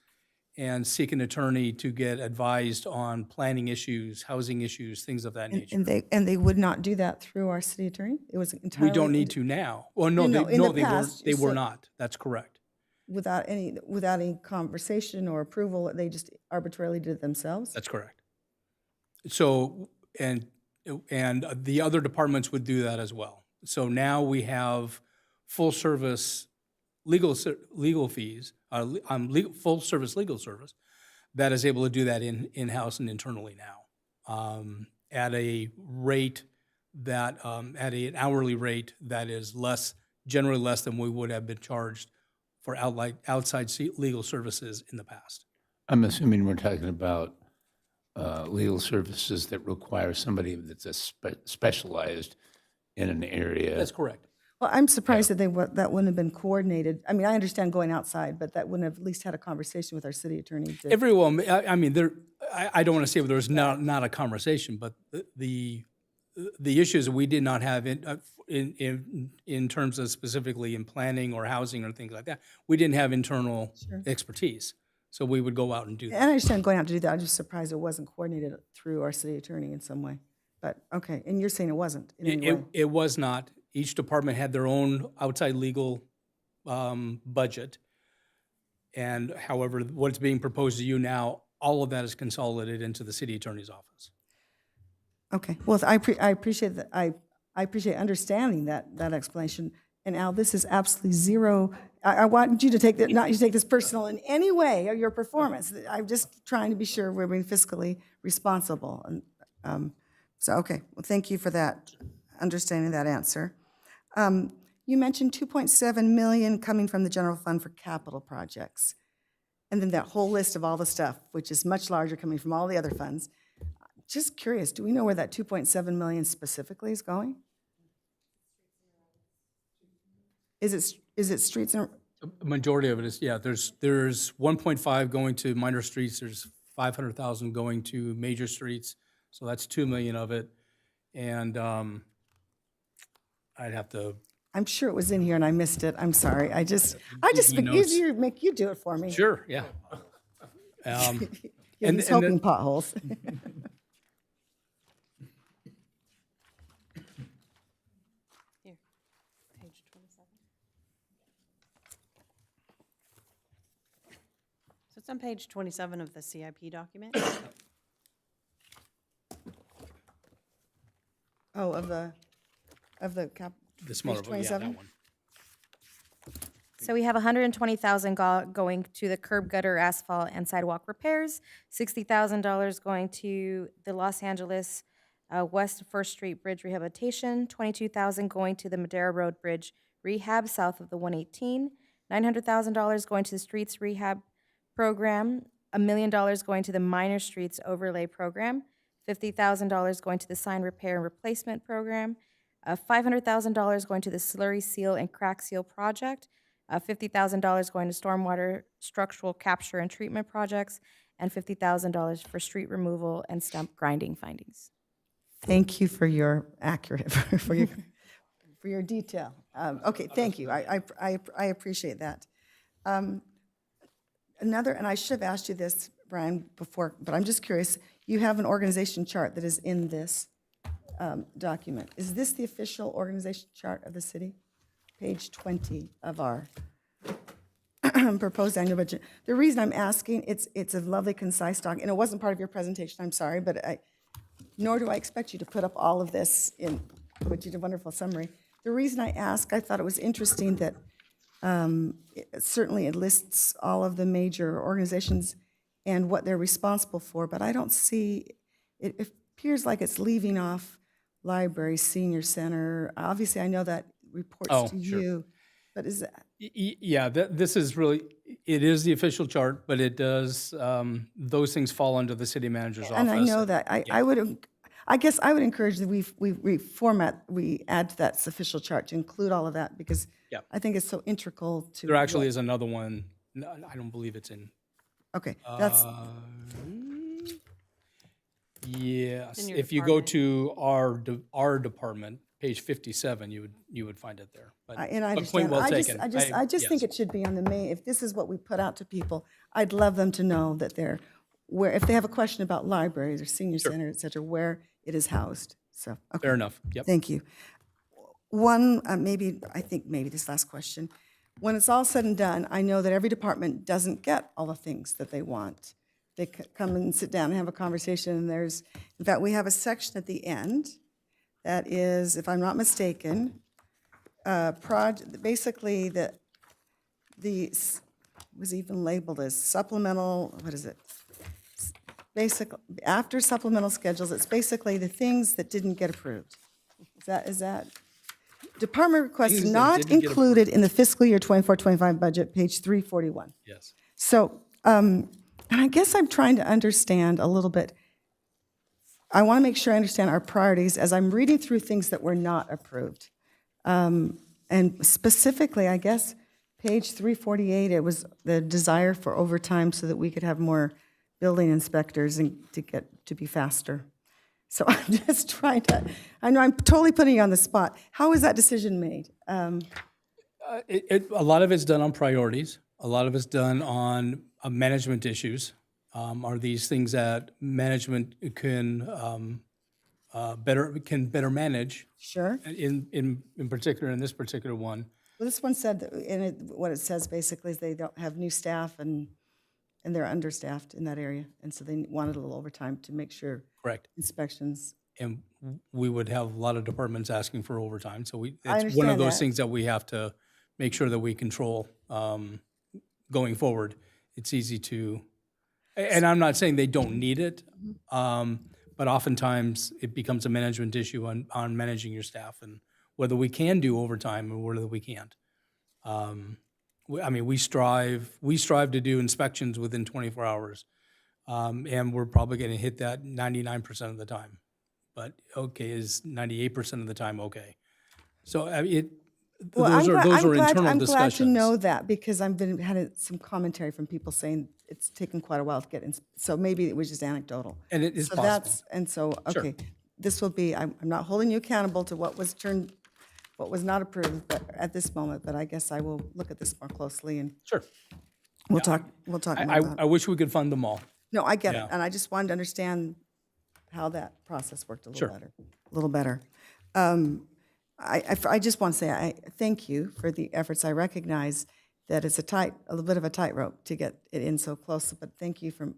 and seek an attorney to get advised on planning issues, housing issues, things of that nature. And they would not do that through our city attorney? It was entirely... We don't need to now. Well, no, they were not. That's correct. Without any conversation or approval, they just arbitrarily did it themselves? That's correct. So, and the other departments would do that as well. So now we have full service legal fees, full service legal service that is able to do that in-house and internally now at a rate that, at an hourly rate that is generally less than we would have been charged for outside legal services in the past. I'm assuming we're talking about legal services that require somebody that's specialized in an area. That's correct. Well, I'm surprised that that wouldn't have been coordinated. I mean, I understand going outside, but that wouldn't have at least had a conversation with our city attorney. Everyone, I mean, I don't want to say there's not a conversation, but the issues we did not have in terms of specifically in planning or housing or things like that, we didn't have internal expertise. So we would go out and do that. And I understand going out to do that. I'm just surprised it wasn't coordinated through our city attorney in some way. But, okay, and you're saying it wasn't in any way? It was not. Each department had their own outside legal budget. And however, what's being proposed to you now, all of that is consolidated into the city attorney's office. Okay, well, I appreciate that, I appreciate understanding that explanation. And Al, this is absolutely zero, I want you to take that, not you to take this personal in any way, or your performance. I'm just trying to be sure we're being fiscally responsible. And so, okay, well, thank you for that, understanding that answer. You mentioned 2.7 million coming from the general fund for capital projects. And then that whole list of all the stuff, which is much larger, coming from all the other funds. Just curious, do we know where that 2.7 million specifically is going? Is it streets and, A majority of it is, yeah, there's 1.5 going to minor streets, there's 500,000 going to major streets, so that's 2 million of it. And I'd have to, I'm sure it was in here and I missed it, I'm sorry. I just notes. easier make you do it for me. sure, yeah. Yeah, and- he's and hoping then- potholes. Here, page 27. So it's on page 27 of the CIP document. Oh, of the cap. The smaller, page one, yeah, that 27? one. So we have 120,000 going to the curb gutter, asphalt, and sidewalk repairs, $60,000 going to the Los Angeles West First Street Bridge rehabilitation, 22,000 going to the Madera Road Bridge rehab south of the 118, $900,000 going to the streets rehab program, $1 million going to the minor streets overlay program, $50,000 going to the sign repair and replacement program, $500,000 going to the slurry seal and crack seal project, $50,000 going to stormwater structural capture and treatment projects, and $50,000 for street removal and stump grinding findings. Thank you for your accurate, for your detail. Okay, thank you. I appreciate that. Another, and I should have asked you this, Brian, before, but I'm just curious. You have an organization chart that is in this document. Is this the official organization chart of the city? Page 20 of our proposed annual budget. The reason I'm asking, it's a lovely, concise doc, and it wasn't part of your presentation, I'm sorry, but nor do I expect you to put up all of this in, but you did a wonderful summary. The reason I ask, I thought it was interesting that certainly it lists all of the major organizations and what they're responsible for, but I don't see, it appears like it's leaving off library, senior center. Obviously, I know that reports to sure. you, but is that? Yeah, this is really, it is the official chart, but it does, those things fall under the city manager's office. And I know that. I guess I would encourage that we add to that official chart to include all of that, because Yeah. I think it's so integral to. There actually is another one, no, I don't believe it's in. Okay, that's, Yes, In your if you go department. to our department, page 57, you would find it there. But and I but point understand. well I taken. just think yes. it should be on the main, if this is what we put out to people, I'd love them to know that they're, where, if they have a question about libraries or senior center, et cetera, where it is housed. So, okay. Fair enough, yep. Thank you. One, I think maybe this last question. When it's all said and done, I know that every department doesn't get all the things that they want. They come and sit down and have a conversation, and there's, in fact, we have a section at the end that is, if I'm not mistaken, basically was even labeled as supplemental, what is it? Basically, after supplemental schedules, it's basically the things that didn't get approved. Is that? Department requests Things that not didn't get included in the fiscal year 24-25 budget, page 341. Yes. So, and I guess I'm trying to understand a little bit. I want to make sure I understand our priorities as I'm reading through things that were not approved. And specifically, I guess, page 348, it was the desire for overtime so that we could have more building inspectors and to be faster. So I'm just trying to, I know I'm totally putting you on the spot. How is that decision made? A lot of it's done on priorities. A lot of it's done on management issues. Are these things that management can better manage? Sure. In particular, in this particular one. Well, this one said that what it says basically is they don't have new staff and they're understaffed in that area, and so they wanted a little overtime to make sure Correct. inspections. and we would have a lot of departments asking for overtime. So I it's one of understand those that. things that we have to make sure that we control going forward. It's easy to, and I'm not saying they don't need it, but oftentimes it becomes a management issue on managing your staff and whether we can do overtime or whether we can't. I mean, we strive to do inspections within 24 hours. And we're probably going to hit that 99% of the time. But okay, is 98% of the time okay? So those are internal I'm glad to discussions. know that because I've had some commentary from people saying it's taken quite a while to get in. So maybe it was just anecdotal. And it is so possible. Okay, Sure. this will be, I'm not holding you accountable to what was not approved but at this moment, but I guess I will look at this more closely and Sure. we'll talk more about it. I wish we could fund them all. No, I get Yeah. it, and I just wanted to understand how that process worked a Sure. little better. I just want to say I thank you for the efforts. I recognize that it's a little bit of a tightrope to get it in so close, but thank you for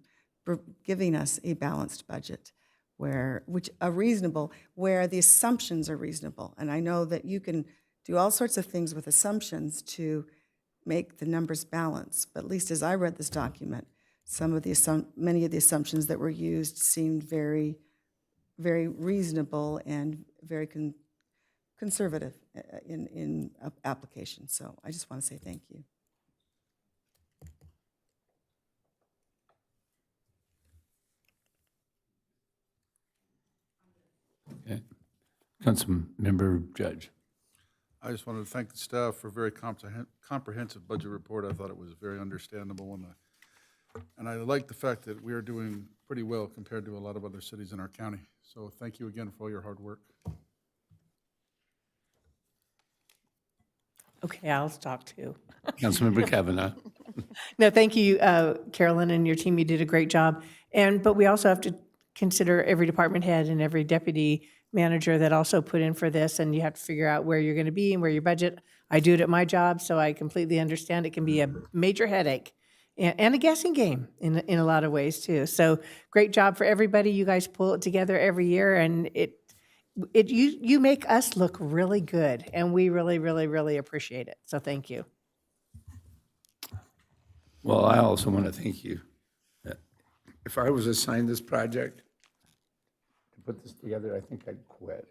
giving us a balanced budget where the assumptions are reasonable. And I know that you can do all sorts of things with assumptions to make the numbers balance, but at least as I read this document, many of the assumptions that were used seemed very, very reasonable and very conservative in application. So I just want to say thank you. Okay. Councilmember Judge. I just wanted to thank the staff for a very comprehensive budget report. I thought it was very understandable, and I like the fact that we are doing pretty well compared to a lot of other cities in our county. So thank you again for all your hard work. Okay, I'll talk too. Councilmember Kavanaugh. No, thank you, Carolyn and your team. You did a great job. But we also have to consider every department head and every deputy manager that also put in for this, and you have to figure out where you're going to be and where your budget. I do it at my job, so I completely understand it can be a major headache and a guessing game in a lot of ways too. So great job for everybody. You guys pull it together every year, and you make us look really good, and we really, really, really appreciate it. So thank you. Well, I also want to thank you. If I was assigned this project to put this together, I think I'd quit.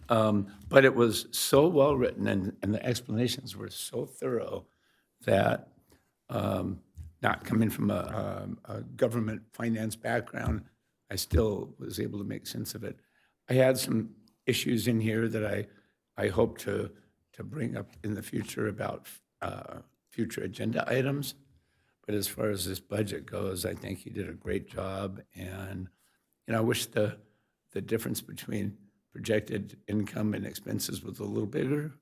But it was so well written and the explanations were so thorough that not coming from a government finance background, I still was able to make sense of it. I had some issues in here that I hope to bring up in the future about future agenda items. But as far as this budget goes, I think you did a great job. And, I wish the difference between projected income and expenses was a little bigger.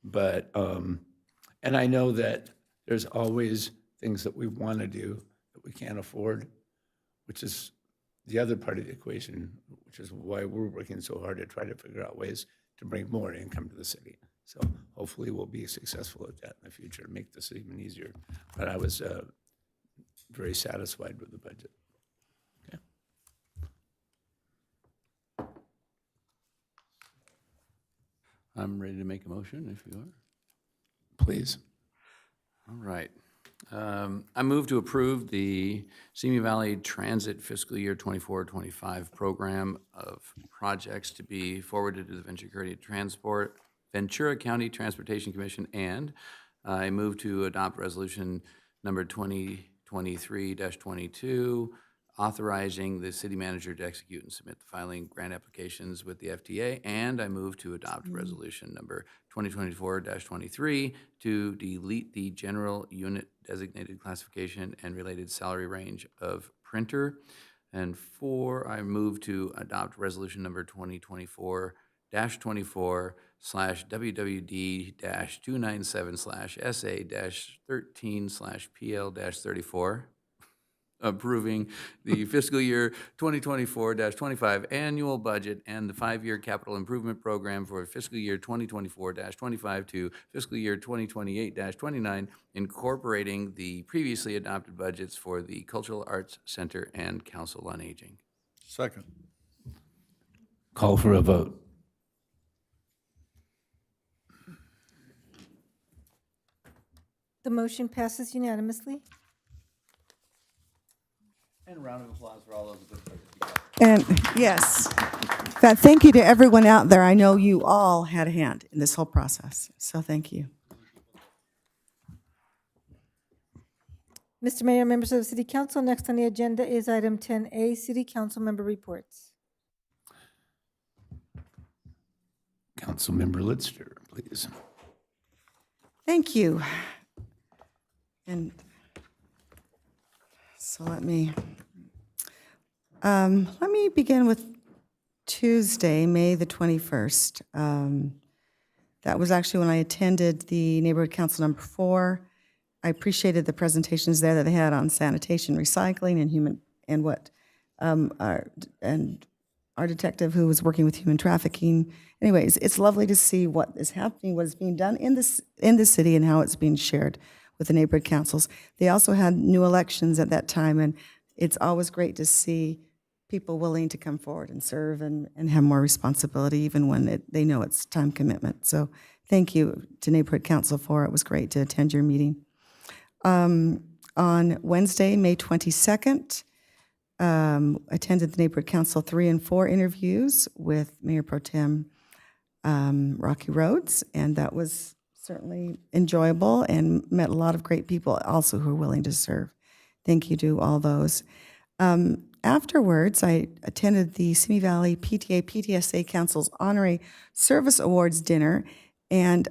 But, and I know that there's always things that we want to do that we can't afford, which is the other part of the equation, which is why we're working so hard to try to figure out ways to bring more income to the city. So hopefully we'll be successful at that in the future, make this even easier. But I was very satisfied with the budget. Okay. I'm ready to make a motion if you are. Please. All right. I move to approve the Simi Valley Transit Fiscal Year 24-25 program of projects to be forwarded to the Ventura County Transportation Commission, and I move to adopt resolution number 2023-22, authorizing the city manager to execute and submit the filing grant applications with the FTA, and I move to adopt resolution number 2024-23 to delete the general unit designated classification and related salary range of printer. And 4, I move to adopt resolution number 2024-24/WWD-297/SA-13/PL-34. approving the fiscal year 2024-25 annual budget and the 5-year capital improvement program for fiscal year 2024-25 to fiscal year 2028-29, incorporating the previously adopted budgets for the Cultural Arts Center and Council on Aging. Second. Call for a vote. The motion passes unanimously. And a round of applause for all those good folks. And yes, but thank you to everyone out there. I know you all had a hand in this whole process, so thank you. Mr. Mayor, members of the City Council, next on the agenda is item 10A, City Council Member Reports. Councilmember Litster, please. Thank you. And so let me begin with Tuesday, May the 21st. That was actually when I attended the Neighborhood Council number 4. I appreciated the presentations there that they had on sanitation, recycling, and human, and what our detective who was working with human trafficking. Anyways, it's lovely to see what is happening, what is being done in the city, and how it's being shared with the neighborhood councils. They also had new elections at that time, and it's always great to see people willing to come forward and serve and have more responsibility, even when they know it's time commitment. So thank you to Neighborhood Council for it. It was great to attend your meeting. On Wednesday, May 22nd, attended the Neighborhood Council 3 and 4 interviews with Mayor Pro Tem Rocky Rhodes, and that was certainly enjoyable and met a lot of great people also who are willing to serve. Thank you to all those. Afterwards, I attended the Simi Valley PTA PTSA Council's Honorary Service Awards dinner, and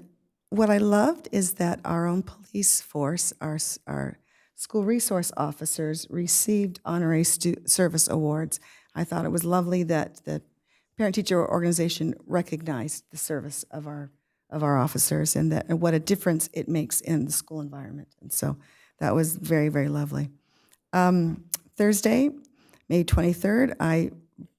what I loved is that our own police force, our school resource officers, received honorary service awards. I thought it was lovely that the parent-teacher organization recognized the service of our officers and what a difference it makes in the school environment. And so that was very, very lovely. Thursday, May 23rd, I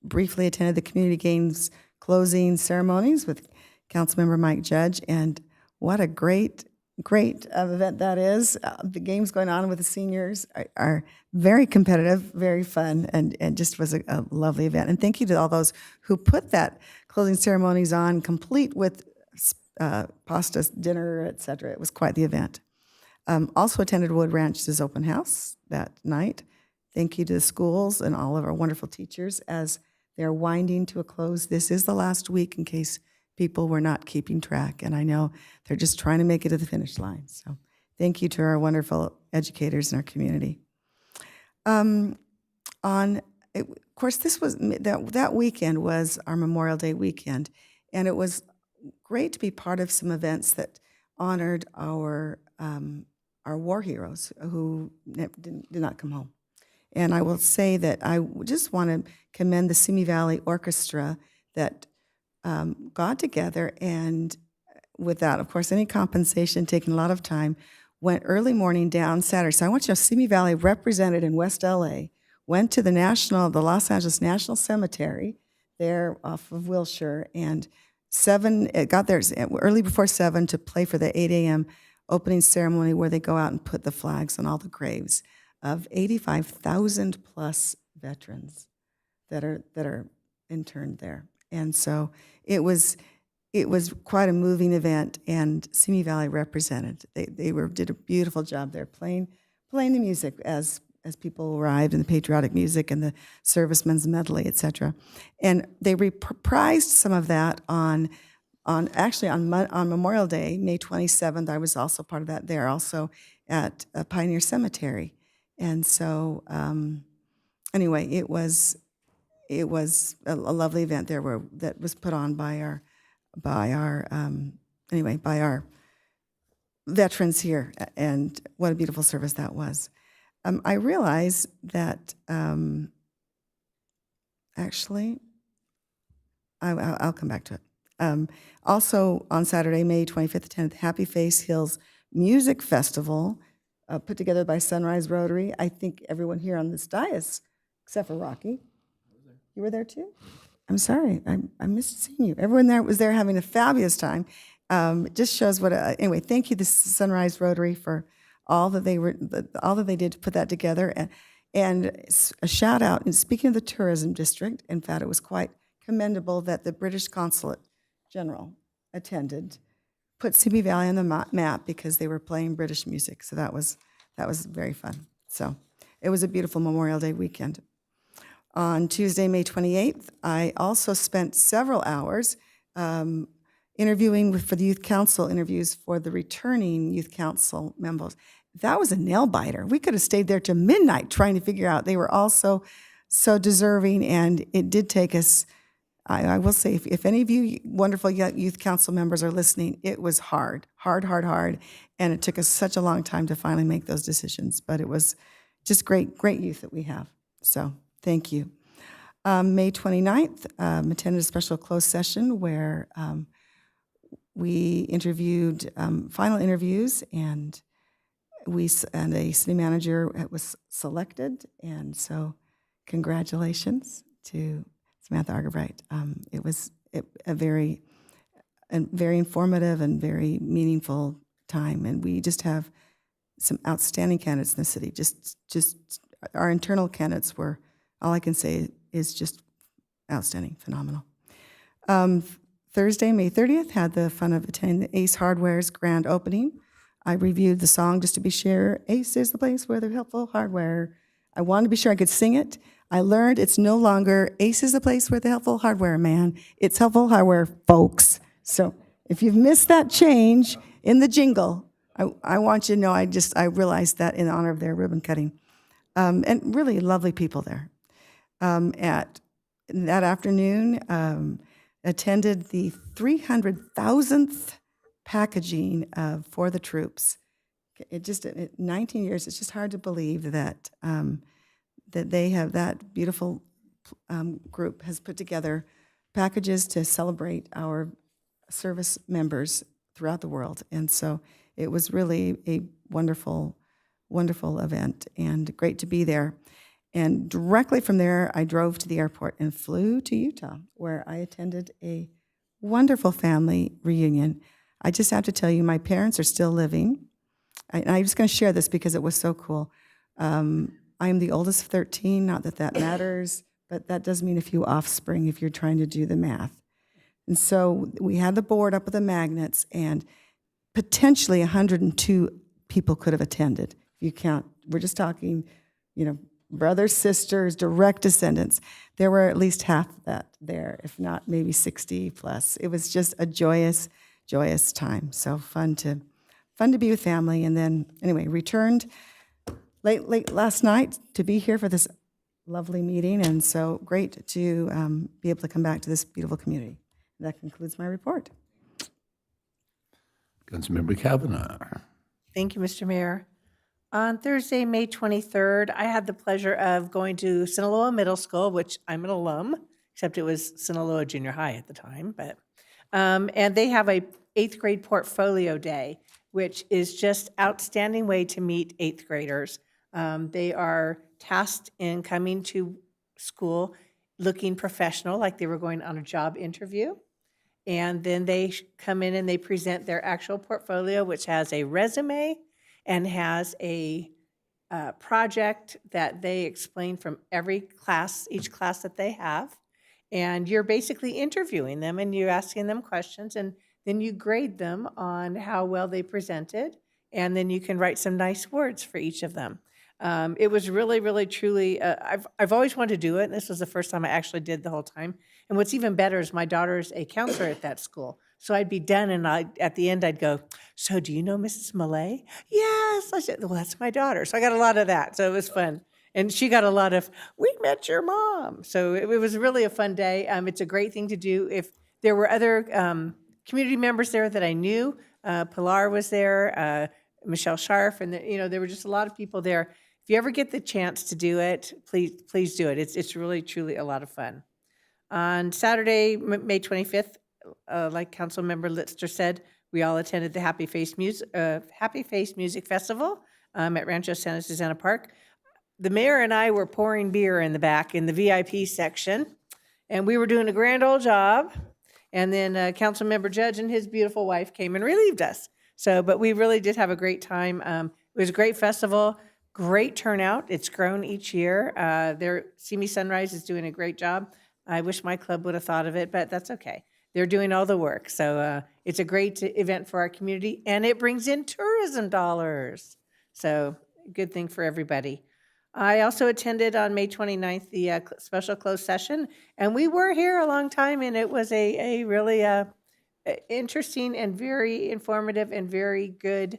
briefly attended the Community Games closing ceremonies with Councilmember Mike Judge, and what a great event that is. The games going on with the seniors are very competitive, very fun, and just was a lovely event. And thank you to all those who put that closing ceremonies on, complete with pasta, dinner, etc. It was quite the event. Also attended Wood Ranch's open house that night. Thank you to the schools and all of our wonderful teachers as they're winding to a close. This is the last week in case people were not keeping track, and I know they're just trying to make it to the finish line. So thank you to our wonderful educators in our community. Of course, this was that weekend was our Memorial Day weekend, and it was great to be part of some events that honored our war heroes who did not come home. And I will say that I just want to commend the Simi Valley Orchestra that got together and without, of course, any compensation, taking a lot of time, went early morning down Saturday. So I want you to know Simi Valley represented in West LA, went to the Los Angeles National Cemetery there off of Wilshire, and got there early before 7 to play for the 8 a.m. opening ceremony where they go out and put the flags on all the graves of 85,000 plus veterans that are interned there. And so it was quite a moving event, and Simi Valley represented. They did a beautiful job there playing the music as people arrived, and the patriotic music and the servicemen's medley, etc. And they reprised some of that on Memorial Day, May 27th. I was also part of that there, also at Pioneer Cemetery. And so, anyway, it was a lovely event there that was put on by our veterans here, and what a beautiful service that was. I realize that actually, I'll come back to it. Also on Saturday, May 25th, 10th, Happy Face Hills Music Festival put together by Sunrise Rotary. I think everyone here on this dais, except for Rocky. You were there too? I'm sorry, I missed seeing you. Everyone there was there having a fabulous time. It just shows what, anyway, thank you to Sunrise Rotary for all that they did to put that together. And a shout out, and speaking of the tourism district, in fact, it was quite commendable that the British Consulate General attended, put Simi Valley on the map because they were playing British music. So that was very fun. So it was a beautiful Memorial Day weekend. On Tuesday, May 28th, I also spent several hours interviewing for the Youth Council interviews for the returning Youth Council members. That was a nail biter. We could have stayed there till midnight trying to figure out. They were all so deserving, and it did take us, I will say, if any of you wonderful Youth Council members are listening, it was hard, and it took us such a long time to finally make those decisions. But it was just great youth that we have. So thank you. May 29th, attended a special closed session where we interviewed, final interviews, and a city manager was selected, and so congratulations to Samantha Argerbright. It was a very informative and very meaningful time, and we just have some outstanding candidates in the city. Just our internal candidates were, all I can say is just outstanding, phenomenal. Thursday, May 30th, had the fun of attending the Ace Hardware's grand opening. I reviewed the song just to be sure. Ace is the place where the helpful hardware. I wanted to be sure I could sing it. I learned it's no longer Ace is the place where the helpful hardware, man. It's helpful hardware, folks. So if you've missed that change in the jingle, I want you to know I realized that in honor of their ribbon cutting. And really lovely people there. At that afternoon, attended the 300,000th packaging for the troops. It just, 19 years, it's just hard to believe that that they have, that beautiful group has put together packages to celebrate our service members throughout the world. And so it was really a wonderful, wonderful event and great to be there. And directly from there, I drove to the airport and flew to Utah, where I attended a wonderful family reunion. I just have to tell you, my parents are still living. I'm just going to share this because it was so cool. I am the oldest of 13, not that that matters, but that does mean a few offspring if you're trying to do the math. And so we had the board up with the magnets, and potentially 102 people could have attended. If you count, we're just talking, brothers, sisters, direct descendants. There were at least half that there, if not maybe 60 plus. It was just a joyous time. So fun to be with family. And then anyway, returned late last night to be here for this lovely meeting. And so great to be able to come back to this beautiful community. That concludes my report. Councilmember Kavanaugh. Thank you, Mr. Mayor. On Thursday, May 23rd, I had the pleasure of going to Sinaloa Middle School, which I'm an alum, except it was Sinaloa Junior High at the time. But and they have a 8th grade portfolio day, which is just outstanding way to meet 8th graders. They are tasked in coming to school looking professional, like they were going on a job interview. And then they come in and they present their actual portfolio, which has a resume and has a project that they explain from each class that they have. And you're basically interviewing them and you're asking them questions, and then you grade them on how well they presented, and then you can write some nice words for each of them. It was really, really, truly, I've always wanted to do it, and this was the first time I actually did the whole time. And what's even better is my daughter's a counselor at that school. So I'd be done, and at the end I'd go, so do you know Mrs. Millay? Yes. I said, well, that's my daughter. So I got a lot of that. So it was fun. And she got a lot of, we met your mom. So it was really a fun day. It's a great thing to do. If there were other community members there that I knew, Pilar was there, Michelle Scharf, and there were just a lot of people there. If you ever get the chance to do it, please do it. It's really, truly a lot of fun. On Saturday, May 25th, like Councilmember Litster said, we all attended the Happy Face Music Festival. at Rancho Santa Susana Park. The mayor and I were pouring beer in the back in the VIP section, and we were doing a grand old job. And then Councilmember Judge and his beautiful wife came and relieved us. So, but we really did have a great time. It was a great festival, great turnout. It's grown each year. Simi Sunrise is doing a great job. I wish my club would have thought of it, but that's okay. They're doing all the work. So it's a great event for our community, and it brings in tourism dollars. So good thing for everybody. I also attended on May 29th the special closed session, and we were here a long time, and it was a really interesting and very informative and very good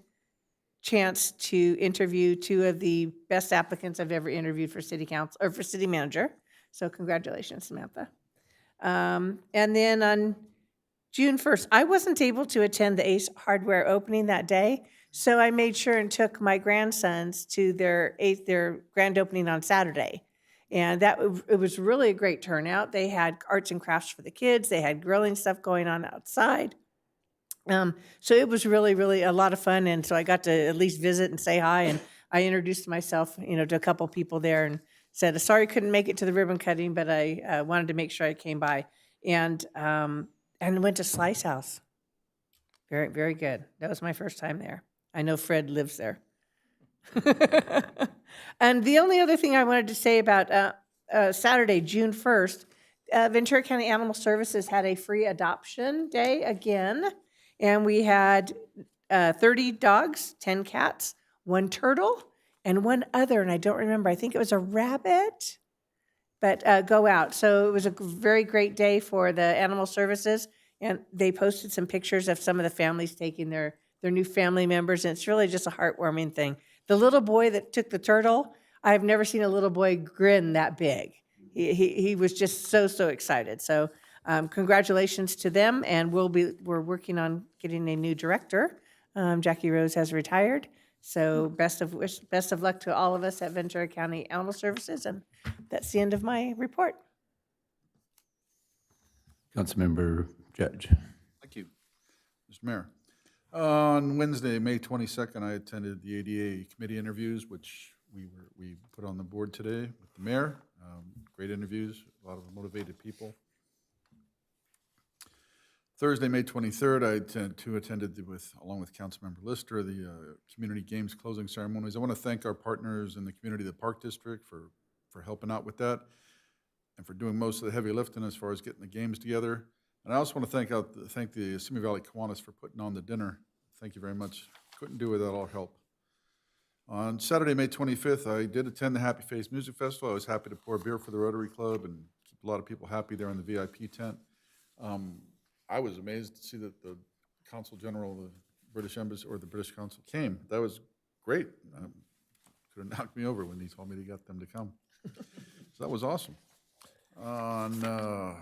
chance to interview two of the best applicants I've ever interviewed for city council or for city manager. So congratulations, Samantha. And then on June 1st, I wasn't able to attend the Ace Hardware opening that day, so I made sure and took my grandsons to their grand opening on Saturday. And it was really a great turnout. They had arts and crafts for the kids. They had grilling stuff going on outside. So it was really, really a lot of fun. And so I got to at least visit and say hi. And I introduced myself, to a couple people there and said, sorry, couldn't make it to the ribbon cutting, but I wanted to make sure I came by. And went to Slice House. Very, very good. That was my first time there. I know Fred lives there. And the only other thing I wanted to say about Saturday, June 1st, Ventura County Animal Services had a free adoption day again. And we had 30 dogs, 10 cats, 1 turtle, and 1 other, and I don't remember. I think it was a rabbit, but go out. So it was a very great day for the Animal Services, and they posted some pictures of some of the families taking their new family members, and it's really just a heartwarming thing. The little boy that took the turtle, I've never seen a little boy grin that big. He was just so excited. So congratulations to them, and we're working on getting a new director. Jackie Rose has retired, so best of luck to all of us at Ventura County Animal Services, and that's the end of my report. Councilmember Judge. Thank you, Mr. Mayor. On Wednesday, May 22nd, I attended the ADA committee interviews, which we put on the board today with the mayor. Great interviews, a lot of motivated people. Thursday, May 23rd, I attended along with Councilmember Lister, the community games closing ceremonies. I want to thank our partners in the community, the Park District, for helping out with that and for doing most of the heavy lifting as far as getting the games together. And I also want to thank the Simi Valley Kiwanis for putting on the dinner. Thank you very much. Couldn't do without all help. On Saturday, May 25th, I did attend the Happy Face Music Festival. I was happy to pour beer for the Rotary Club and keep a lot of people happy there in the VIP tent. I was amazed to see that the Consul General of the British Embassy or the British Consul came. That was great. Could have knocked me over when he told me to get them to come. So that was awesome. On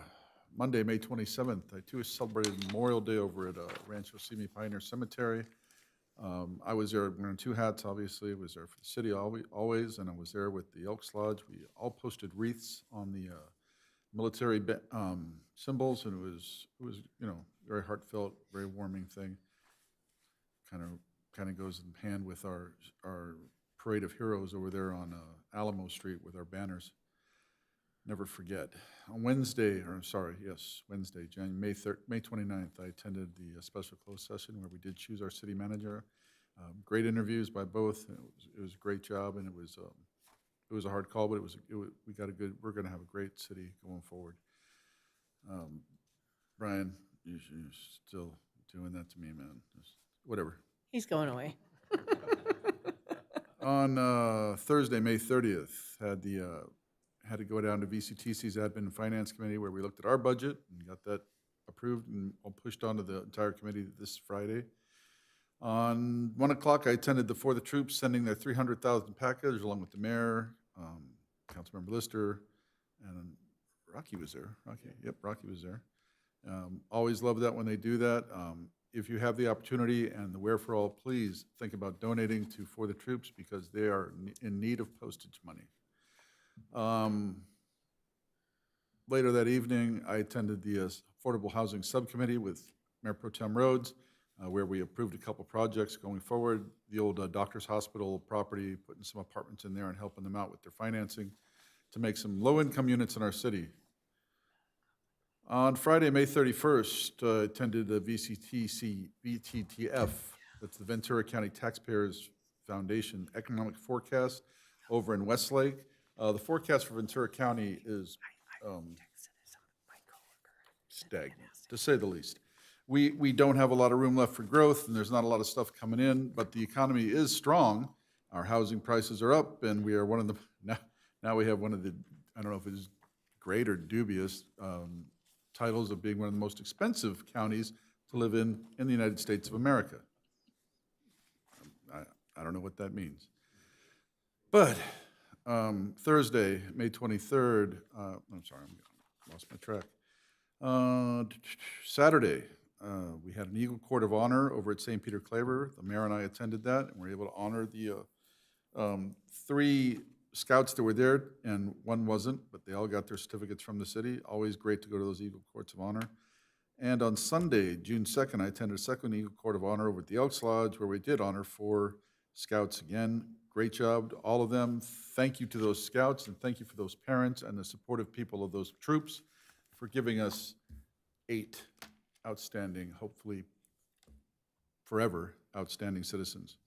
Monday, May 27th, I too celebrated Memorial Day over at Rancho Simi Pioneer Cemetery. I was there wearing 2 hats, obviously. I was there for the city always, and I was there with the Elks Lodge. We all posted wreaths on the military symbols, and it was very heartfelt, very warming thing. Kind of goes in hand with our parade of heroes over there on Alamo Street with our banners. Never forget. On Wednesday, May 29th, I attended the special closed session where we did choose our city manager. Great interviews by both. It was a great job, and it was a hard call, but we're going to have a great city going forward. Brian, you're still doing that to me, man. Whatever. He's going away. On Thursday, May 30th, had to go down to VCTC's Admin and Finance Committee where we looked at our budget and got that approved and pushed on to the entire committee this Friday. On 1 o'clock, I attended the For the Troops sending their 300,000 package along with the mayor, Councilmember Lister, and Rocky was there. Rocky was there. Always love that when they do that. If you have the opportunity and the wherefore, please think about donating to For the Troops because they are in need of postage money. Later that evening, I attended the Affordable Housing Subcommittee with Mayor Pro Tem Rhodes. where we approved a couple projects going forward. The old Doctors Hospital property, putting some apartments in there and helping them out with their financing to make some low-income units in our city. On Friday, May 31st, attended the VTTF, that's the Ventura County Taxpayers Foundation Economic Forecast over in Westlake. The forecast for Ventura County is stagnant, to say the least. We don't have a lot of room left for growth, and there's not a lot of stuff coming in, but the economy is strong. Our housing prices are up, and we are one of the, now we have one of the, I don't know if it is great or dubious, titles of being one of the most expensive counties to live in the United States of America. I don't know what that means. But Thursday, May 23rd, I'm sorry, I lost my track. Saturday, we had an Eagle Court of Honor over at St. Peter Claver. The mayor and I attended that, and we were able to honor the 3 scouts that were there, and one wasn't, but they all got their certificates from the city. Always great to go to those Eagle Courts of Honor. And on Sunday, June 2nd, I attended a second Eagle Court of Honor over at the Elks Lodge, where we did honor 4 scouts again. Great job to all of them. Thank you to those scouts, and thank you for those parents and the supportive people of those troops for giving us 8 outstanding, hopefully forever, outstanding citizens.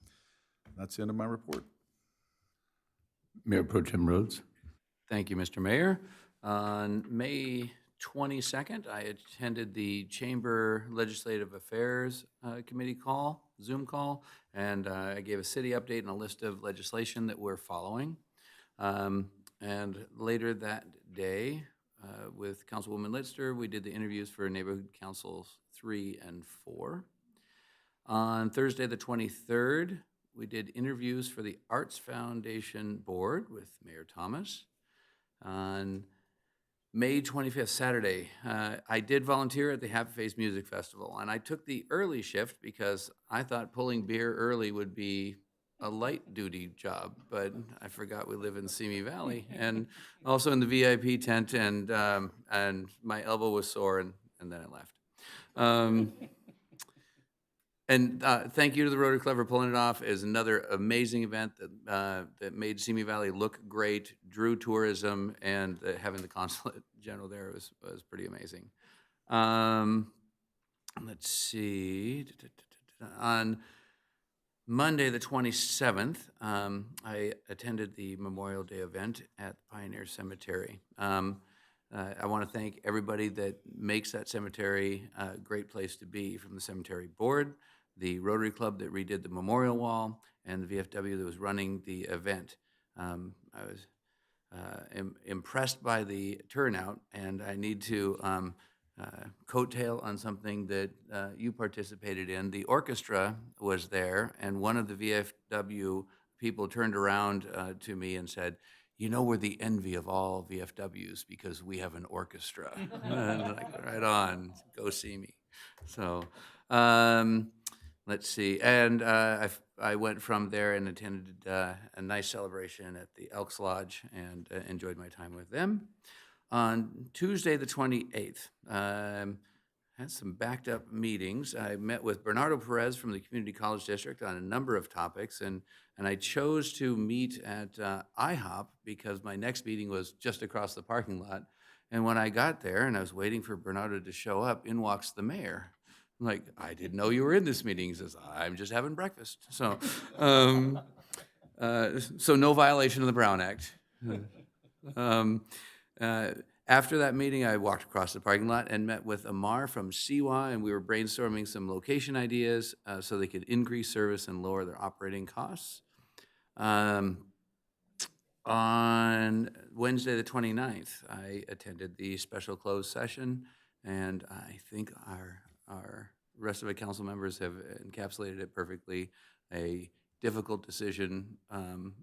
That's the end of my report. Mayor Pro Tem Rhodes. Thank you, Mr. Mayor. On May 22nd, I attended the Chamber Legislative Affairs Committee call, Zoom call, and I gave a city update and a list of legislation that we're following. And later that day, with Councilwoman Litster, we did the interviews for Neighborhood Councils 3 and 4. On Thursday, the 23rd, we did interviews for the Arts Foundation Board with Mayor Thomas. On May 25th, Saturday, I did volunteer at the Happy Face Music Festival, and I took the early shift because I thought pulling beer early would be a light-duty job, but I forgot we live in Simi Valley, and also in the VIP tent, and my elbow was sore, and then I left. And thank you to the Rotary Club for pulling it off. It was another amazing event that made Simi Valley look great, drew tourism, and having the Consulate General there was pretty amazing. Let's see. On Monday, the 27th, I attended the Memorial Day event at Pioneer Cemetery. I want to thank everybody that makes that cemetery a great place to be, from the cemetery board, the Rotary Club that redid the memorial wall, and the VFW that was running the event. I was impressed by the turnout, and I need to coattail on something that you participated in. The orchestra was there, and one of the VFW people turned around to me and said, "You know, we're the envy of all VFWs because we have an orchestra." And I'm like, right on, go see me. So let's see. And I went from there and attended a nice celebration at the Elks Lodge and enjoyed my time with them. On Tuesday, the 28th, had some backed up meetings. I met with Bernardo Perez from the Community College District on a number of topics, and I chose to meet at IHOP because my next meeting was just across the parking lot. And when I got there and I was waiting for Bernardo to show up, in walks the mayor. I'm like, "I didn't know you were in this meeting." He says, "I'm just having breakfast." So, so no violation of the Brown Act. After that meeting, I walked across the parking lot and met with Amar from CWA, and we were brainstorming some location ideas so they could increase service and lower their operating costs. On Wednesday, the 29th, I attended the special closed session, and I think our rest of the council members have encapsulated it perfectly. A difficult decision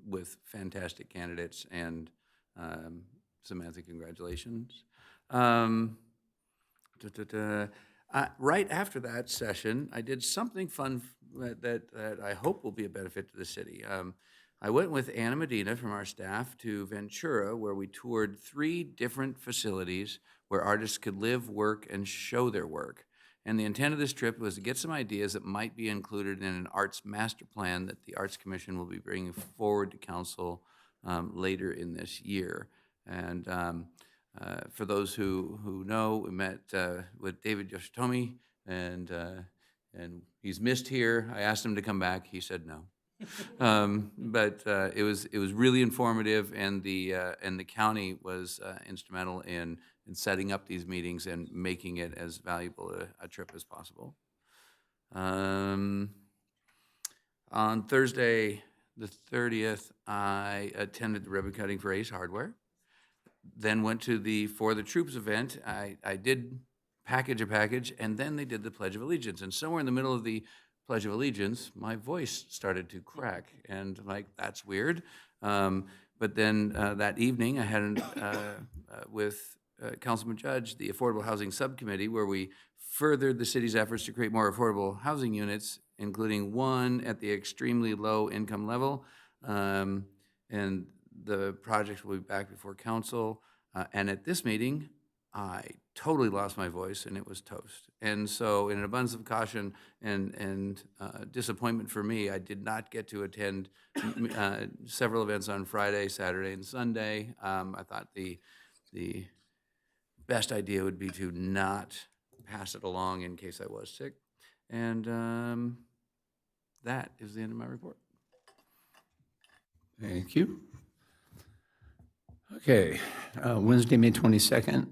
with fantastic candidates, and Samantha, congratulations. Right after that session, I did something fun that I hope will be a benefit to the city. I went with Anna Medina from our staff to Ventura, where we toured 3 different facilities where artists could live, work, and show their work. And the intent of this trip was to get some ideas that might be included in an arts master plan that the Arts Commission will be bringing forward to council later in this year. And for those who know, we met with David Yoshitomi, and he's missed here. I asked him to come back. He said no. But it was really informative, and the county was instrumental in setting up these meetings and making it as valuable a trip as possible. On Thursday, the 30th, I attended the ribbon cutting for Ace Hardware. Then went to the For the Troops event. I did package a package, and then they did the Pledge of Allegiance. And somewhere in the middle of the Pledge of Allegiance, my voice started to crack, and like, that's weird. But then that evening, I had with Councilman Judge, the Affordable Housing Subcommittee, where we furthered the city's efforts to create more affordable housing units, including one at the extremely low income level. And the project will be back before council. And at this meeting, I totally lost my voice, and it was toast. And so in an abundance of caution and disappointment for me, I did not get to attend several events on Friday, Saturday, and Sunday. I thought the best idea would be to not pass it along in case I was sick. And that is the end of my report. Thank you. Okay, Wednesday, May 22nd,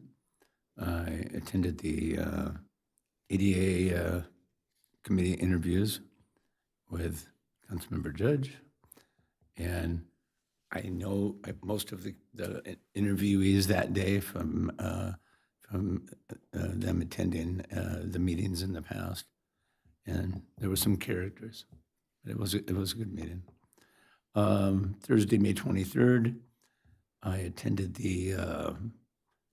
I attended the ADA committee interviews with Councilmember Judge, and I know most of the interviewees that day from them attending the meetings in the past, and there were some characters, but it was a good meeting. Thursday, May 23rd, I attended the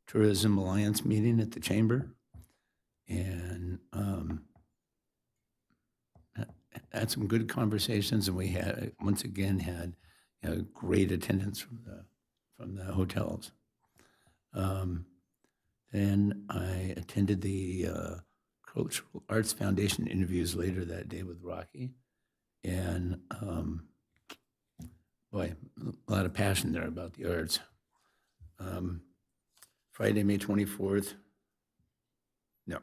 Tourism Alliance meeting at the Chamber, and had some good conversations, and we had, once again, had great attendance from the hotels. Then I attended the Cultural Arts Foundation interviews later that day with Rocky, and boy, a lot of passion there about the arts. Friday, May 24th. No,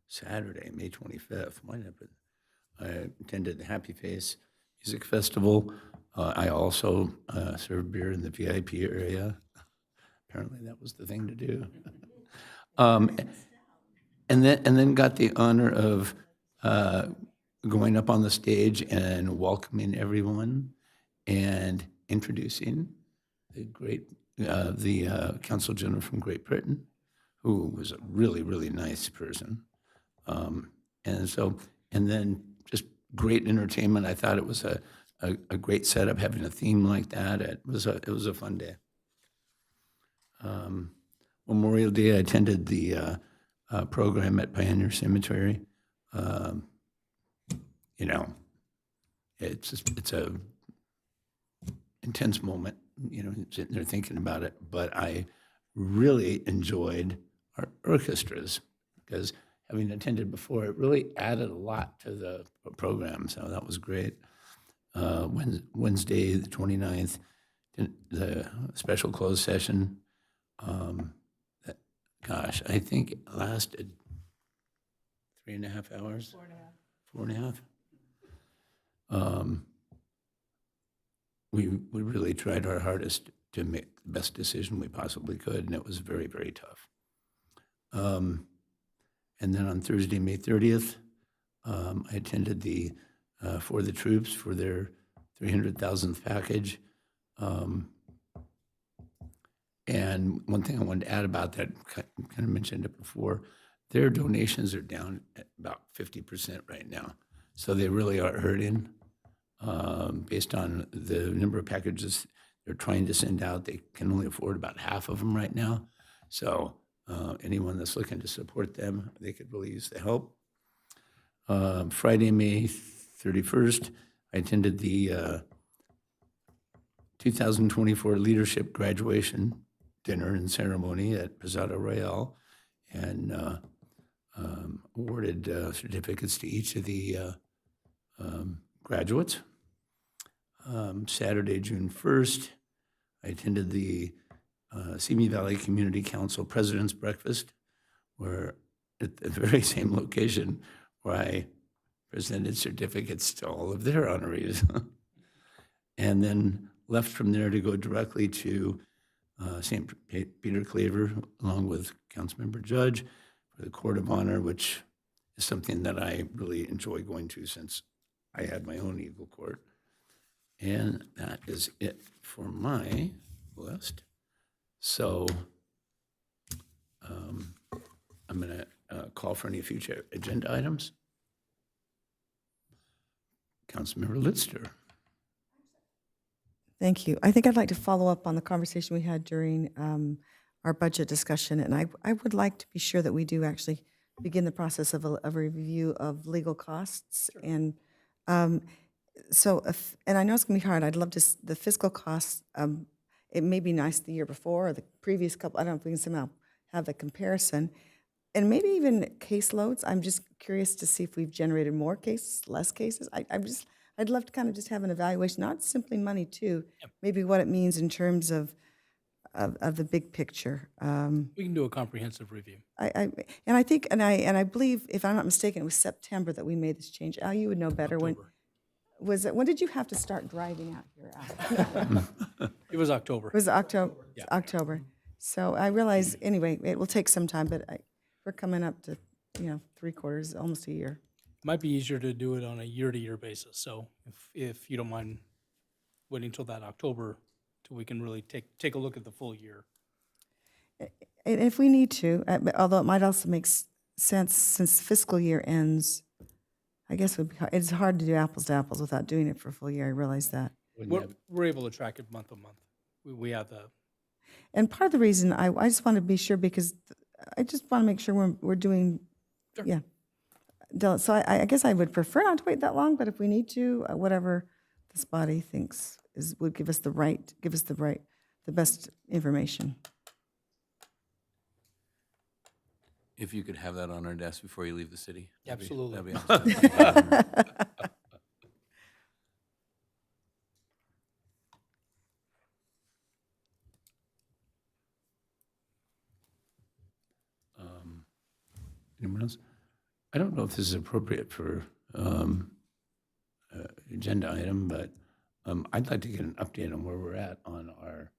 Saturday, May 25th. Why not? I attended the Happy Face Music Festival. I also served beer in the VIP area. Apparently, that was the thing to do. And then got the honor of going up on the stage and welcoming everyone and introducing the great Consul General from Great Britain, who was a really, really nice person. And then just great entertainment. I thought it was a great setup, having a theme like that. It was a fun day. Memorial Day, I attended the program at Pioneer Cemetery. It's a intense moment, sitting there thinking about it, but I really enjoyed our orchestras, because having attended before, it really added a lot to the program, so that was great. Wednesday, the 29th, the special closed session, I think it lasted 3.5 hours? 4.5. We really tried our hardest to make the best decision we possibly could, and it was very, very tough. And then on Thursday, May 30th, I attended the For the Troops for their 300,000th package. And one thing I wanted to add about that, kind of mentioned it before, their donations are down at about 50% right now. So they really are hurting. Based on the number of packages they're trying to send out, they can only afford about half of them right now. So anyone that's looking to support them, they could really use the help. Friday, May 31st, I attended the 2024 Leadership Graduation Dinner and Ceremony at Posada Royale. And awarded certificates to each of the graduates. Saturday, June 1st, I attended the Simi Valley Community Council President's Breakfast, where at the very same location where I presented certificates to all of their honorees. And then left from there to go directly to St. Peter Claver, along with Councilmember Judge, for the Court of Honor, which is something that I really enjoy going to since I had my own Eagle Court. And that is it for my list. So I'm going to call for any future agenda items. Councilmember Litster. Thank you. I think I'd like to follow up on the conversation we had during our budget discussion, and I would like to be sure that we do actually begin the process of a review of legal costs. And so, and I know it's going to be hard. I'd love to, the fiscal costs, it may be nice the year before or the previous couple, I don't know if we can somehow have the comparison. And maybe even caseloads. I'm just curious to see if we've generated more cases, less cases. I'd love to kind of just have an evaluation, not simply money too, maybe what it means in terms of the big picture. We can do a comprehensive review. And I think, and I believe, if I'm not mistaken, it was September that we made this change. Al, you would know better. When did you have to start driving out here, Al? It was October. It was October. Yeah. October. So I realize, anyway, it will take some time, but we're coming up to, 3/4, almost a year. Might be easier to do it on a year-to-year basis. So if you don't mind waiting until that October, till we can really take a look at the full year. And if we need to, although it might also make sense since fiscal year ends, I guess it's hard to do apples to apples without doing it for a full year. I realize that. We're able to track it month to month. We have the. And part of the reason I just want to be sure, because I just want to make sure we're doing, Sure. yeah. So I guess I would prefer not to wait that long, but if we need to, whatever this body thinks would give us the best information. If you could have that on our desk before you leave the city. Absolutely. That'd be awesome. Anyone else? I don't know if this is appropriate for agenda item, but I'd like to get an update on where we're at on our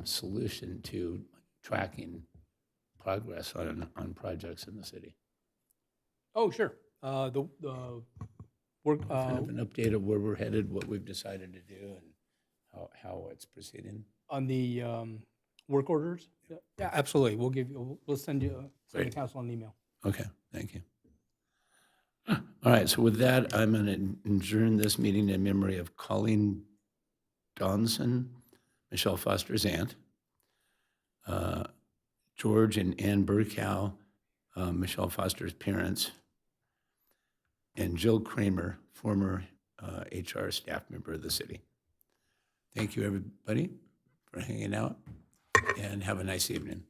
solution to tracking progress on projects in the city. Oh, sure. The work. Kind of an update of where we're headed, what we've decided to do, and how it's proceeding. On the work orders? Yeah, absolutely. We'll send the council an email. Okay, thank you. All right, so with that, I'm going to adjourn this meeting in memory of Colleen Donson, Michelle Foster's aunt, George and Ann Burkow, Michelle Foster's parents, and Jill Kramer, former HR staff member of the city. Thank you, everybody, for hanging out, and have a nice evening.